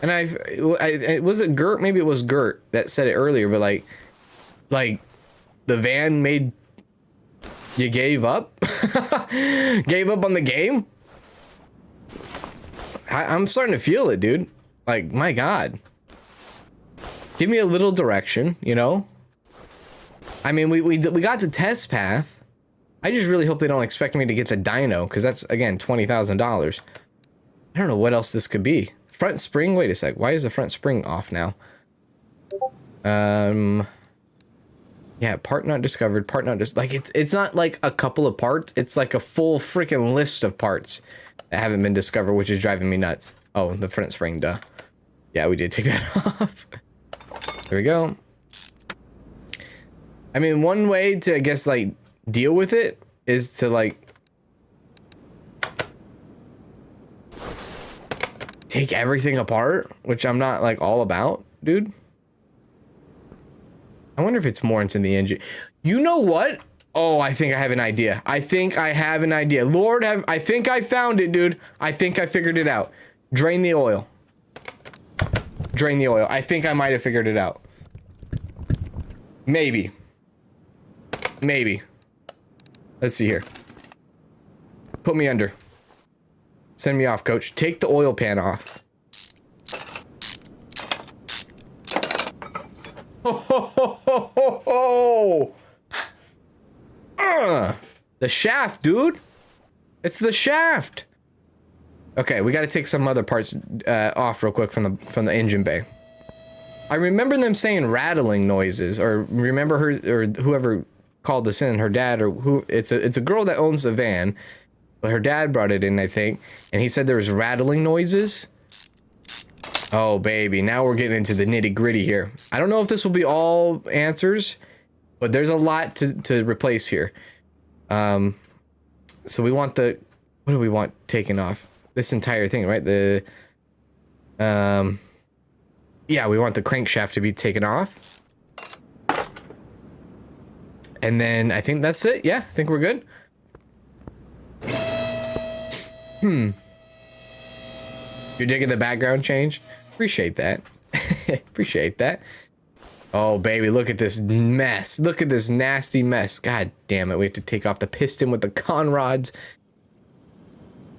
And was it Gert? Maybe it was Gert that said it earlier, but like the van made you gave up? Gave up on the game? I'm starting to feel it, dude. Like, my God. Give me a little direction, you know? I mean, we got the test path. I just really hope they don't expect me to get the dyno, because that's, again, $20,000. I don't know what else this could be. Front spring? Wait a sec. Why is the front spring off now? Yeah, part not discovered, part not just like it's not like a couple of parts, it's like a full freaking list of parts that haven't been discovered, which is driving me nuts. Oh, the front spring, duh. Yeah, we did take that off. There we go. I mean, one way to, I guess, like, deal with it is to, like, take everything apart, which I'm not, like, all about, dude. I wonder if it's more into the engine. You know what? Oh, I think I have an idea. I think I have an idea. Lord, I think I found it, dude. I think I figured it out. Drain the oil. Drain the oil. I think I might have figured it out. Maybe. Maybe. Let's see here. Put me under. Send me off, coach. Take the oil pan off. Ho, ho, ho, ho, ho, ho. The shaft, dude. It's the shaft. Okay, we got to take some other parts off real quick from the engine bay. I remember them saying rattling noises, or remember her or whoever called this in, her dad or who. It's a girl that owns the van, but her dad brought it in, I think, and he said there was rattling noises. Oh, baby. Now we're getting into the nitty gritty here. I don't know if this will be all answers, but there's a lot to replace here. So we want what do we want taken off? This entire thing, right? Yeah, we want the crankshaft to be taken off. And then I think that's it. Yeah, I think we're good. You're digging the background change? Appreciate that. Appreciate that. Oh, baby, look at this mess. Look at this nasty mess. God damn it. We have to take off the piston with the con rods.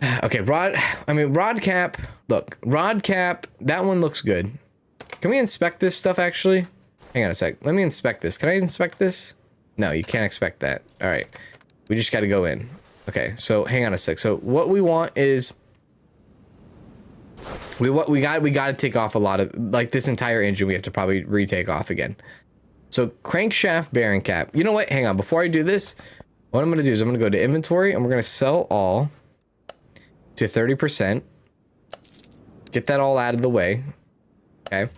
Okay, rod cap. Look, rod cap. That one looks good. Can we inspect this stuff, actually? Hang on a sec. Let me inspect this. Can I inspect this? No, you can't inspect that. All right. We just got to go in. Okay, so hang on a sec. So what we want is... We got to take off a lot of, like, this entire engine we have to probably retake off again. So crankshaft bearing cap. You know what? Hang on. Before I do this, what I'm going to do is I'm going to go to inventory and we're going to sell all to 30%. Get that all out of the way. Okay. And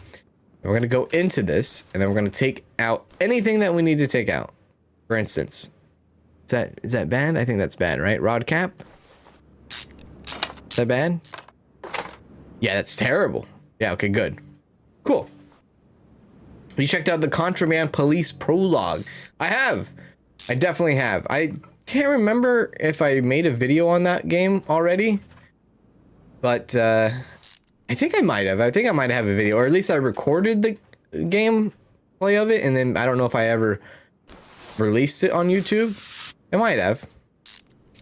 we're going to go into this and then we're going to take out anything that we need to take out. For instance, is that bad? I think that's bad, right? Rod cap. Is that bad? Yeah, that's terrible. Yeah, okay, good. Cool. You checked out the Contraband Police prologue. I have. I definitely have. I can't remember if I made a video on that game already. But, I think I might have. I think I might have a video. Or at least I recorded the gameplay of it. And then I don't know if I ever released it on YouTube. I might have.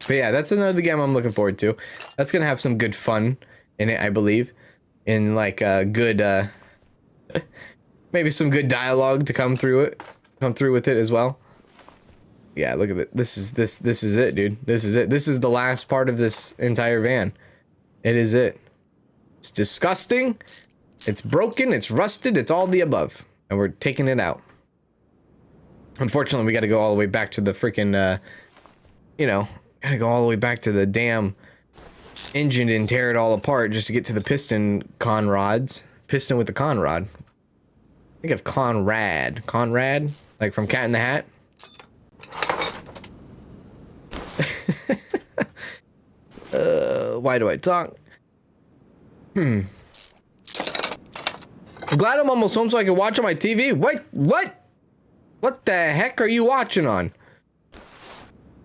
But yeah, that's another game I'm looking forward to. That's going to have some good fun in it, I believe, in like a good maybe some good dialogue to come through with it as well. Yeah, look at it. This is it, dude. This is it. This is the last part of this entire van. It is it. It's disgusting. It's broken, it's rusted, it's all the above, and we're taking it out. Unfortunately, we got to go all the way back to the freaking gotta go all the way back to the damn engine and tear it all apart just to get to the piston con rods. Piston with the con rod. Think of Conrad. Conrad? Like from Cat in the Hat? Why do I talk? I'm glad I'm almost home so I can watch on my TV. What? What the heck are you watching on?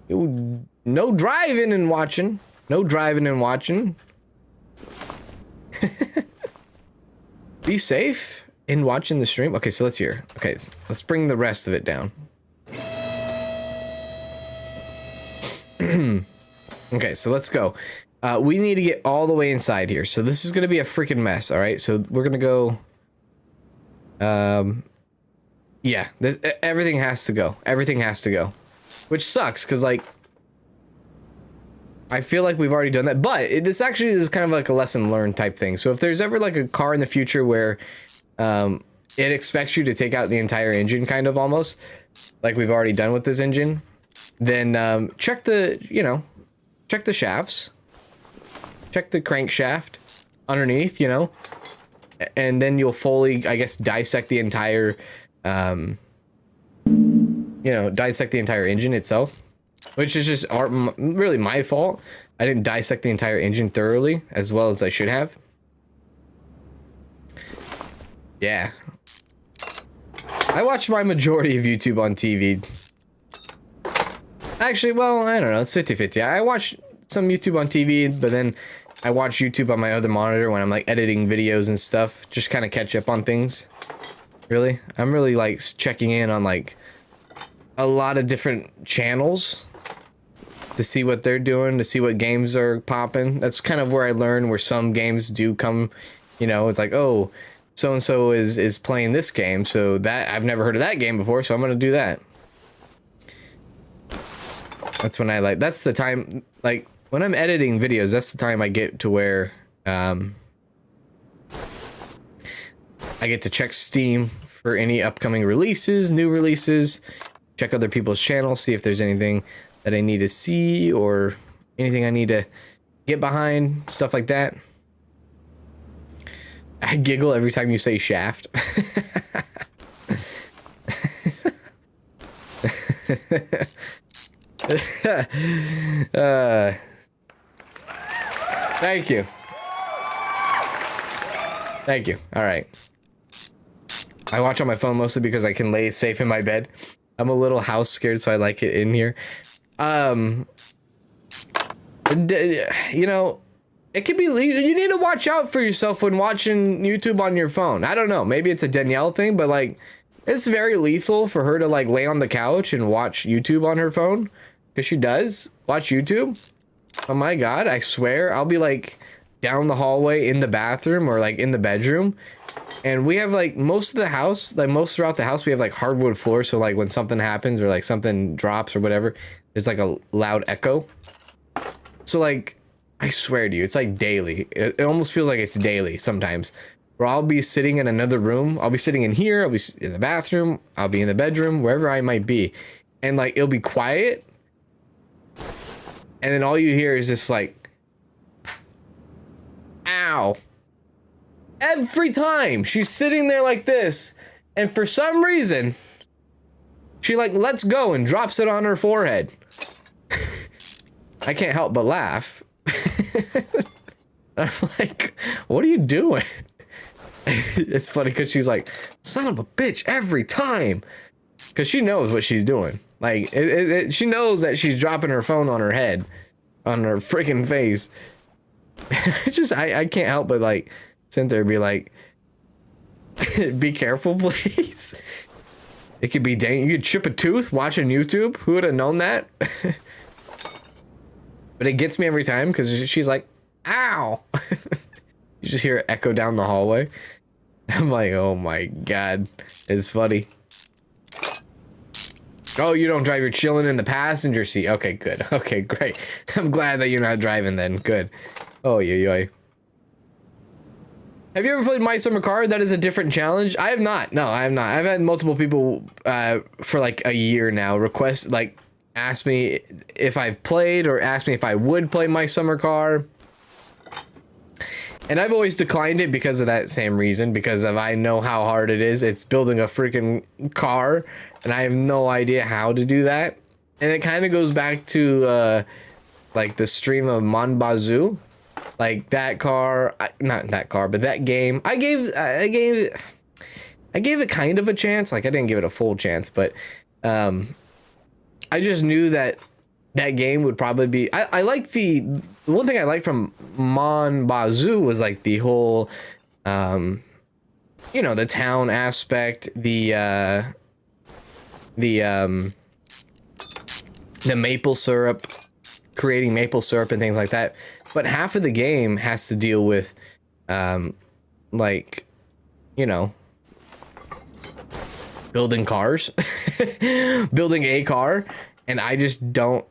No driving and watching. No driving and watching. Be safe in watching the stream. Okay, so let's hear. Okay, let's bring the rest of it down. Okay, so let's go. We need to get all the way inside here. So this is going to be a freaking mess, all right? So we're going to go... Yeah, everything has to go. Everything has to go, which sucks because like I feel like we've already done that. But this actually is kind of like a lesson learned type thing. So if there's ever like a car in the future where it expects you to take out the entire engine, kind of almost like we've already done with this engine, then check the check the shafts, check the crankshaft underneath, and then you'll fully, I guess, dissect the entire dissect the entire engine itself, which is just really my fault. I didn't dissect the entire engine thoroughly as well as I should have. Yeah, I watch my majority of YouTube on TV. Actually, well, I don't know, it's 50-50. I watch some YouTube on TV, but then I watch YouTube on my other monitor when I'm like editing videos and stuff, just kind of catch up on things. Really, I'm really like checking in on like a lot of different channels to see what they're doing, to see what games are popping. That's kind of where I learn where some games do come, it's like, oh, so and so is playing this game, so that I've never heard of that game before, so I'm gonna do that. That's when that's the time, like when I'm editing videos, that's the time I get to where I get to check Steam for any upcoming releases, new releases, check other people's channels, see if there's anything that I need to see or anything I need to get behind, stuff like that. I giggle every time you say shaft. Thank you. Thank you. All right. I watch on my phone mostly because I can lay safe in my bed. I'm a little house scared, so I like it in here. It could be, you need to watch out for yourself when watching YouTube on your phone. I don't know, maybe it's a Danielle thing, but like, it's very lethal for her to like lay on the couch and watch YouTube on her phone, because she does watch YouTube. Oh my God, I swear, I'll be like down the hallway in the bathroom or like in the bedroom, and we have like most of the house, like most throughout the house, we have like hardwood floors, so like when something happens or like something drops or whatever, there's like a loud echo. So like, I swear to you, it's like daily. It almost feels like it's daily sometimes. Where I'll be sitting in another room. I'll be sitting in here. I'll be in the bathroom. I'll be in the bedroom, wherever I might be. And like, it'll be quiet. And then all you hear is just like, ow. Every time she's sitting there like this. And for some reason, she like lets go and drops it on her forehead. I can't help but laugh. I'm like, what are you doing? It's funny because she's like, son of a bitch, every time. Because she knows what she's doing. Like, she knows that she's dropping her phone on her head, on her freaking face. I can't help but like sit there and be like, be careful, please. It could be dangerous. You could chip a tooth watching YouTube. Who would have known that? But it gets me every time because she's like, ow. You just hear it echo down the hallway. I'm like, oh my God, it's funny. Oh, you don't drive, you're chilling in the passenger seat. Okay, good. Okay, great. I'm glad that you're not driving then. Good. Oh, yeah. Have you ever played My Summer Car? That is a different challenge. I have not. No, I have not. I've had multiple people for like a year now request, like, ask me if I've played or ask me if I would play My Summer Car. And I've always declined it because of that same reason, because of I know how hard it is. It's building a freaking car, and I have no idea how to do that. And it kind of goes back to like the stream of Mon Bazoo. Like that car, not that car, but that game. I gave it kind of a chance. Like I didn't give it a full chance, but I just knew that game would probably be. I like the one thing I like from Mon Bazoo was like the whole, the town aspect, the maple syrup, creating maple syrup and things like that. But half of the game has to deal with, building cars, building a car, and I just don't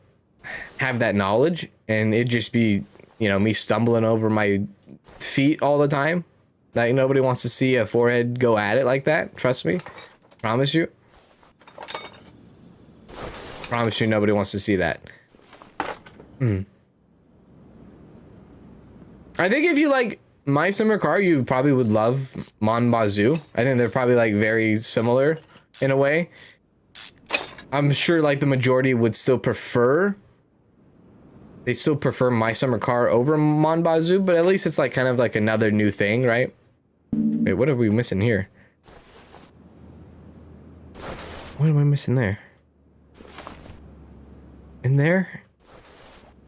have that knowledge, and it just be, you know, me stumbling over my feet all the time. Like, nobody wants to see a forehead go at it like that. Trust me. Promise you. Promise you, nobody wants to see that. I think if you like My Summer Car, you probably would love Mon Bazoo. I think they're probably like very similar in a way. I'm sure like the majority would still prefer. They still prefer My Summer Car over Mon Bazoo, but at least it's like kind of like another new thing, right? Wait, what are we missing here? What am I missing there? In there?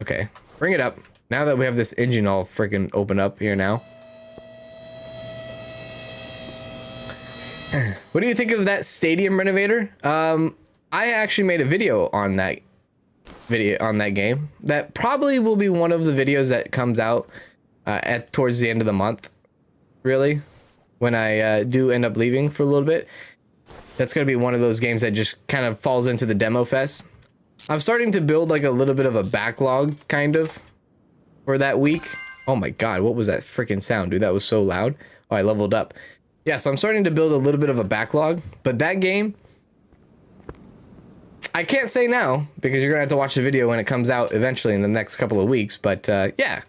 Okay, bring it up. Now that we have this engine all freaking open up here now. What do you think of that stadium renovator? I actually made a video on that game. That probably will be one of the videos that comes out towards the end of the month. Really, when I do end up leaving for a little bit. That's gonna be one of those games that just kind of falls into the demo fest. I'm starting to build like a little bit of a backlog, kind of, for that week. Oh my god, what was that freaking sound, dude? That was so loud. Oh, I leveled up. Yeah, so I'm starting to build a little bit of a backlog, but that game, I can't say now, because you're gonna have to watch the video when it comes out eventually in the next couple of weeks, but yeah.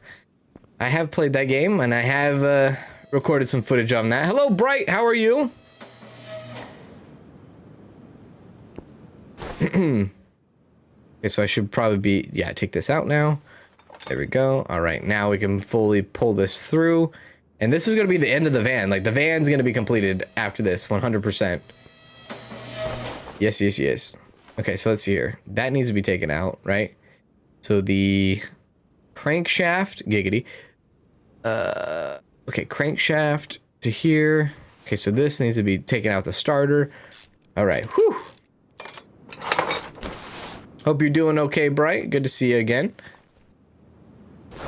I have played that game, and I have recorded some footage on that. Hello, Bright, how are you? Okay, so I should probably be, yeah, take this out now. There we go. All right, now we can fully pull this through. And this is going to be the end of the van. Like, the van's going to be completed after this, 100%. Yes, yes, yes. Okay, so let's see here. That needs to be taken out, right? So the crankshaft, giggity. Okay, crankshaft to here. Okay, so this needs to be taken out the starter. All right, whew. Hope you're doing okay, Bright. Good to see you again. I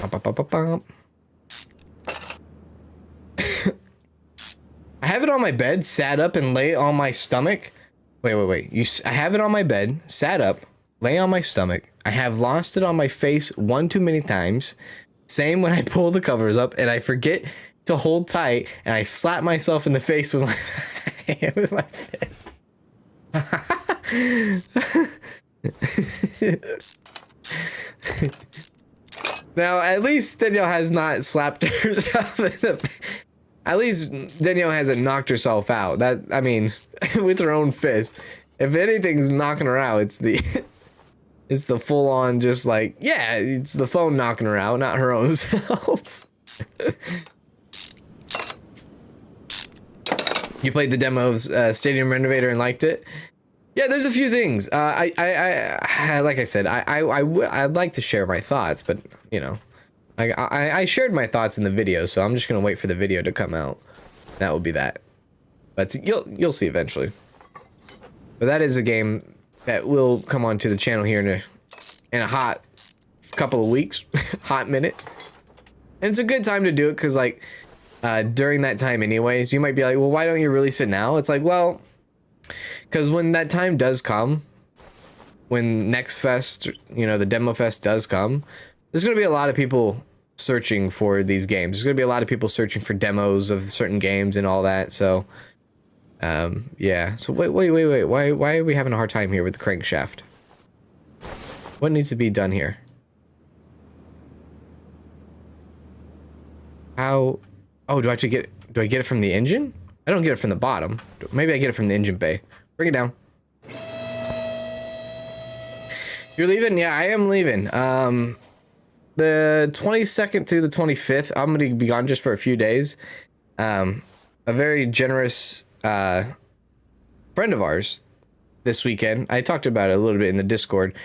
have it on my bed, sat up, and lay on my stomach. Wait. I have it on my bed, sat up, lay on my stomach. I have lost it on my face one too many times. Same when I pull the covers up, and I forget to hold tight, and I slap myself in the face with my fist. Now, at least Danielle has not slapped herself in the... At least Danielle hasn't knocked herself out. That, I mean, with her own fist. If anything's knocking her out, it's the... It's the full-on just like... Yeah, it's the phone knocking her out, not her own self. You played the demo of Stadium Renovator and liked it? Yeah, there's a few things. Like I said, I'd like to share my thoughts, but you know, I shared my thoughts in the video, so I'm just gonna wait for the video to come out. That will be that. But you'll see eventually. But that is a game that will come onto the channel here in a hot couple of weeks, hot minute. And it's a good time to do it because like during that time, anyways, you might be like, well, why don't you release it now? It's like, well. Because when that time does come, when next fest, you know, the demo fest does come, there's going to be a lot of people searching for these games. There's going to be a lot of people searching for demos of certain games and all that. So, yeah. So wait. Why are we having a hard time here with the crankshaft? What needs to be done here? How? Oh, do I get it from the engine? I don't get it from the bottom. Maybe I get it from the engine bay. Bring it down. You're leaving? Yeah, I am leaving. The 22nd through the 25th, I'm going to be gone just for a few days. A very generous friend of ours this weekend. I talked about it a little bit in the Discord.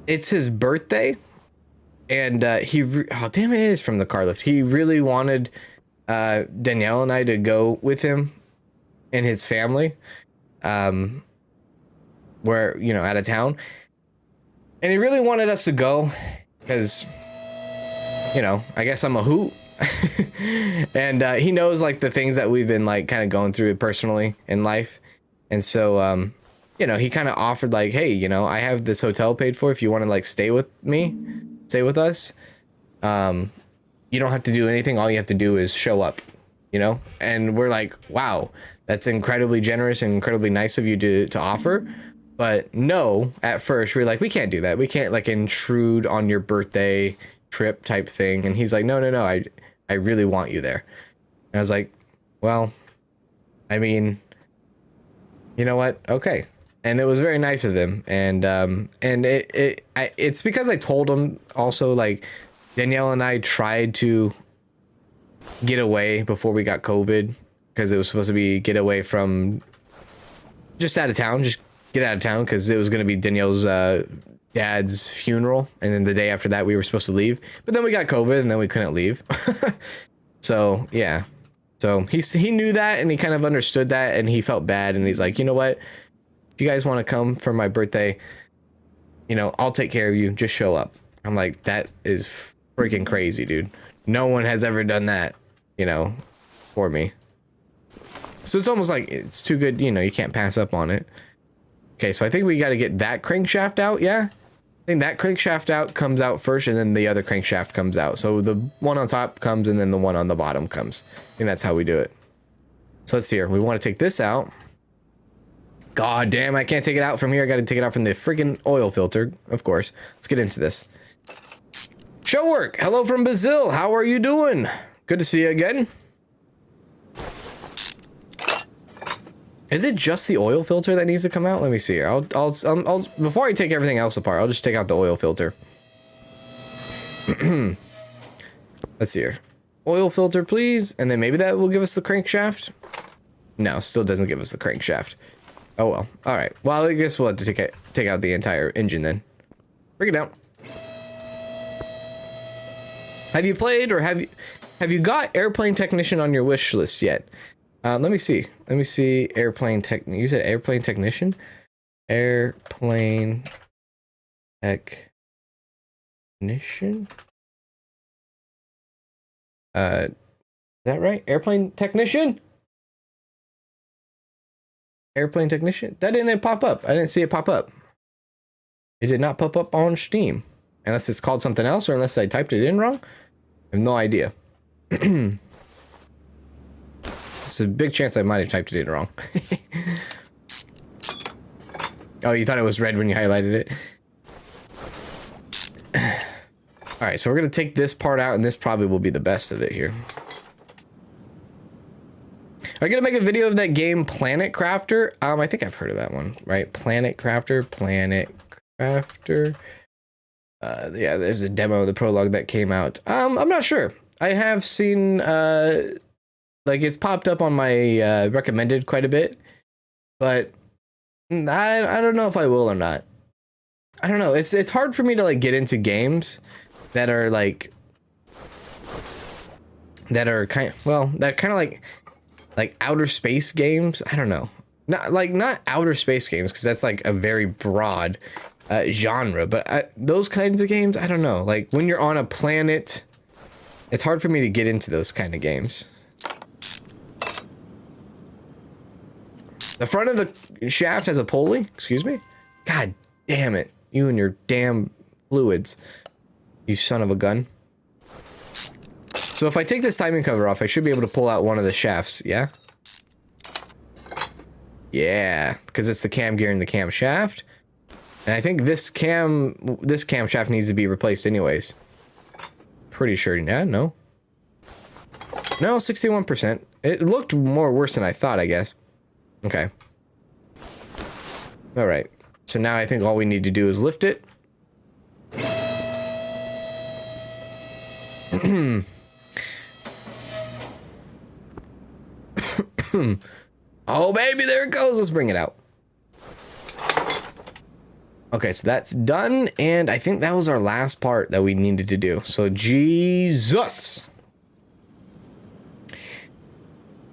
It's his birthday. And oh, damn it, it is from the car lift. He really wanted Danielle and I to go with him and his family, where, you know, out of town. And he really wanted us to go because, you know, I guess I'm a hoot. And he knows like the things that we've been like kind of going through personally in life. And so, you know, he kind of offered like, hey, you know, I have this hotel paid for if you want to like stay with us. You don't have to do anything. All you have to do is show up, you know? And we're like, wow, that's incredibly generous and incredibly nice of you to offer. But no, at first we're like, we can't do that. We can't like intrude on your birthday trip type thing. And he's like, no, I really want you there. And I was like, well, I mean, you know what? Okay. And it was very nice of him. And it's because I told him also, like, Danielle and I tried to get away before we got COVID, because it was supposed to be get away from just out of town, just get out of town, because it was going to be Danielle's dad's funeral. And then the day after that, we were supposed to leave. But then we got COVID and then we couldn't leave. So, yeah. So he knew that and he kind of understood that and he felt bad. And he's like, you know what? If you guys want to come for my birthday, you know, I'll take care of you. Just show up. I'm like, that is freaking crazy, dude. No one has ever done that, you know, for me. So it's almost like it's too good, you know, you can't pass up on it. Okay, so I think we got to get that crankshaft out, yeah? I think that crankshaft out comes out first and then the other crankshaft comes out. So the one on top comes and then the one on the bottom comes. I think that's how we do it. So let's see here. We want to take this out. God damn, I can't take it out from here. I got to take it out from the freaking oil filter, of course. Let's get into this. Show work. Hello from Brazil. How are you doing? Good to see you again. Is it just the oil filter that needs to come out? Let me see here. I'll before I take everything else apart, I'll just take out the oil filter. Let's see here. Oil filter, please. And then maybe that will give us the crankshaft. No, still doesn't give us the crankshaft. Oh well. All right. Well, I guess we'll have to take out the entire engine then. Bring it down. Have you played or have you got Airplane Technician on your wish list yet? Let me see. Let me see. Airplane tech. You said Airplane Technician? Airplane Technician? Is that right? Airplane Technician? Airplane Technician? That didn't pop up. I didn't see it pop up. It did not pop up on Steam. Unless it's called something else or unless I typed it in wrong. I have no idea. It's a big chance I might have typed it in wrong. Oh, you thought it was red when you highlighted it? All right, so we're going to take this part out, and this probably will be the best of it here. I'm going to make a video of that game, Planet Crafter. I think I've heard of that one, right? Planet Crafter. Yeah, there's a demo of the prologue that came out. I'm not sure. I have seen, like, it's popped up on my recommended quite a bit, but I don't know if I will or not. I don't know. It's hard for me to like get into games that are like that kind of like outer space games. I don't know. Not outer space games, because that's like a very broad genre, but those kinds of games, I don't know. Like when you're on a planet, it's hard for me to get into those kind of games. The front of the shaft has a pulley. Excuse me? God damn it. You and your damn fluids. You son of a gun. So if I take this timing cover off, I should be able to pull out one of the shafts, yeah? Yeah, because it's the cam gear and the cam shaft. And I think this cam shaft needs to be replaced anyways. Pretty sure. Yeah, no. No, 61%. It looked worse than I thought, I guess. Okay. All right. So now I think all we need to do is lift it. Oh, baby, there it goes. Let's bring it out. Okay, so that's done. And I think that was our last part that we needed to do. So, Jesus.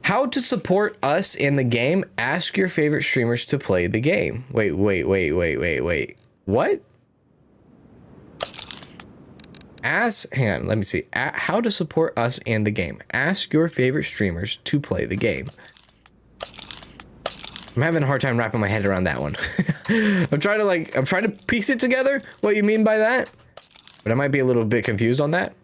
How to support us in the game? Ask your favorite streamers to play the game. Wait. What? Hang on, let me see. How to support us and the game. Ask your favorite streamers to play the game. I'm having a hard time wrapping my head around that one. I'm trying to piece it together, what you mean by that. But I might be a little bit confused on that.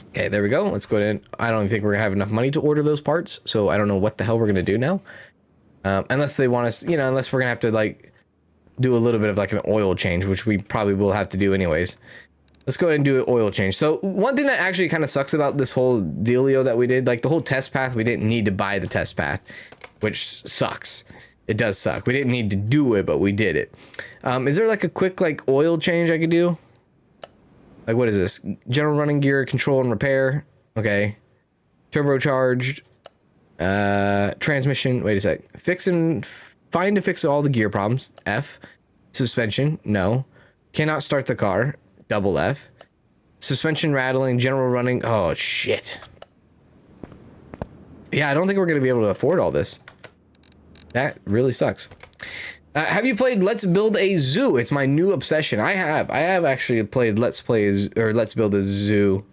Okay, there we go. Let's go ahead. I don't think we're gonna have enough money to order those parts, so I don't know what the hell we're gonna do now. Unless they want us, unless we're gonna have to like do a little bit of like an oil change, which we probably will have to do anyways. Let's go ahead and do an oil change. So one thing that actually kind of sucks about this whole dealio that we did, like the whole test path, we didn't need to buy the test path, which sucks. It does suck. We didn't need to do it, but we did it. Is there like a quick like oil change I could do? Like, what is this? General running gear, control and repair. Okay. Turbocharged. Transmission. Wait a sec. Find to fix all the gear problems. F. Suspension. No. Cannot start the car. Double F. Suspension rattling. General running. Oh, shit. Yeah, I don't think we're going to be able to afford all this. That really sucks. Have you played Let's Build a Zoo? It's my new obsession. I have actually played Let's Build a Zoo.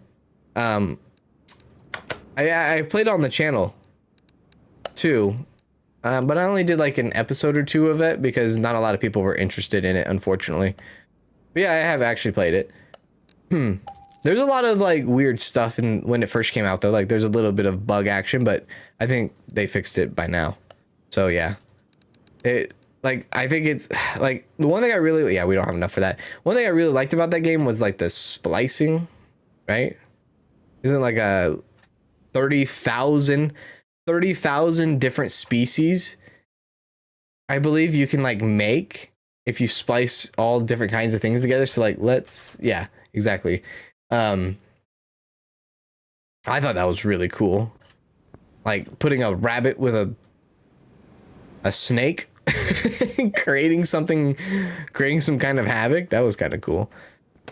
I played on the channel too, but I only did like an episode or two of it because not a lot of people were interested in it, unfortunately. But yeah, I have actually played it. There's a lot of like weird stuff when it first came out though. Like there's a little bit of bug action, but I think they fixed it by now. So yeah, I think it's like the one thing I really, we don't have enough for that. One thing I really liked about that game was like the splicing, right? Isn't like a 30,000 different species, I believe you can like make if you splice all different kinds of things together. So like, yeah, exactly. I thought that was really cool. Like putting a rabbit with a snake. creating some kind of havoc. That was kind of cool. All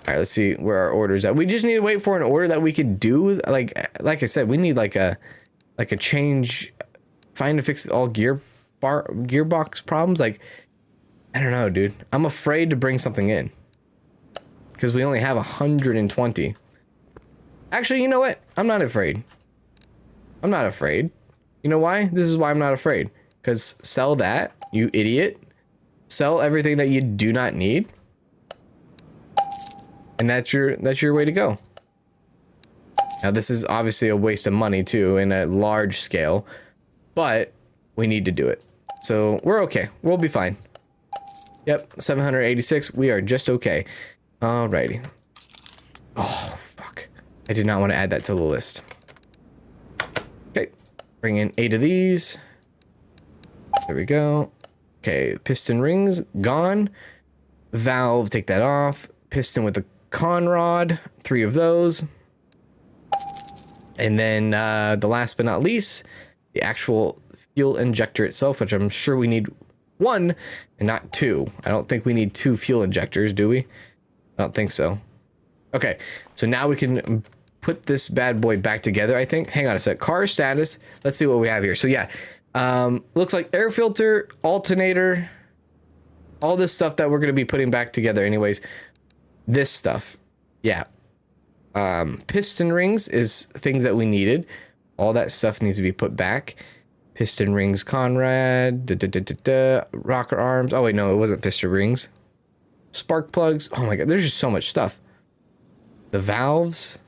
right, let's see where our orders at. We just need to wait for an order that we could do. Like I said, we need like a change, find to fix all gearbox problems. Like, I don't know, dude. I'm afraid to bring something in because we only have 120. Actually, you know what? I'm not afraid. I'm not afraid. You know why? This is why I'm not afraid. Because sell that, you idiot. Sell everything that you do not need. And that's your way to go. Now this is obviously a waste of money too in a large scale, but we need to do it. So we're okay. We'll be fine. Yep, 786. We are just okay. Alrighty. Oh, fuck. I did not want to add that to the list. Okay. Bring in 8 of these. There we go. Okay, piston rings, gone. Valve, take that off. Piston with a conrod, 3 of those. And then the last but not least, the actual fuel injector itself, which I'm sure we need 1 and not 2. I don't think we need 2 fuel injectors, do we? I don't think so. Okay, so now we can put this bad boy back together, I think. Hang on a sec. Car status. Let's see what we have here. So yeah. Looks like air filter, alternator, all this stuff that we're going to be putting back together anyways. This stuff. Yeah. Piston rings is things that we needed. All that stuff needs to be put back. Piston rings, Conrad, rocker arms. Oh wait, no, it wasn't piston rings. Spark plugs. Oh my God, there's just so much stuff. The valves.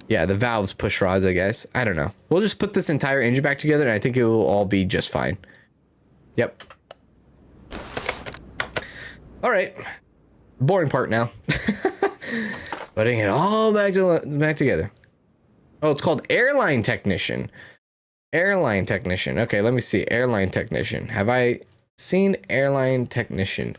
Yeah, the valves, push rods, I guess. I don't know. We'll just put this entire engine back together, and I think it will all be just fine. Yep. All right. Boring part now. Putting it all back together. Oh, it's called airline technician. Airline technician. Okay, let me see. Airline technician. Have I seen airline technician?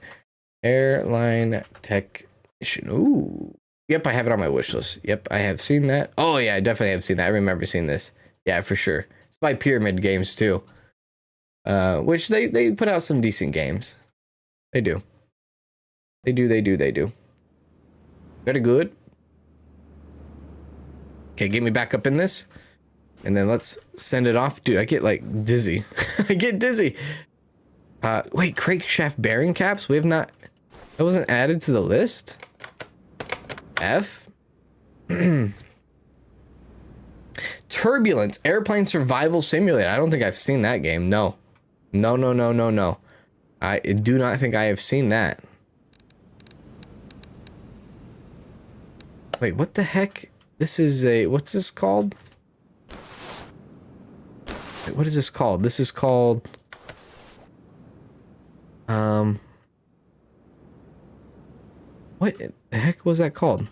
Airline technician. Ooh. Yep, I have it on my wish list. Yep, I have seen that. Oh yeah, I definitely have seen that. I remember seeing this. Yeah, for sure. It's by Pyramid Games too. Which they put out some decent games. They do. They do. Very good. Okay, get me back up in this. And then let's send it off. Dude, I get like dizzy. I get dizzy. Wait, crankshaft bearing caps? We have not... That wasn't added to the list? F. Turbulence, airplane survival simulator. I don't think I've seen that game. No. No, no, no, no, no. I do not think I have seen that. Wait, what the heck? This is a, what's this called? Wait, what is this called? This is called, what the heck was that called?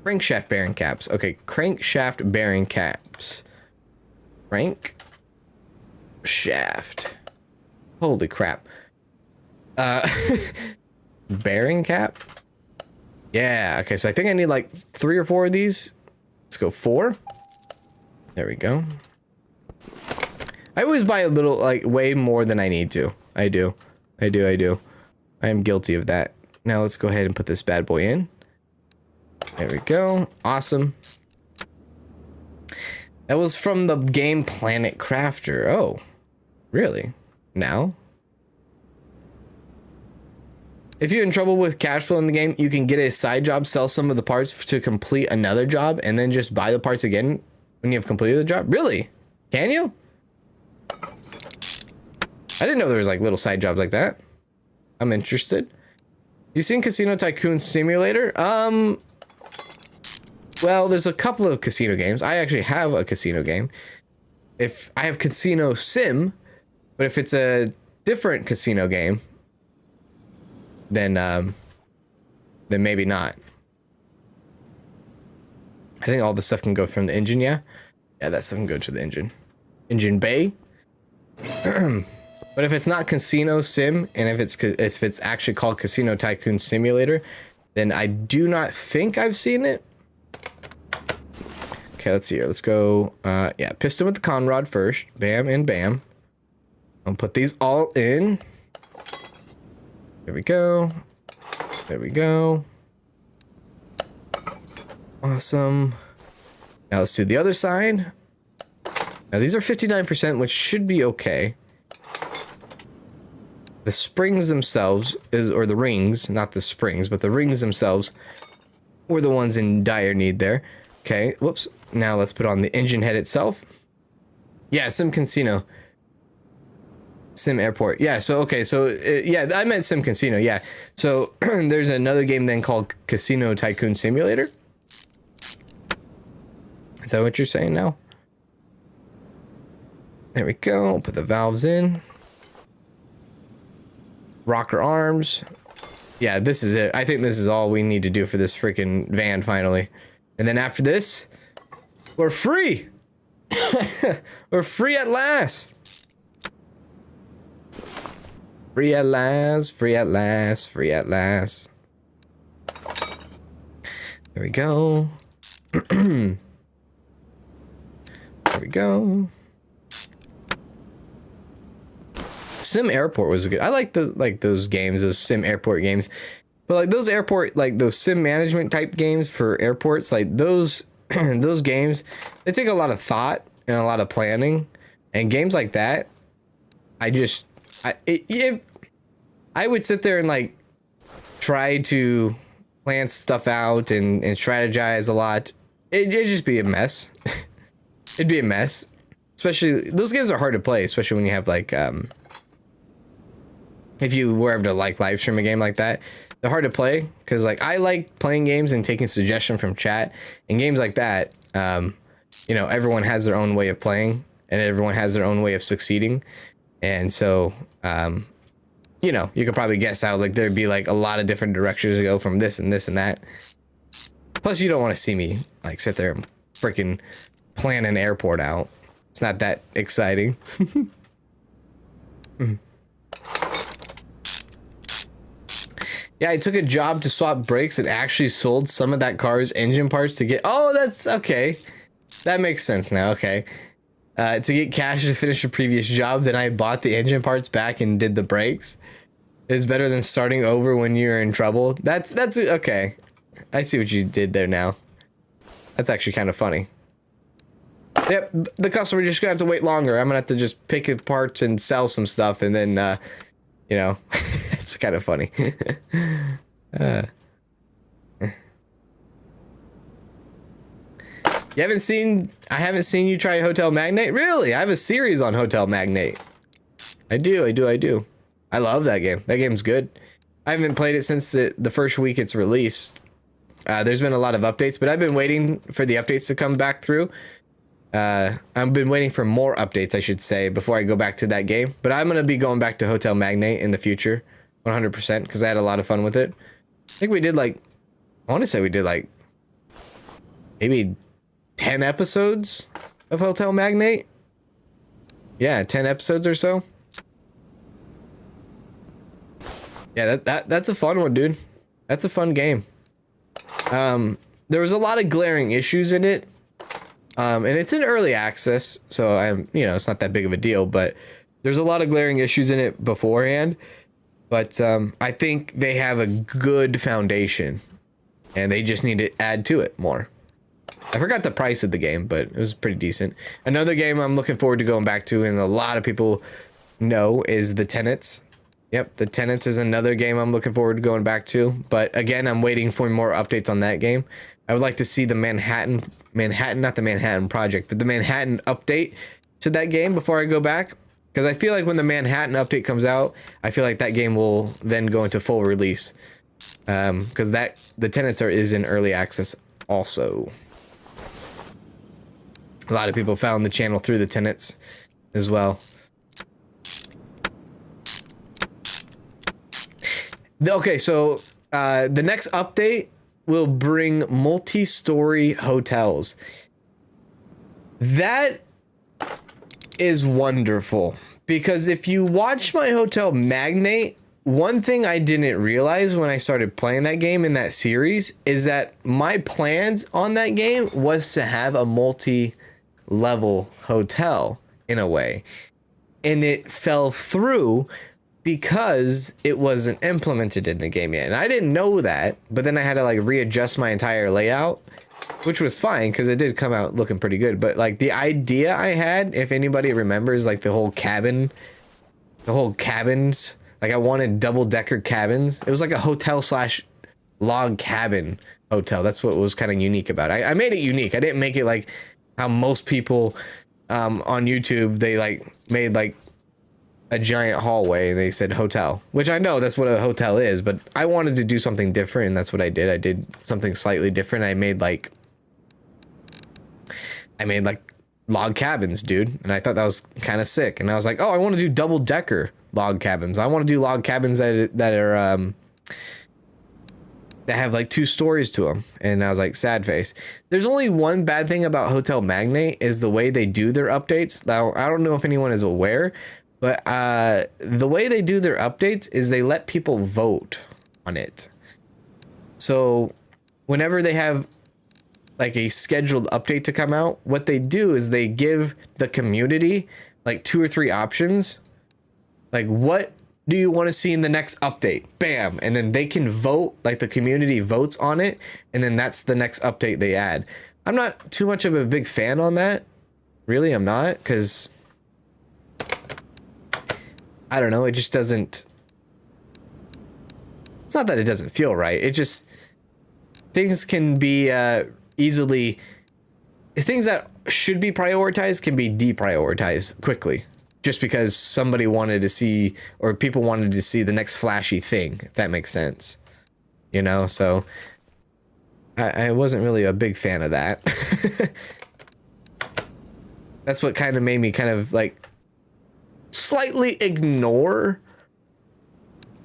Crankshaft bearing caps. Okay, crankshaft bearing caps. Crankshaft. Holy crap. Bearing cap? Yeah, okay, so I think I need like 3 or 4 of these. Let's go 4. There we go. I always buy a little, like, way more than I need to. I do. I am guilty of that. Now let's go ahead and put this bad boy in. There we go. Awesome. That was from the game Planet Crafter. Oh, really? Now? If you're in trouble with cash flow in the game, you can get a side job, sell some of the parts to complete another job, and then just buy the parts again when you have completed the job. Really? Can you? I didn't know there was like little side jobs like that. I'm interested. You seen Casino Tycoon Simulator? Well, there's a couple of casino games. I actually have a casino game. If I have Casino Sim, but if it's a different casino game, then maybe not. I think all the stuff can go from the engine, yeah? Yeah, that stuff can go to the engine. Engine bay. But if it's not Casino Sim, and if it's actually called Casino Tycoon Simulator, then I do not think I've seen it. Okay, let's see here. Let's go, yeah, piston with the con rod first. Bam and bam. I'll put these all in. There we go. There we go. Awesome. Now let's do the other side. Now these are 59%, which should be okay. The springs themselves or the rings, not the springs, but the rings themselves were the ones in dire need there. Okay, whoops. Now let's put on the engine head itself. Yeah, Sim Casino. Sim Airport. Yeah, so, okay, so, yeah, I meant Sim Casino, yeah. So, there's another game then called Casino Tycoon Simulator. Is that what you're saying now? There we go. Put the valves in. Rocker arms. Yeah, this is it. I think this is all we need to do for this freaking van finally. And then after this, we're free. We're free at last. Free at last, free at last, free at last. There we go. There we go. Sim Airport was good. I like those games, those Sim Airport games. But like those airport, like those sim management type games for airports, like those those games, they take a lot of thought and a lot of planning. And games like that, I would sit there and like try to plan stuff out and strategize a lot. It'd just be a mess. It'd be a mess. Especially those games are hard to play, especially when you have like if you were ever to like live stream a game like that. They're hard to play because like I like playing games and taking suggestion from chat, and games like that, you know, everyone has their own way of playing and everyone has their own way of succeeding. And so, you know, you could probably guess how like there'd be like a lot of different directions to go from this and this and that. Plus you don't want to see me like sit there and freaking plan an airport out. It's not that exciting. Yeah, I took a job to swap brakes and actually sold some of that car's engine parts to get... Oh, that's... Okay. That makes sense now. Okay. To get cash to finish a previous job, then I bought the engine parts back and did the brakes. It's better than starting over when you're in trouble. That's... Okay. I see what you did there now. That's actually kind of funny. Yep, the customer just gonna have to wait longer. I'm gonna have to just pick it parts and sell some stuff, and then, you know, it's kind of funny. You haven't seen, I haven't seen you try Hotel Magnate? Really? I have a series on Hotel Magnate. I do. I love that game. That game's good. I haven't played it since the first week it's released. There's been a lot of updates, but I've been waiting for the updates to come back through. I've been waiting for more updates, I should say, before I go back to that game. But I'm going to be going back to Hotel Magnate in the future, 100%, because I had a lot of fun with it. I think we did like, I want to say we did like maybe 10 episodes of Hotel Magnate. Yeah, 10 episodes or so. Yeah, that's a fun one, dude. That's a fun game. There was a lot of glaring issues in it. And it's in early access, so it's not that big of a deal, but there's a lot of glaring issues in it beforehand. But I think they have a good foundation, and they just need to add to it more. I forgot the price of the game, but it was pretty decent. Another game I'm looking forward to going back to, and a lot of people know, is The Tenants. Yep, The Tenants is another game I'm looking forward to going back to. But again, I'm waiting for more updates on that game. I would like to see the Manhattan, not the Manhattan Project, but the Manhattan update to that game before I go back. Because I feel like when the Manhattan update comes out, I feel like that game will then go into full release. Because The Tenants is in early access also. A lot of people found the channel through The Tenants as well. Okay, so the next update will bring multi-story hotels. That is wonderful, because if you watch my Hotel Magnate, one thing I didn't realize when I started playing that game in that series is that my plans on that game was to have a multi-level hotel in a way, and it fell through because it wasn't implemented in the game yet. And I didn't know that, but then I had to like readjust my entire layout, which was fine because it did come out looking pretty good. But like the idea I had, if anybody remembers, like the whole cabins, like I wanted double-decker cabins. It was like a hotel slash log cabin hotel. That's what was kind of unique about it. I made it unique. I didn't make it like how most people on YouTube, they like made like a giant hallway and they said hotel, which I know that's what a hotel is, but I wanted to do something different, and that's what I did. I did something slightly different. I made like log cabins, dude, and I thought that was kind of sick. And I was like, oh, I want to do double-decker log cabins. I want to do log cabins that have like 2 stories to them. And I was like, sad face. There's only one bad thing about Hotel Magnate is the way they do their updates. Now, I don't know if anyone is aware, but the way they do their updates is they let people vote on it. So whenever they have like a scheduled update to come out, what they do is they give the community like 2 or 3 options. Like, what do you want to see in the next update? Bam. And then they can vote, like the community votes on it. And then that's the next update they add. I'm not too much of a big fan on that. Really, I'm not, because I don't know, it just doesn't, it's not that it doesn't feel right, it just, things can be easily, things that should be prioritized can be deprioritized quickly, just because somebody wanted to see, or people wanted to see the next flashy thing, if that makes sense, you know. So I wasn't really a big fan of that. That's what kind of made me kind of like slightly ignore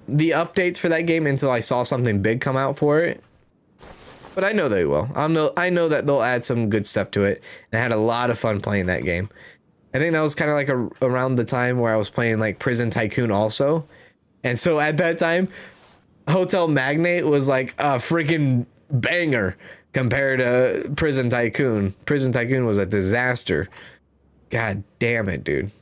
the updates for that game until I saw something big come out for it. But I know they will. I know that they'll add some good stuff to it. And I had a lot of fun playing that game. I think that was kind of like around the time where I was playing like Prison Tycoon also. And so at that time, Hotel Magnate was like a freaking banger compared to Prison Tycoon. Prison Tycoon was a disaster. God damn it, dude.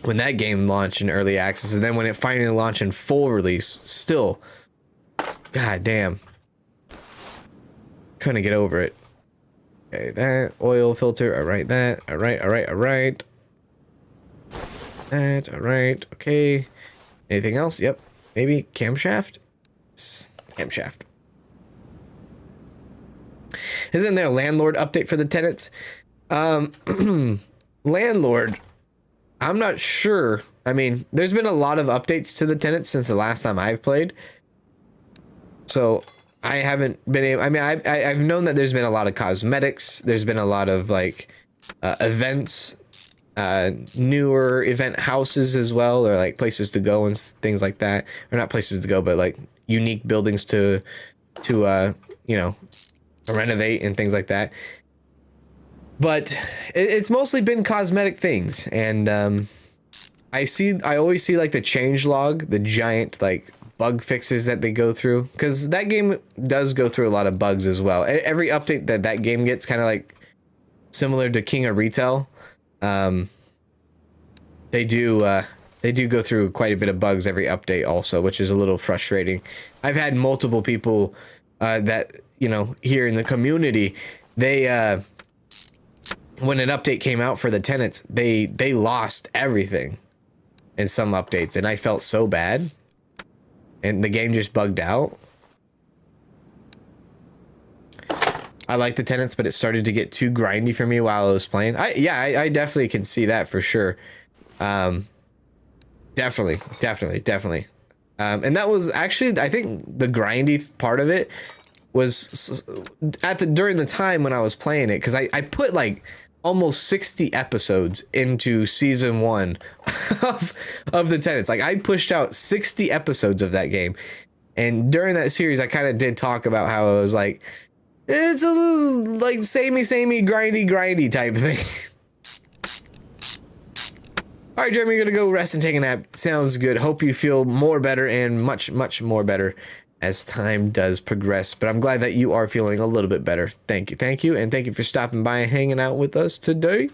When that game launched in early access, and then when it finally launched in full release, still, god damn, couldn't get over it. Okay, that oil filter, all right, that, all right, that, all right, okay. Anything else? Yep, maybe camshaft. Camshaft. Isn't there a landlord update for the tenants? Landlord, I'm not sure. I mean, there's been a lot of updates to the tenants since the last time I've played. So I haven't been able, I mean, I've known that there's been a lot of cosmetics. There's been a lot of like events, newer event houses as well, or like places to go and things like that. Or not places to go, but like unique buildings to you know, renovate and things like that. But it's mostly been cosmetic things, and I always see like the change log, the giant like bug fixes that they go through, because that game does go through a lot of bugs as well. Every update that game gets, kind of like similar to King of Retail, they do go through quite a bit of bugs every update also, which is a little frustrating. I've had multiple people that, you know, here in the community, they when an update came out for the tenants, they lost everything in some updates, and I felt so bad, and the game just bugged out. I like the tenants, but it started to get too grindy for me while I was playing. I definitely can see that for sure. Definitely. And that was actually, I think the grindy part of it was during the time when I was playing it, because I put like almost 60 episodes into season 1 of the tenants. Like I pushed out 60 episodes of that game, and during that series I kind of did talk about how it was like, it's a little like samey grindy type thing. All right, Jeremy, you're gonna go rest and take a nap. Sounds good. Hope you feel more better, and much more better as time does progress. But I'm glad that you are feeling a little bit better. Thank you, and thank you for stopping by and hanging out with us today.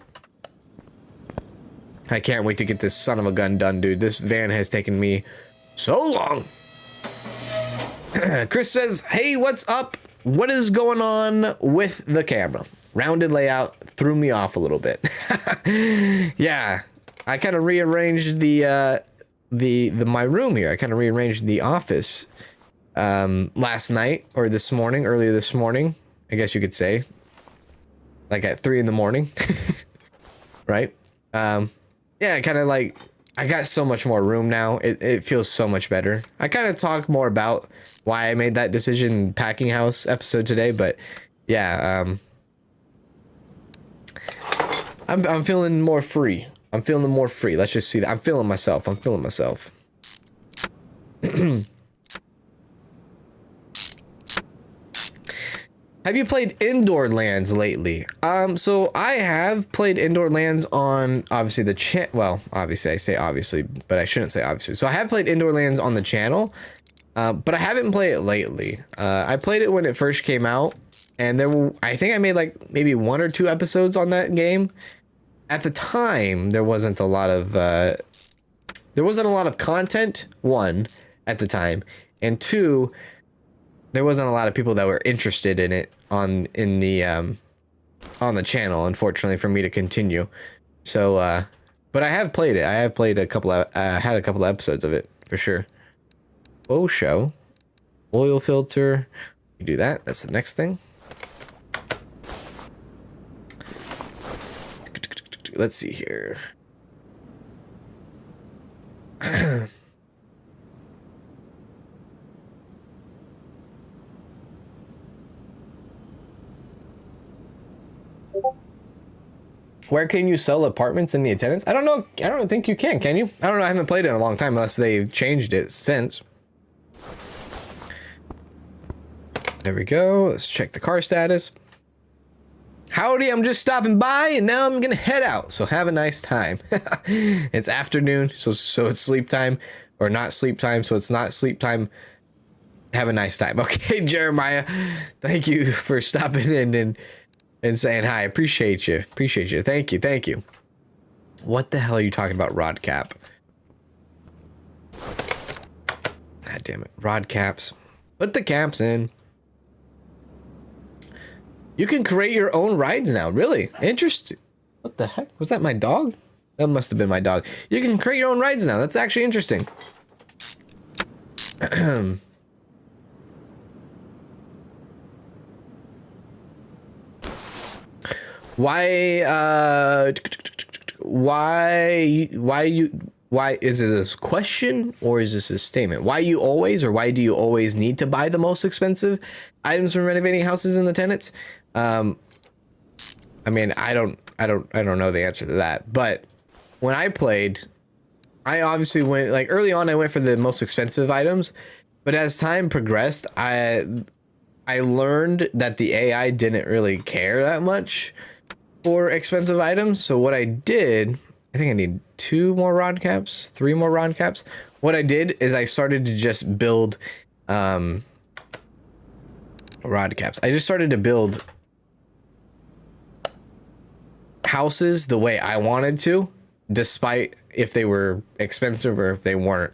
I can't wait to get this son of a gun done, dude. This van has taken me so long. Chris says, hey, what's up? What is going on with the camera? Rounded layout threw me off a little bit. Yeah, I kind of rearranged my room here. I kind of rearranged the office last night, or earlier this morning, I guess you could say, like at 3 in the morning. Right? Yeah, kind of like, I got so much more room now. It feels so much better. I kind of talk more about why I made that decision in Packing House episode today, but yeah, I'm feeling more free. Let's just see that. I'm feeling myself. Have you played Indoor Lands lately? So I have played Indoor Lands on, obviously, the well, obviously, I say obviously, but I shouldn't say obviously. So I have played Indoor Lands on the channel, but I haven't played it lately. I played it when it first came out, and I think I made like maybe 1 or 2 episodes on that game. At the time, there wasn't a lot of content, 1, at the time, and 2, there wasn't a lot of people that were interested in it on the channel, unfortunately, for me to continue. So, but I have played it. I have played had a couple of episodes of it for sure. Oh, show oil filter. You do that. That's the next thing. Let's see here. Where can you sell apartments in the attendance? I don't know. I don't think you can you? I don't know. I haven't played it in a long time unless they've changed it since. There we go. Let's check the car status. Howdy, I'm just stopping by and now I'm gonna head out. So have a nice time. It's afternoon, so it's sleep time, or not sleep time, so it's not sleep time. Have a nice time. Okay, Jeremiah. Thank you for stopping in and saying hi. Appreciate you. Thank you. What the hell are you talking about, rod cap? God damn it. Rod caps. Put the caps in. You can create your own rides now. Really? Interesting. What the heck? Was that my dog? That must have been my dog. You can create your own rides now. That's actually interesting. why is it this question or is this a statement? Why you always, or why do you always need to buy the most expensive items when renovating houses in the tenants? I mean, I don't know the answer to that, but when I played, I obviously went, like, early on I went for the most expensive items, but as time progressed, I learned that the AI didn't really care that much for expensive items. So what I did, I think I need 2 more rod caps, 3 more rod caps. What I did is I started to just build rod caps. I just started to build houses the way I wanted to, despite if they were expensive or if they weren't.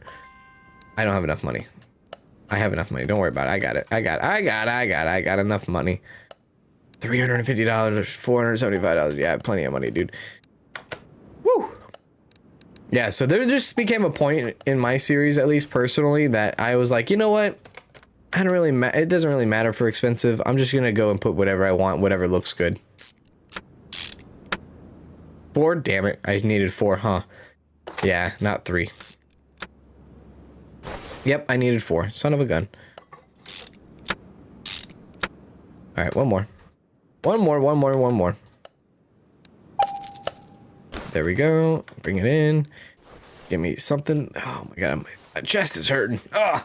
I don't have enough money. I have enough money. Don't worry about it. I got it. I got enough money. $350, $475. Yeah, plenty of money, dude. Woo. Yeah, so there just became a point in my series, at least personally, that I was like, you know what? I don't really it doesn't really matter for expensive. I'm just gonna go and put whatever I want, whatever looks good. 4? Damn it. I needed 4, huh? Yeah, not 3. Yep, I needed 4. Son of a gun. Alright, one more. One more. There we go. Bring it in. Give me something. Oh my god, my chest is hurting. Ugh.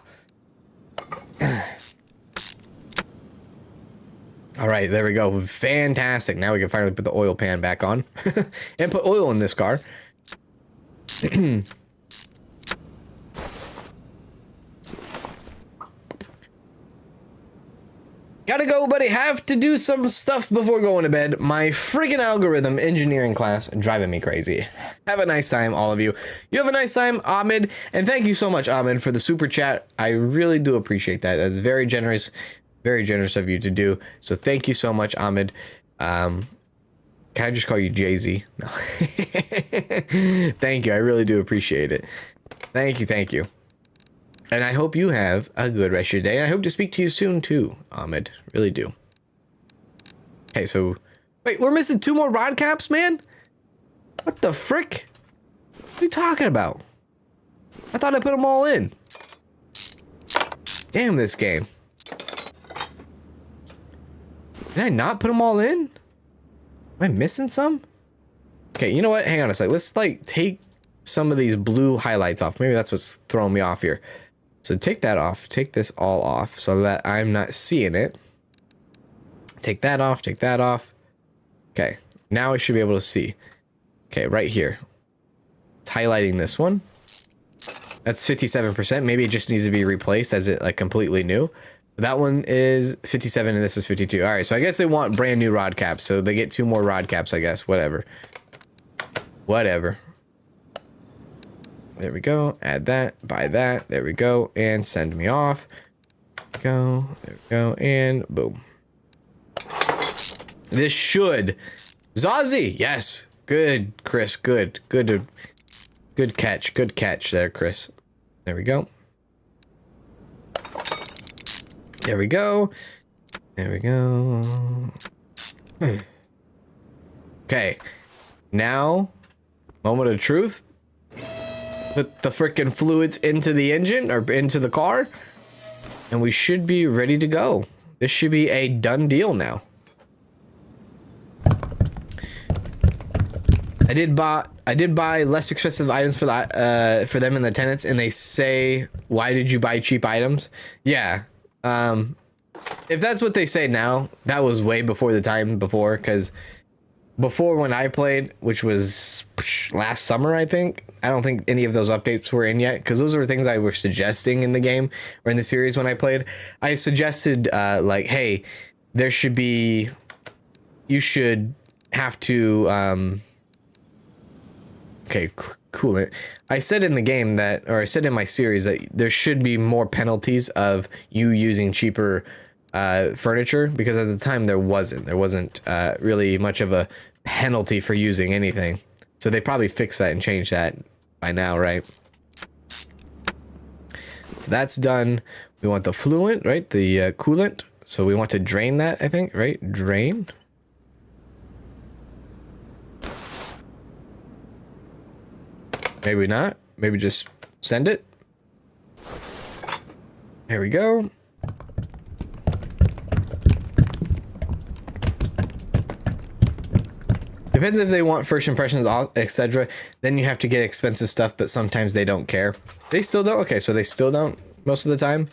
Alright, there we go. Fantastic. Now we can finally put the oil pan back on. And put oil in this car. Gotta go, buddy. Have to do some stuff before going to bed. My freaking algorithm engineering class driving me crazy. Have a nice time, all of you. You have a nice time, Ahmed. And thank you so much, Ahmed, for the super chat. I really do appreciate that. That's very generous of you to do. So thank you so much, Ahmed. Can I just call you Jay-Z? No. Thank you. I really do appreciate it. Thank you. And I hope you have a good rest of your day. I hope to speak to you soon too, Ahmed. Really do. Okay, so... Wait, we're missing 2 more rod caps, man? What the frick? What are you talking about? I thought I put them all in. Damn this game. Did I not put them all in? Am I missing some? Okay, you know what? Hang on a sec. Let's, like, take some of these blue highlights off. Maybe that's what's throwing me off here. So take that off. Take this all off so that I'm not seeing it. Take that off. Take that off. Okay. Now I should be able to see. Okay, right here. It's highlighting this one. That's 57%. Maybe it just needs to be replaced as it, like, completely new. That one is 57 and this is 52. All right, so I guess they want brand new rod caps. So they get 2 more rod caps, I guess. Whatever. There we go. Add that. Buy that. There we go. And send me off. Go. There we go. And boom. This should. Zazie. Yes. Good, Chris. Good. Good catch. Good catch there, Chris. There we go. There we go. There we go. Okay. Now, moment of truth. Put the frickin' fluids into the engine or into the car. And we should be ready to go. This should be a done deal now. I did buy less expensive items for them in the tenants, and they say, why did you buy cheap items? Yeah. If that's what they say now, that was way before the time before, because before when I played, which was last summer, I think, I don't think any of those updates were in yet, because those were things I was suggesting in the game or in the series when I played. I suggested, like, hey, there should be, you should have to, okay, cool it. I said in the game that, or I said in my series that there should be more penalties of you using cheaper furniture, because at the time there wasn't really much of a penalty for using anything. So they probably fixed that and changed that by now, right? So that's done. We want the fluent, right? The coolant. So we want to drain that, I think, right? Drain. Maybe not. Maybe just send it. There we go. Depends if they want first impressions, etc. Then you have to get expensive stuff, but sometimes they don't care. They still don't? Okay, so they still don't most of the time?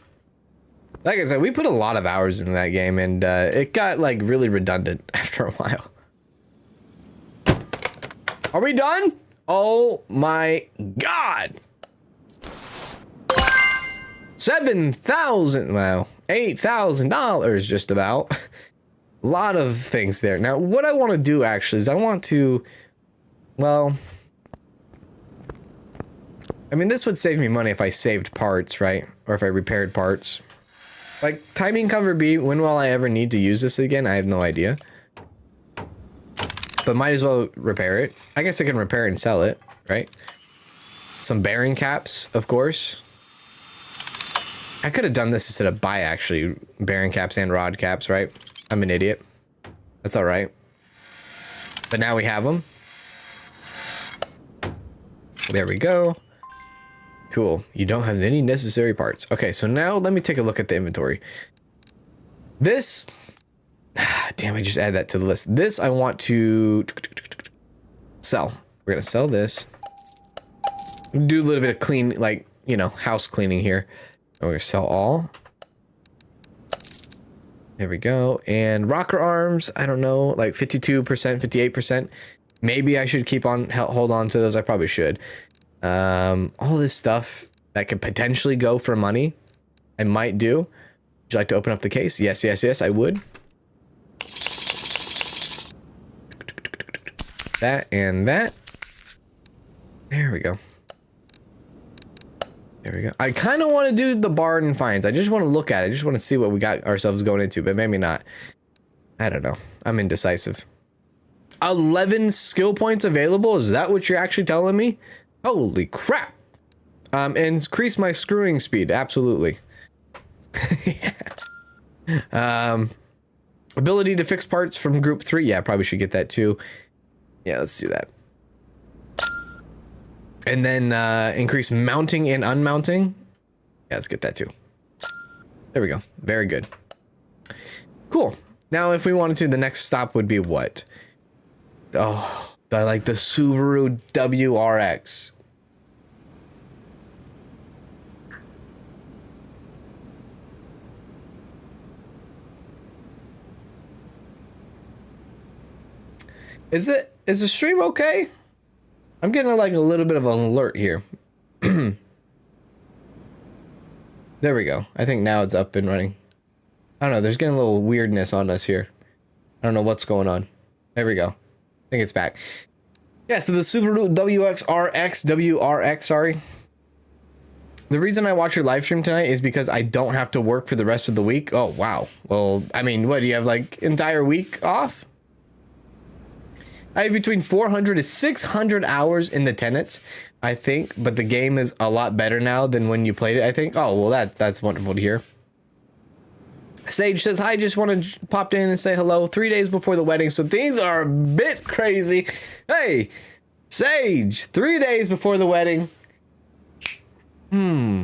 Like I said, we put a lot of hours into that game, and it got, like, really redundant after a while. Are we done? Oh my god! 7,000, wow, $8,000 just about. A lot of things there. Now, what I want to do actually is I want to, well, I mean, this would save me money if I saved parts, right? Or if I repaired parts. Like, timing cover B, when will I ever need to use this again? I have no idea. But might as well repair it. I guess I can repair it and sell it, right? Some bearing caps, of course. I could have done this instead of buy, actually. Bearing caps and rod caps, right? I'm an idiot. That's all right. But now we have them. There we go. Cool. You don't have any necessary parts. Okay, so now let me take a look at the inventory. This... Damn, I just added that to the list. This I want to sell. We're gonna sell this. Do a little bit of clean, like, you know, house cleaning here. And we're gonna sell all. There we go. And rocker arms, I don't know, like 52%, 58%. Maybe I should keep on, hold on to those. I probably should. All this stuff that could potentially go for money, I might do. Would you like to open up the case? Yes, yes, yes, I would. That and that. There we go. There we go. I kind of want to do the barn and finds. I just want to look at it. I just want to see what we got ourselves going into, but maybe not. I don't know. I'm indecisive. 11 skill points available? Is that what you're actually telling me? Holy crap. Increase my screwing speed. Absolutely. Yeah. Ability to fix parts from group 3. Yeah, I probably should get that too. Yeah, let's do that. And then increase mounting and unmounting. Yeah, let's get that too. There we go. Very good. Cool. Now, if we wanted to, the next stop would be what? Oh, I like the Subaru WRX. Is the stream okay? I'm getting like a little bit of an alert here. There we go. I think now it's up and running. I don't know. There's getting a little weirdness on us here. I don't know what's going on. There we go. I think it's back. Yeah, so the Subaru WRX, sorry. The reason I watch your live stream tonight is because I don't have to work for the rest of the week. Oh, wow. Well, I mean, what, do you have like entire week off? I have between 400 to 600 hours in the tenets, I think, but the game is a lot better now than when you played it, I think. Oh, well, that's wonderful to hear. Sage says, hi, just want to pop in and say hello 3 days before the wedding, so things are a bit crazy. Hey, Sage, 3 days before the wedding. I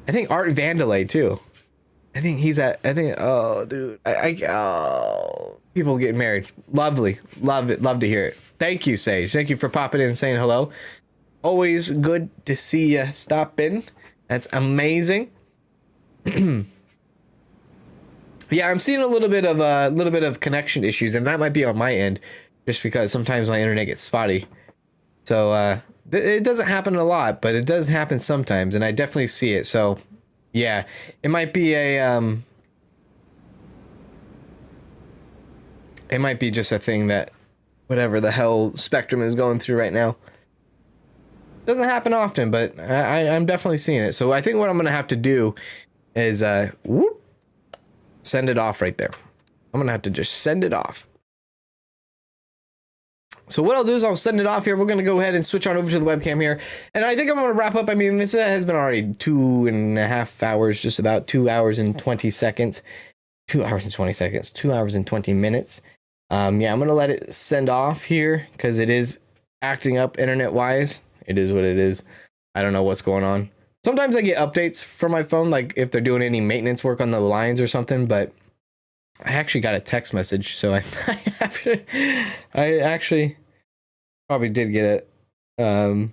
think Art Vandalay, too. I think he's at, oh, dude, oh, people getting married. Lovely. Love it. Love to hear it. Thank you, Sage. Thank you for popping in and saying hello. Always good to see you stop in. That's amazing. Yeah, I'm seeing a little bit of connection issues, and that might be on my end, just because sometimes my internet gets spotty. So it doesn't happen a lot, but it does happen sometimes, and I definitely see it. So yeah, it might be a it might be just a thing that whatever the hell Spectrum is going through right now. Doesn't happen often, but I'm definitely seeing it. So I think what I'm gonna have to do is send it off right there. I'm gonna have to just send it off. So what I'll do is I'll send it off here. We're gonna go ahead and switch on over to the webcam here, and I think I'm gonna wrap up. I mean, this has been already 2.5 hours, just about 2 hours and 20 seconds. 2 hours and 20 seconds. 2 hours and 20 minutes. Yeah, I'm gonna let it send off here because it is acting up internet wise. It is what it is. I don't know what's going on. Sometimes I get updates from my phone, like if they're doing any maintenance work on the lines or something, but I actually got a text message, so I actually probably did get a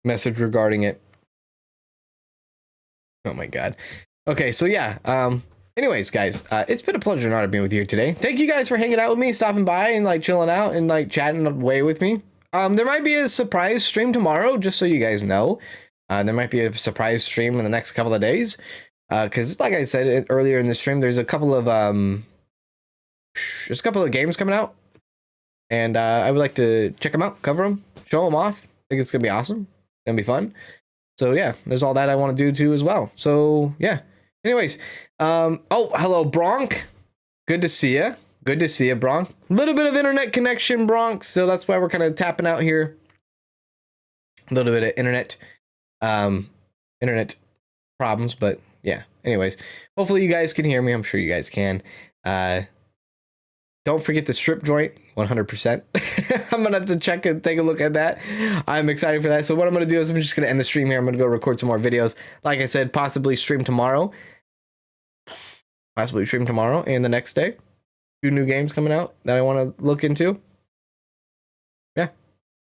message regarding it. Oh my god. Okay, so yeah. Anyways, guys, it's been a pleasure and honor being with you here today. Thank you guys for hanging out with me, stopping by and like chilling out and like chatting away with me. There might be a surprise stream tomorrow, just so you guys know. There might be a surprise stream in the next couple of days. Because like I said earlier in the stream, there's a couple of games coming out. And I would like to check them out, cover them, show them off. I think it's gonna be awesome. It's gonna be fun. So yeah, there's all that I want to do too as well. So yeah. Anyways, oh, hello, Bronk. Good to see you. Good to see you, Bronk. A little bit of internet connection, Bronk. So that's why we're kind of tapping out here. A little bit of internet problems, but yeah. Anyways, hopefully you guys can hear me. I'm sure you guys can. Don't forget the strip joint, 100%. I'm gonna have to check and take a look at that. I'm excited for that. So what I'm gonna do is I'm just gonna end the stream here. I'm gonna go record some more videos. Like I said, possibly stream tomorrow. And the next day. 2 new games coming out that I want to look into. Yeah.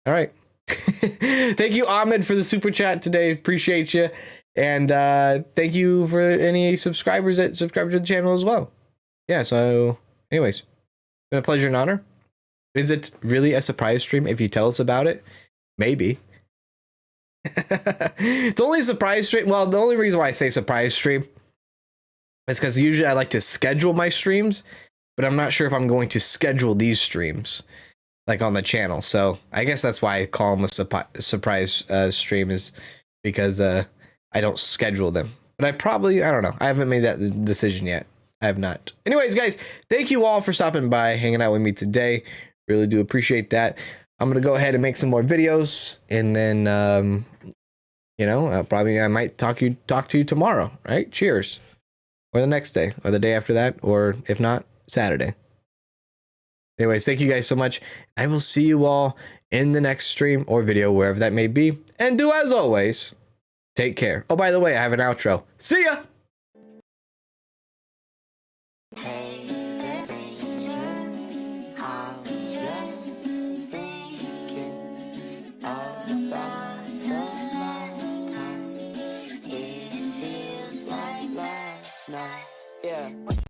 All right. Thank you, Ahmed, for the super chat today. Appreciate you. And thank you for any subscribers that subscribe to the channel as well. Yeah, so anyways, it's been a pleasure and honor. Is it really a surprise stream if you tell us about it? Maybe. It's only a surprise stream. Well, the only reason why I say surprise stream is because usually I like to schedule my streams, but I'm not sure if I'm going to schedule these streams like on the channel. So I guess that's why I call them a surprise stream, is because I don't schedule them. But I don't know. I haven't made that decision yet. I have not. Anyways, guys, thank you all for stopping by, hanging out with me today. Really do appreciate that. I'm going to go ahead and make some more videos, and then, you know, probably I might talk to you tomorrow, right? Cheers. Or the next day, or the day after that, or if not, Saturday. Anyways, thank you guys so much. I will see you all in the next stream or video, wherever that may be. And do as always, take care. Oh, by the way, I have an outro. See ya!